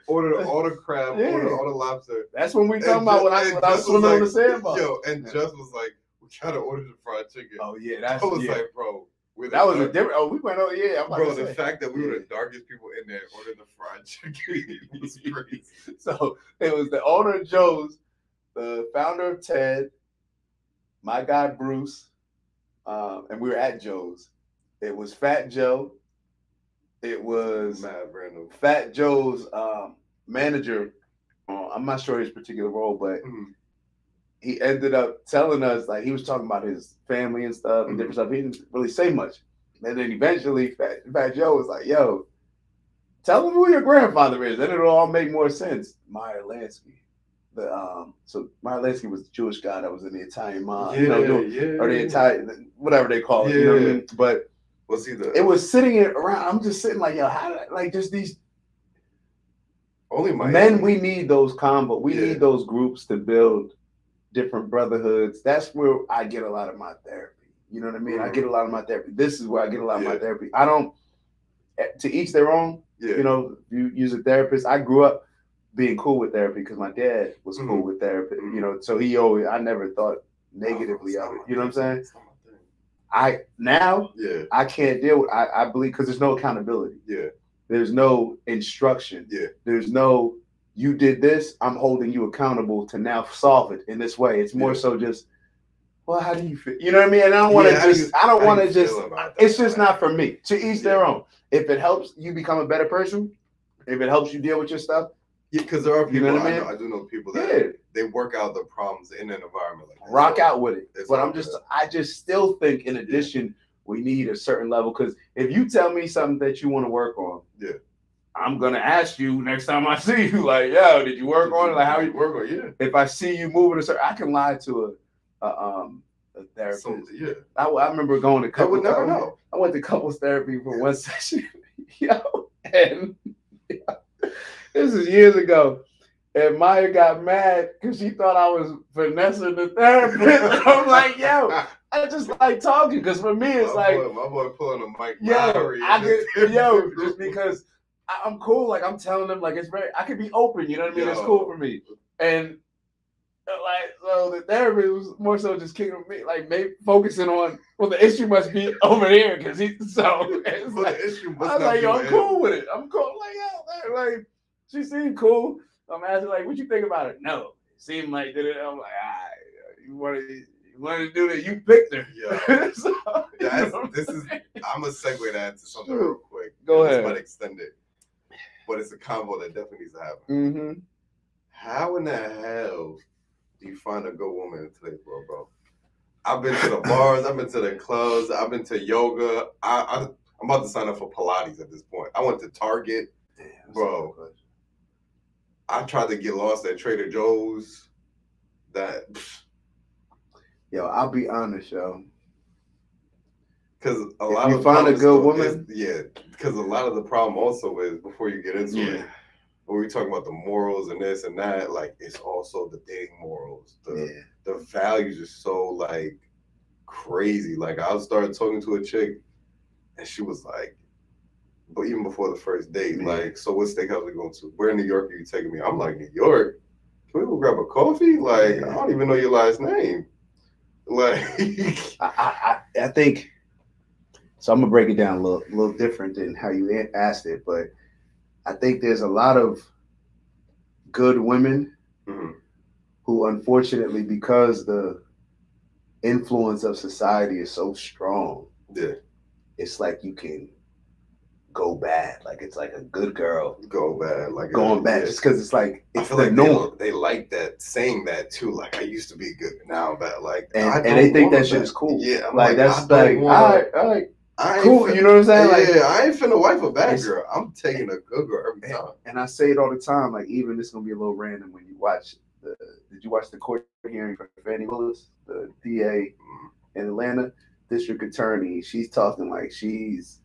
[SPEAKER 2] Ordered all the crab, ordered all the lobster.
[SPEAKER 1] That's when we talking about when I was swimming on the sandbar.
[SPEAKER 2] And Just was like, we trying to order the fried chicken.
[SPEAKER 1] Oh yeah, that's
[SPEAKER 2] I was
[SPEAKER 1] yeah.
[SPEAKER 2] like, bro.
[SPEAKER 1] That was a different. Oh, we went over. Yeah, I'm about
[SPEAKER 2] bro.
[SPEAKER 1] to say.
[SPEAKER 2] The fact that we were the darkest people in there ordering the fried chicken was crazy.
[SPEAKER 1] So it was the owner of Joe's, the founder of TED, my guy Bruce, and we were at Joe's. It was Fat Joe. It was
[SPEAKER 2] mad random.
[SPEAKER 1] Fat Joe's manager. I'm not sure his particular role, but he ended up telling us, like, he was talking about his family and stuff and different stuff. He didn't really say much. And then eventually Fat Joe was like, yo, tell him who your grandfather is. Then it'll all make more sense. Meyer Lansky. So Meyer Lansky was the Jewish guy that was in the Italian mob, or the Italian, whatever they call it. You know what I mean? But it was sitting around. I'm just sitting like, yo, how, like, just these
[SPEAKER 2] only
[SPEAKER 1] men. We need those combos. We need those groups to build different brotherhoods. That's where I get a lot of my therapy. You know what I mean? I get a lot of my therapy. This is where I get a lot of my therapy. I don't, to each their own. You know, you use a therapist. I grew up being cool with therapy because my dad was cool with therapy. You know, so I never thought negatively of it. You know what I'm saying? I can't deal with. I believe because there's no accountability. There's no instruction. There's no, you did this, I'm holding you accountable to now solve it in this way. It's more so just, well, how do you feel? You know what I mean? And I don't want to just, it's just not for me. To each their own. If it helps you become a better person, if it helps you deal with your stuff.
[SPEAKER 2] Because there are people,
[SPEAKER 1] you know what I mean?
[SPEAKER 2] I do know people that they work out the problems in an environment like that.
[SPEAKER 1] Rock out with it. But I just still think in addition, we need a certain level. Because if you tell me something that you want to work on, I'm gonna ask you next time I see you, like, yo, did you work on it? Like, how you work on it? If I see you moving a certain, I can lie to a therapist. I remember going to couples.
[SPEAKER 2] I would never know.
[SPEAKER 1] I went to couples therapy for one session, and this is years ago. And Maya got mad because she thought I was finessing the therapist. I'm like, yo, I just like talking because for me it's my
[SPEAKER 2] boy pulling a Mike.
[SPEAKER 1] Just because I'm cool. Like I'm telling them, like I can be open. You know what I mean? It's cool for me. And like, so the therapist was more so just kicking me, like maybe focusing on, well, the issue must be over here because he's so. It's like, the issue must I was like, yo, I'm cool with it. I'm cool. Like, yo, like she seemed cool. I'm asking, like, what you think about it? No, it seemed like did it. I'm like, you wanted to do that? You picked her.
[SPEAKER 2] Yeah. So, I'm gonna segue that into something real quick.
[SPEAKER 1] Go ahead.
[SPEAKER 2] This might extend it, but it's a combo that definitely needs to happen. How in the hell do you find a good woman in today's world, bro? I've been to the bars, I've been to the clubs, I've been to yoga. I'm about to sign up for Pilates at this point. I went to Target, bro. I tried to get lost at Trader Joe's.
[SPEAKER 1] Yo, I'll be honest, yo.
[SPEAKER 2] Because a lot of
[SPEAKER 1] you find a good woman,
[SPEAKER 2] because a lot of the problem also is before you get into it. When we talk about the morals and this and that, like it's also the dating morals. The values are so like crazy. Like I started talking to a chick, and she was like, but even before the first date, like, so what steakhouse are we going to? Where in New York are you taking me? I'm like, New York? Can we go grab a coffee? Like, I don't even know your last name. Like,
[SPEAKER 1] I think. So I'm gonna break it down a little different than how you asked it, but I think there's a lot of good women who, unfortunately, because the influence of society is so strong, it's like you can go bad. Like it's like a good girl
[SPEAKER 2] go bad, like
[SPEAKER 1] going bad, just because it's like it's
[SPEAKER 2] the
[SPEAKER 1] like
[SPEAKER 2] norm. They like that saying that too. Like I used to be good, now I'm bad. Like
[SPEAKER 1] and they think that shit is cool.
[SPEAKER 2] Yeah, I'm
[SPEAKER 1] like that's like all right. Cool,
[SPEAKER 2] you
[SPEAKER 1] know what I'm saying?
[SPEAKER 2] Yeah, I ain't finna wife a bad girl. I'm taking a good girl every time.
[SPEAKER 1] And I say it all the time. Like even this is gonna be a little random when you watch did you watch the court hearing for Fannie Willis, the DA in Atlanta, district attorney? She's talking like she's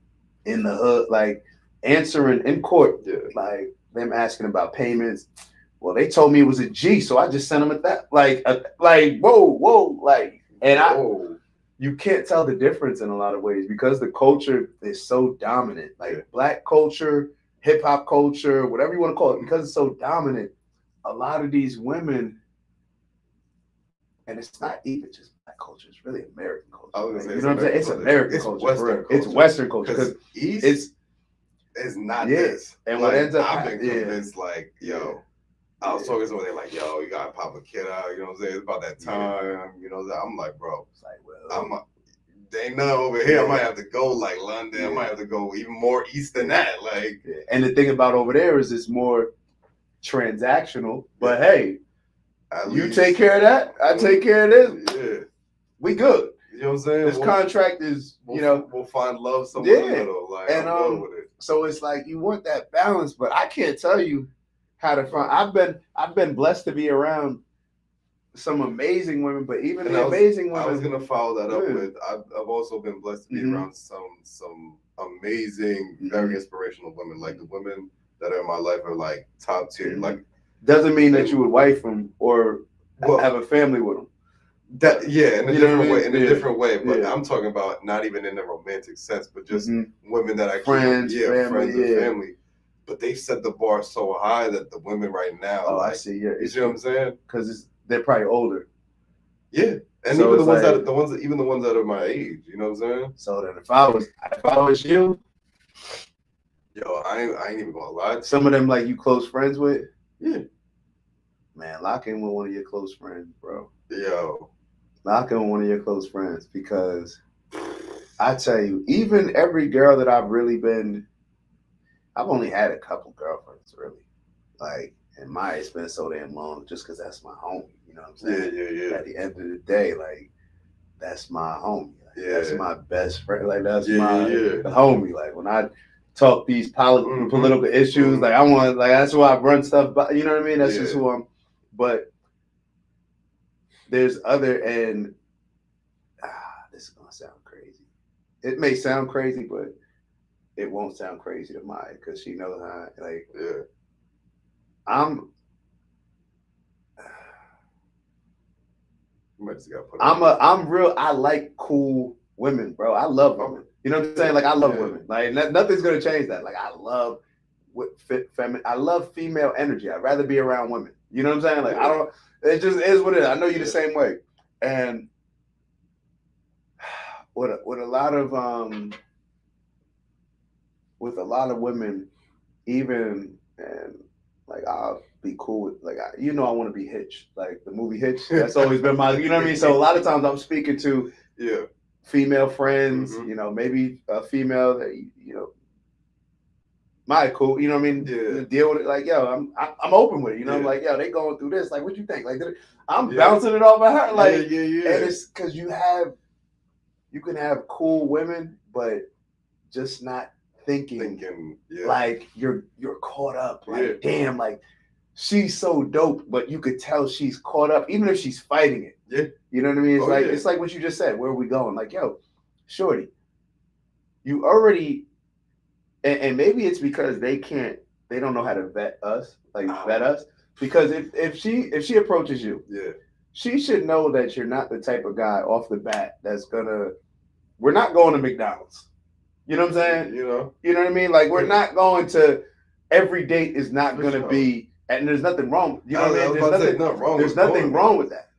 [SPEAKER 1] in the hood, like answering in court, like them asking about payments. Well, they told me it was a G, so I just sent them at that. Like whoa, like, and you can't tell the difference in a lot of ways because the culture is so dominant. Like black culture, hip hop culture, whatever you want to call it, because it's so dominant. A lot of these women, and it's not even just black culture. culture. It's really American culture.
[SPEAKER 2] I was gonna say,
[SPEAKER 1] you know what I'm saying? It's American culture.
[SPEAKER 2] Western culture.
[SPEAKER 1] It's Western culture
[SPEAKER 2] because East is not this.
[SPEAKER 1] And
[SPEAKER 2] like,
[SPEAKER 1] what ends up
[SPEAKER 2] I've been convinced, like, yo, I was talking to someone, they're like, yo, you gotta pop a kid out. You know what I'm saying? It's about that time. You know, I'm like, bro, it's like, well, there ain't none over here. I might have to go like London. I might have to go even more east than that. Like,
[SPEAKER 1] and the thing about over there is it's more transactional. But hey, you take care of that. I take care of this.
[SPEAKER 2] Yeah,
[SPEAKER 1] we good.
[SPEAKER 2] You know what I'm saying?
[SPEAKER 1] This contract is,
[SPEAKER 2] we'll find love somewhere in the middle. Like,
[SPEAKER 1] and
[SPEAKER 2] I'm good with it.
[SPEAKER 1] So it's like you want that balance, but I can't tell you how to find. I've been blessed to be around some amazing women, but even amazing women.
[SPEAKER 2] I was gonna follow that up with. I've also been blessed to be around some amazing, very inspirational women. Like the women that are in my life are like top tier. Like,
[SPEAKER 1] doesn't mean that you would wife them or have a family with them.
[SPEAKER 2] That in a different way. In a different way, but I'm talking about not even in a romantic sense, but just women that I
[SPEAKER 1] friends,
[SPEAKER 2] and family. But they set the bar so high that the women right now,
[SPEAKER 1] I see. Yeah,
[SPEAKER 2] you see what I'm saying?
[SPEAKER 1] Because they're probably older.
[SPEAKER 2] Yeah, and so even the ones that are my age, you know what I'm saying?
[SPEAKER 1] So then, if I was you,
[SPEAKER 2] yo, I ain't even gonna lie.
[SPEAKER 1] Some of them like you close friends with.
[SPEAKER 2] Yeah,
[SPEAKER 1] man, lock in with one of your close friends, bro.
[SPEAKER 2] Yo,
[SPEAKER 1] lock in with one of your close friends, because I tell you, even every girl that I've only had a couple girlfriends, really. Like, and it's been so damn long just because that's my homie. You know what I'm saying?
[SPEAKER 2] Yeah.
[SPEAKER 1] At the end of the day, like, that's my homie. Like, that's my best friend. Like, that's the homie. Like, when I talk these political issues, like, that's who I run stuff by. You know what I mean? That's just who I'm. But there's and this is gonna sound crazy. It may sound crazy, but it won't sound crazy to Maya because she knows how. Like, I'm real. I like cool women, bro. I love women. You know what I'm saying? Like, I love women. Like, nothing's gonna change that. Like, I love I love female energy. I'd rather be around women. You know what I'm saying? Like, I don't. It just is what it is. I know you're the same way. And with a lot of women, even, and like, I'll be cool with, like, I want to be Hitch, like the movie Hitch. That's always been my, you know what I mean? So a lot of times I'm speaking to female friends, you know, maybe a female that, you know, cool, you know what I mean? Deal with it, like, yo, I'm open with it, you know. I'm like, yo, they going through this, like, what you think? Like, I'm bouncing it off of her, like, and it's because you can have cool women, but just not thinking like you're caught up, like, damn, like, she's so dope, but you could tell she's caught up, even if she's fighting it. You know what I mean? It's it's like what you just said. Where are we going? Like, yo, shorty, you already. And maybe it's because they don't know how to vet us. Because if she approaches you, she should know that you're not the type of guy off the bat we're not going to McDonald's. You know what I'm saying? You know what I mean? Like, we're not going to, every date is not going to be, and there's nothing wrong. You know what I mean? There's nothing wrong with that.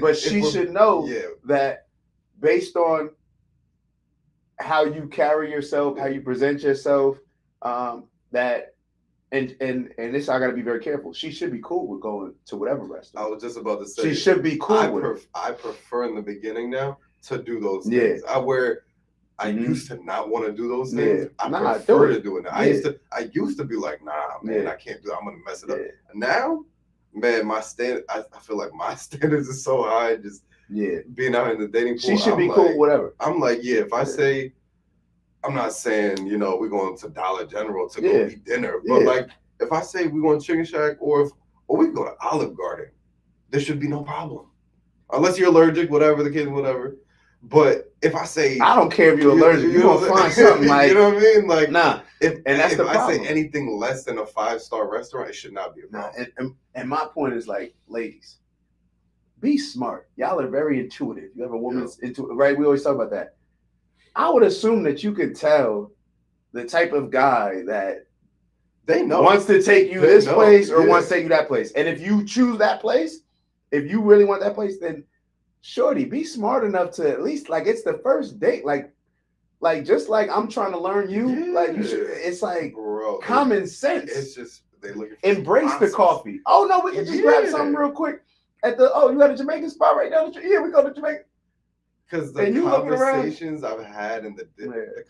[SPEAKER 1] But she should know that based on how you carry yourself, how you present yourself, that and this, I gotta be very careful. She should be cool with going to whatever restaurant.
[SPEAKER 2] I was just about to say
[SPEAKER 1] she should be cool with it.
[SPEAKER 2] I prefer in the beginning now to do those things. I used to not want to do those things. I prefer to do it now. I used to be like, nah, man, I can't do it. I'm gonna mess it up. Now, man, my I feel like my standards are so high. Just being out in the dating pool,
[SPEAKER 1] she should be cool with whatever.
[SPEAKER 2] I'm like, if I say, I'm not saying, you know, we're going to Dollar General to go eat dinner, but like, if I say we're going to Chicken Shack or we can go to Olive Garden, there should be no problem, unless you're allergic, whatever the case, whatever. But if I say,
[SPEAKER 1] I don't care if you're allergic, you're gonna find something, like,
[SPEAKER 2] you know what I mean? Like,
[SPEAKER 1] nah.
[SPEAKER 2] If I say anything less than a 5-star restaurant, it should not be a problem.
[SPEAKER 1] And my point is, like, ladies, be smart. Y'all are very intuitive. You have a woman's intuitive, right? We always talk about that. I would assume that you could tell the type of guy that
[SPEAKER 2] they know
[SPEAKER 1] wants to take you this place or wants to take you that place. And if you choose that place, if you really want that place, then shorty, be smart enough to at least like it's the first date, like just like I'm trying to learn you, like you should. It's like
[SPEAKER 2] bro,
[SPEAKER 1] common sense.
[SPEAKER 2] It's just they look at
[SPEAKER 1] embrace the coffee. Oh no, we can just grab something real quick at the. You got a Jamaican spot right down the street. Here we go to Jamaica.
[SPEAKER 2] Because the conversations I've had in the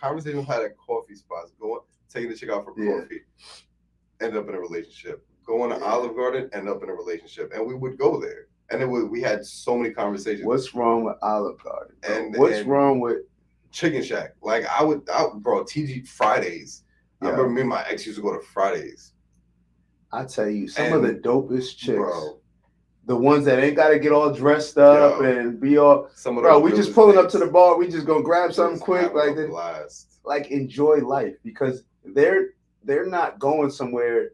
[SPEAKER 2] conversations I've had at coffee spots, taking the chick out for coffee, end up in a relationship. Going to Olive Garden, end up in a relationship, and we would go there, and we had so many conversations.
[SPEAKER 1] What's wrong with Olive Garden? And what's wrong with
[SPEAKER 2] Chicken Shack? Like I would, bro, TG Fridays. I remember me and my ex used to go to Fridays.
[SPEAKER 1] I tell you, some of the dopest chicks. Bro, the ones that ain't got to get all dressed up and be all. Bro, we just pulling up to the bar. We just gonna grab something quick, like enjoy life, because they're not going somewhere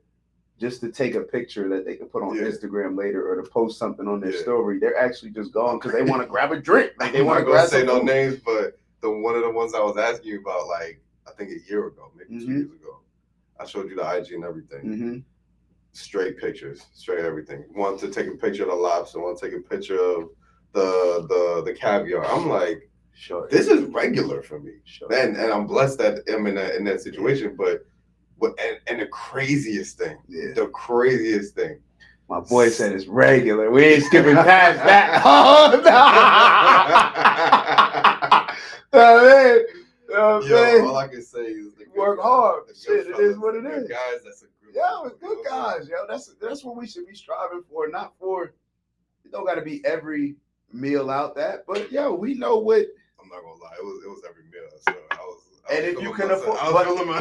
[SPEAKER 1] just to take a picture that they can put on Instagram later or to post something on their story. They're actually just going because they want to grab a drink. Like they want to grab.
[SPEAKER 2] Say no names, but one of the ones I was asking you about, like I think a year ago, maybe 2 years ago, I showed you the IG and everything. Straight pictures, straight everything. Want to take a picture of the lobster, want to take a picture of the caviar. I'm like, this is regular for me. And I'm blessed that I'm in that situation. But and the craziest thing,
[SPEAKER 1] my boy said it's regular. We ain't skipping past that. Oh, man.
[SPEAKER 2] All I can say is
[SPEAKER 1] work hard. Shit, it is what it is.
[SPEAKER 2] Guys, that's a
[SPEAKER 1] Yo, it's good guys, yo. That's what we should be striving for. Not for, it don't got to be every meal out that, but yo, we know what.
[SPEAKER 2] I'm not gonna lie, it was every meal. So I was
[SPEAKER 1] and if you can afford,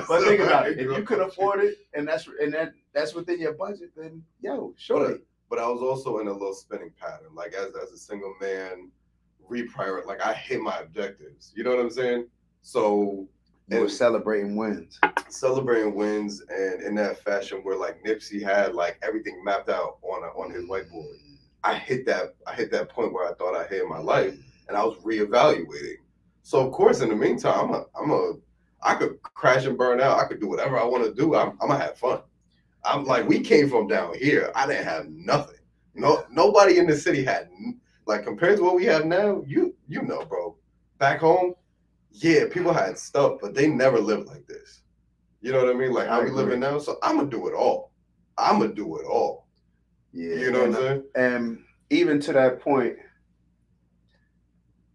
[SPEAKER 1] but think about it. If you can afford it, and that's within your budget, then yo, sure.
[SPEAKER 2] But I was also in a little spinning pattern, like as a single man, reprioritize. Like I hit my objectives. You know what I'm saying? So.
[SPEAKER 1] And we're celebrating wins,
[SPEAKER 2] and in that fashion where like Nipsey had like everything mapped out on his whiteboard. I hit that point where I thought I hit in my life, and I was reevaluating. So of course, in the meantime, I could crash and burn out. I could do whatever I want to do. I'm gonna have fun. I'm like, we came from down here. I didn't have nothing. Nobody in the city had, like, compared to what we have now. You know, bro. Back home. Yeah, people had stuff, but they never lived like this. You know what I mean? Like how we living now. So I'm gonna do it all. Yeah, you know what I'm saying?
[SPEAKER 1] And even to that point,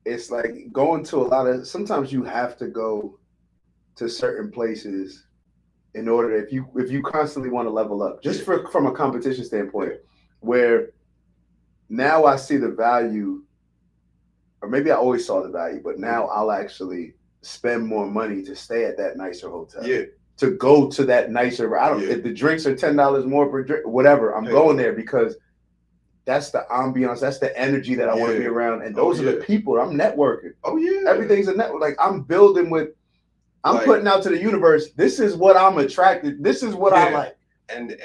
[SPEAKER 1] it's like going to a lot of. Sometimes you have to go to certain places in order if you constantly want to level up. Just from a competition standpoint, where now I see the value. Or maybe I always saw the value, but now I'll actually spend more money to stay at that nicer hotel.
[SPEAKER 2] Yeah.
[SPEAKER 1] To go to that nicer. If the drinks are $10 more per drink, whatever, I'm going there because that's the ambiance, that's the energy that I want to be around. And those are the people. I'm networking.
[SPEAKER 2] Oh yeah.
[SPEAKER 1] Everything's a network. Like I'm building with, I'm putting out to the universe. This is what I'm attracted. This is what I like.
[SPEAKER 2] And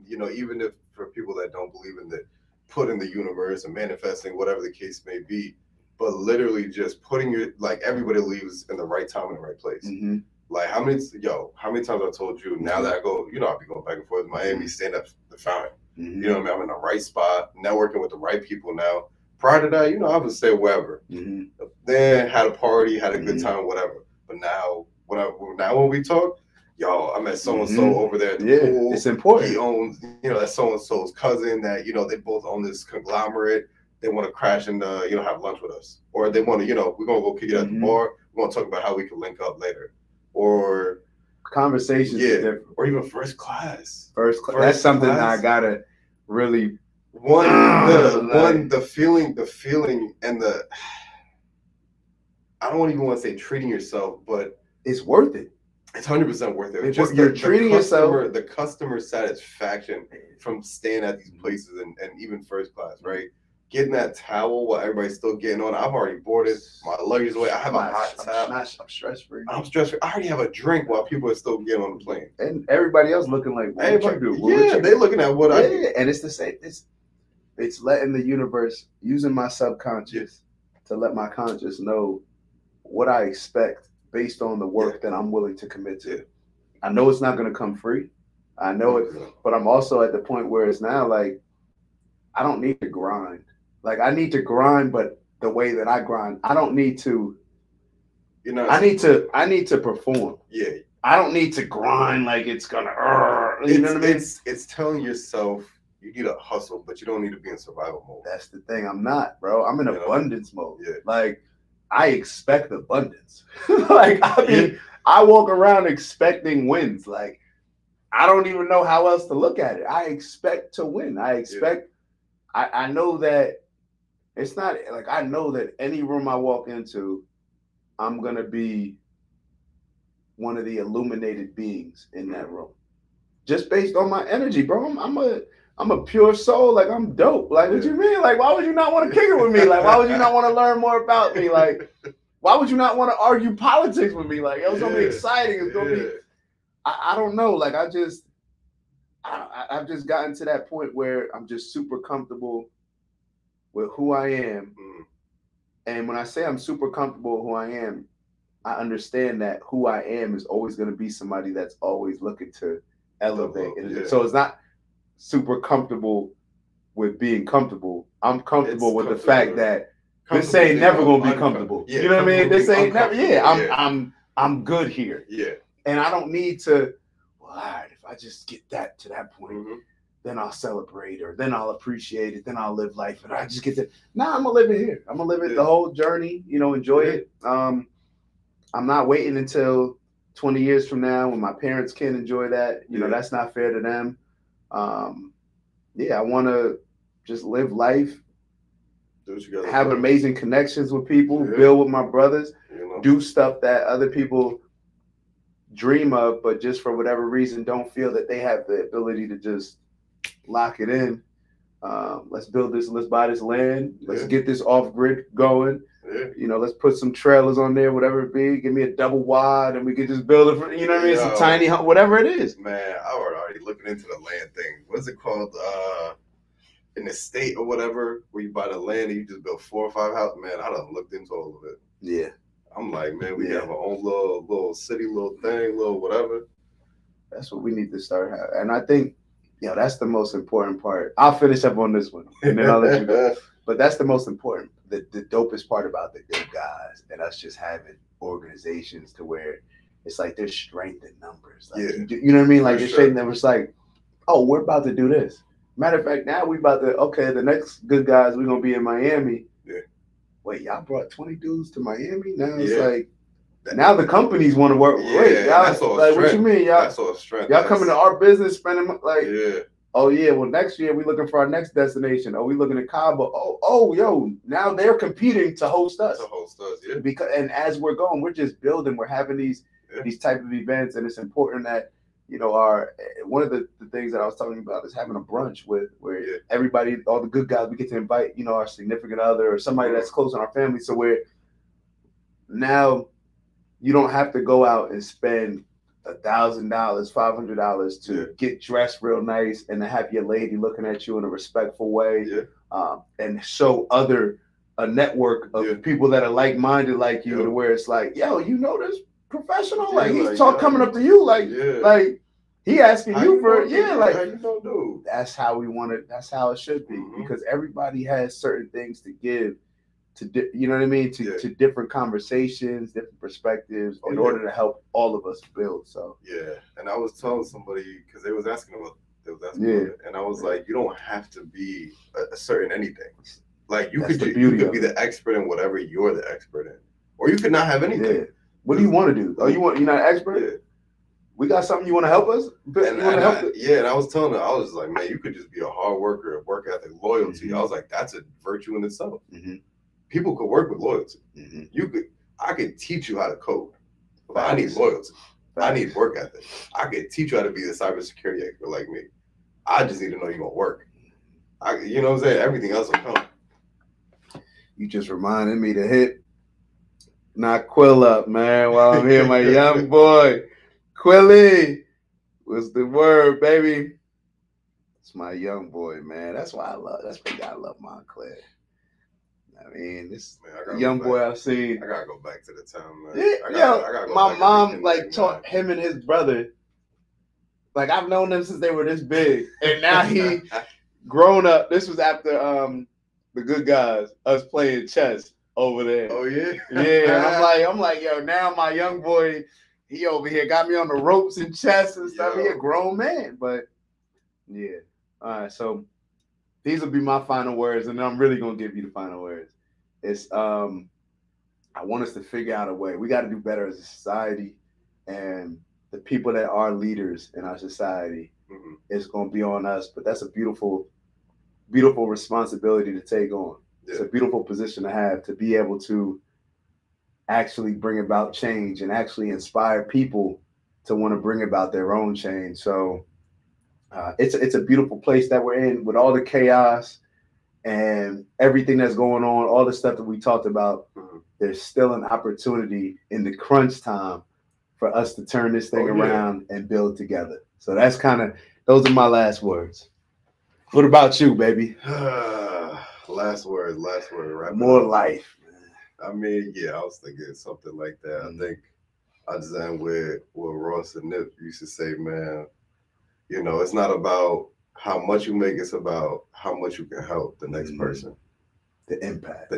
[SPEAKER 2] you know, even if for people that don't believe in the put in the universe and manifesting, whatever the case may be. But literally just putting like everybody leaves in the right time in the right place. Like how many times I told you now that I go, I'll be going back and forth to Miami, stand up the fountain. You know what I mean? I'm in the right spot, networking with the right people now. Prior to that, I would stay wherever. Then had a party, had a good time, whatever. But now when we talk, I met so and so over there at the pool.
[SPEAKER 1] It's important.
[SPEAKER 2] He owns, that's so and so's cousin that, they both own this conglomerate. They want to crash and have lunch with us, or they want to we're gonna go kick it at the bar. We're gonna talk about how we can link up later, or
[SPEAKER 1] conversations,
[SPEAKER 2] or even first class.
[SPEAKER 1] That's something that I gotta really
[SPEAKER 2] the feeling and the I don't even want to say treating yourself, but
[SPEAKER 1] it's worth it.
[SPEAKER 2] It's 100% worth it.
[SPEAKER 1] Just you're treating yourself.
[SPEAKER 2] The customer satisfaction from staying at these places and even first class, right? Getting that towel while everybody's still getting on. I've already boarded. My luggage away. I have a hot towel.
[SPEAKER 1] I'm stress-free.
[SPEAKER 2] I'm stress-free. I already have a drink while people are still getting on the plane.
[SPEAKER 1] And everybody else looking like, what you do?
[SPEAKER 2] They're looking at what I do.
[SPEAKER 1] And it's the same. It's letting the universe, using my subconscious to let my conscious know what I expect based on the work that I'm willing to commit to. I know it's not going to come free. I know it, but I'm also at the point where it's now like, I don't need to grind Like I need to grind, but the way that I grind, I don't need to.
[SPEAKER 2] You know,
[SPEAKER 1] I need to perform.
[SPEAKER 2] Yeah.
[SPEAKER 1] I don't need to grind like it's gonna. You know what I mean?
[SPEAKER 2] It's telling yourself you need to hustle, but you don't need to be in survival mode.
[SPEAKER 1] That's the thing. I'm not, bro. I'm in abundance mode.
[SPEAKER 2] Yeah.
[SPEAKER 1] Like I expect abundance. Like I mean, I walk around expecting wins. Like I don't even know how else to look at it. I expect to win. I expect. I know that it's not like I know that any room I walk into, I'm gonna be one of the illuminated beings in that room, just based on my energy, bro. I'm a pure soul. Like I'm dope. Like what you mean? Like why would you not want to kick it with me? Like why would you not want to learn more about me? Like why would you not want to argue politics with me? Like it was gonna be exciting. It's gonna be. I don't know. Like I've just gotten to that point where I'm just super comfortable with who I am. And when I say I'm super comfortable with who I am, I understand that who I am is always going to be somebody that's always looking to elevate. So it's not super comfortable with being comfortable. I'm comfortable with the fact that this ain't never going to be comfortable. You know what I mean? This ain't never. I'm good here.
[SPEAKER 2] Yeah.
[SPEAKER 1] And I don't need to. Well, all right, if I just get that to that point, then I'll celebrate, or then I'll appreciate it, then I'll live life. And I just get to. Nah, I'm gonna live it here. I'm gonna live it the whole journey. You know, enjoy it. I'm not waiting until 20 years from now when my parents can enjoy that. You know, that's not fair to them. I want to just live life, have amazing connections with people, build with my brothers, do stuff that other people dream of, but just for whatever reason don't feel that they have the ability to just lock it in. Let's build this. Let's buy this land. Let's get this off grid going. You know, let's put some trailers on there, whatever it be. Give me a double wide, and we can just build it. For, you know what I mean? It's a tiny home, whatever it is.
[SPEAKER 2] Man, I was already looking into the land thing. What's it called? In the state or whatever, where you buy the land and you just build 4 or 5 houses. Man, I done looked into all of it.
[SPEAKER 1] Yeah.
[SPEAKER 2] I'm like, man, we have our own little city, little thing, little whatever.
[SPEAKER 1] That's what we need to start having. And I think, that's the most important part. I'll finish up on this one, and then I'll let you go. But that's the most important, the dopest part about the good guys, and us just having organizations to where it's like there's strength in numbers. Like, you know what I mean? Like there's strength in numbers. Like, oh, we're about to do this. Matter of fact, now we about to, the next good guys, we're going to be in Miami. Yeah. Wait, y'all brought 20 dudes to Miami? Now it's like, now the companies want to work. Wait, y'all,
[SPEAKER 2] that's all
[SPEAKER 1] like,
[SPEAKER 2] strength.
[SPEAKER 1] What you mean? Y'all,
[SPEAKER 2] that's all strength.
[SPEAKER 1] Y'all coming to our business, spending, like, well, next year we looking for our next destination. Oh, we looking at Cabo. Now they're competing to host us. Because, and as we're going, we're just building. We're having these type of events, and it's important that, one of the things that I was talking about is having a brunch where everybody, all the good guys, we get to invite, our significant other or somebody that's close in our family. So where now you don't have to go out and spend $1,000, $500 to get dressed real nice and to have your lady looking at you in a respectful way, and show a network of people that are like-minded like you, to where it's like, this professional, like he's coming up to you, like he asking you for like how you don't do. That's how we want it. That's how it should be, because everybody has certain things to give to you know what I mean, to different conversations, different perspectives, in order to help all of us build. So
[SPEAKER 2] and I was telling somebody, because they was asking about it, and I was like, you don't have to be a certain anything. Like you could be the expert in whatever you're the expert in, or you could not have anything.
[SPEAKER 1] What do you want to do? Oh, you're not an expert? We got something you want to help us?
[SPEAKER 2] And I was telling her, I was like, man, you could just be a hard worker, a work ethic, loyalty. I was like, that's a virtue in itself. People could work with loyalty. I could teach you how to code, but I need loyalty. I need work ethic. I could teach you how to be a cybersecurity expert like me. I just need to know you're gonna work. You know what I'm saying? Everything else will come.
[SPEAKER 1] You just reminded me to hit knock Quill up, man, while I'm here, my young boy. Quilly, what's the word, baby? It's my young boy, man. That's why I love Montclair. I mean, this young boy I've seen.
[SPEAKER 2] I gotta go back to the town, man. I gotta go
[SPEAKER 1] my mom taught him and his brother. Like I've known them since they were this big, and now he grown up. This was after The Good Guys, us playing chess over there.
[SPEAKER 2] Oh yeah,
[SPEAKER 1] yeah. And I'm like, yo, now my young boy, he over here got me on the ropes and chess and stuff. He a grown man, but yeah. All right, so these will be my final words, and then I'm really gonna give you the final words. It's I want us to figure out a way. We got to do better as a society, and the people that are leaders in our society, it's going to be on us. But that's a beautiful, beautiful responsibility to take on. Yeah. It's a beautiful position to have, to be able to actually bring about change and actually inspire people to want to bring about their own change. So it's a beautiful place that we're in with all the chaos and everything that's going on, all the stuff that we talked about. There's still an opportunity in the crunch time for us to turn this thing around and build together. So that's those are my last words. What about you, baby?
[SPEAKER 2] Last word, right?
[SPEAKER 1] More life.
[SPEAKER 2] I mean, yeah, I was thinking something like that. I think I just end with what Ross and Nip used to say, man, you know, it's not about how much you make, it's about how much you can help the next person.
[SPEAKER 1] The impact.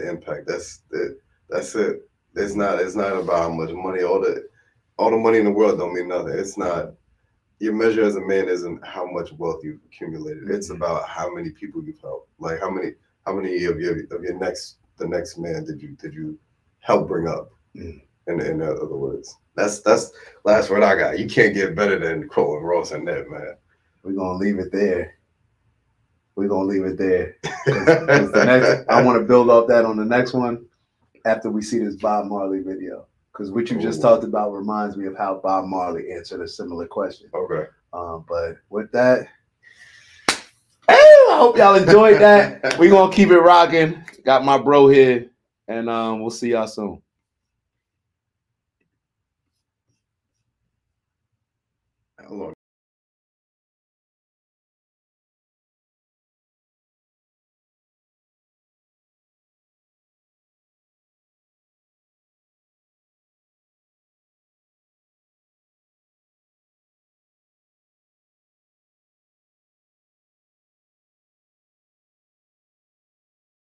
[SPEAKER 2] That's it. That's it. It's not about how much money. All the money in the world don't mean nothing. It's not. Your measure as a man isn't how much wealth you've accumulated. It's about how many people you've helped. Like how many of your next man did you help bring up? In other words, that's last word I got. You can't get better than quoting Ross and Ned, man.
[SPEAKER 1] We're gonna leave it there. The next, I want to build off that on the next one after we see this Bob Marley video, because what you just talked about reminds me of how Bob Marley answered a similar question.
[SPEAKER 2] Okay.
[SPEAKER 1] But with that, I hope y'all enjoyed that. We're gonna keep it rocking. Got my bro here, and we'll see y'all soon.
[SPEAKER 2] How long?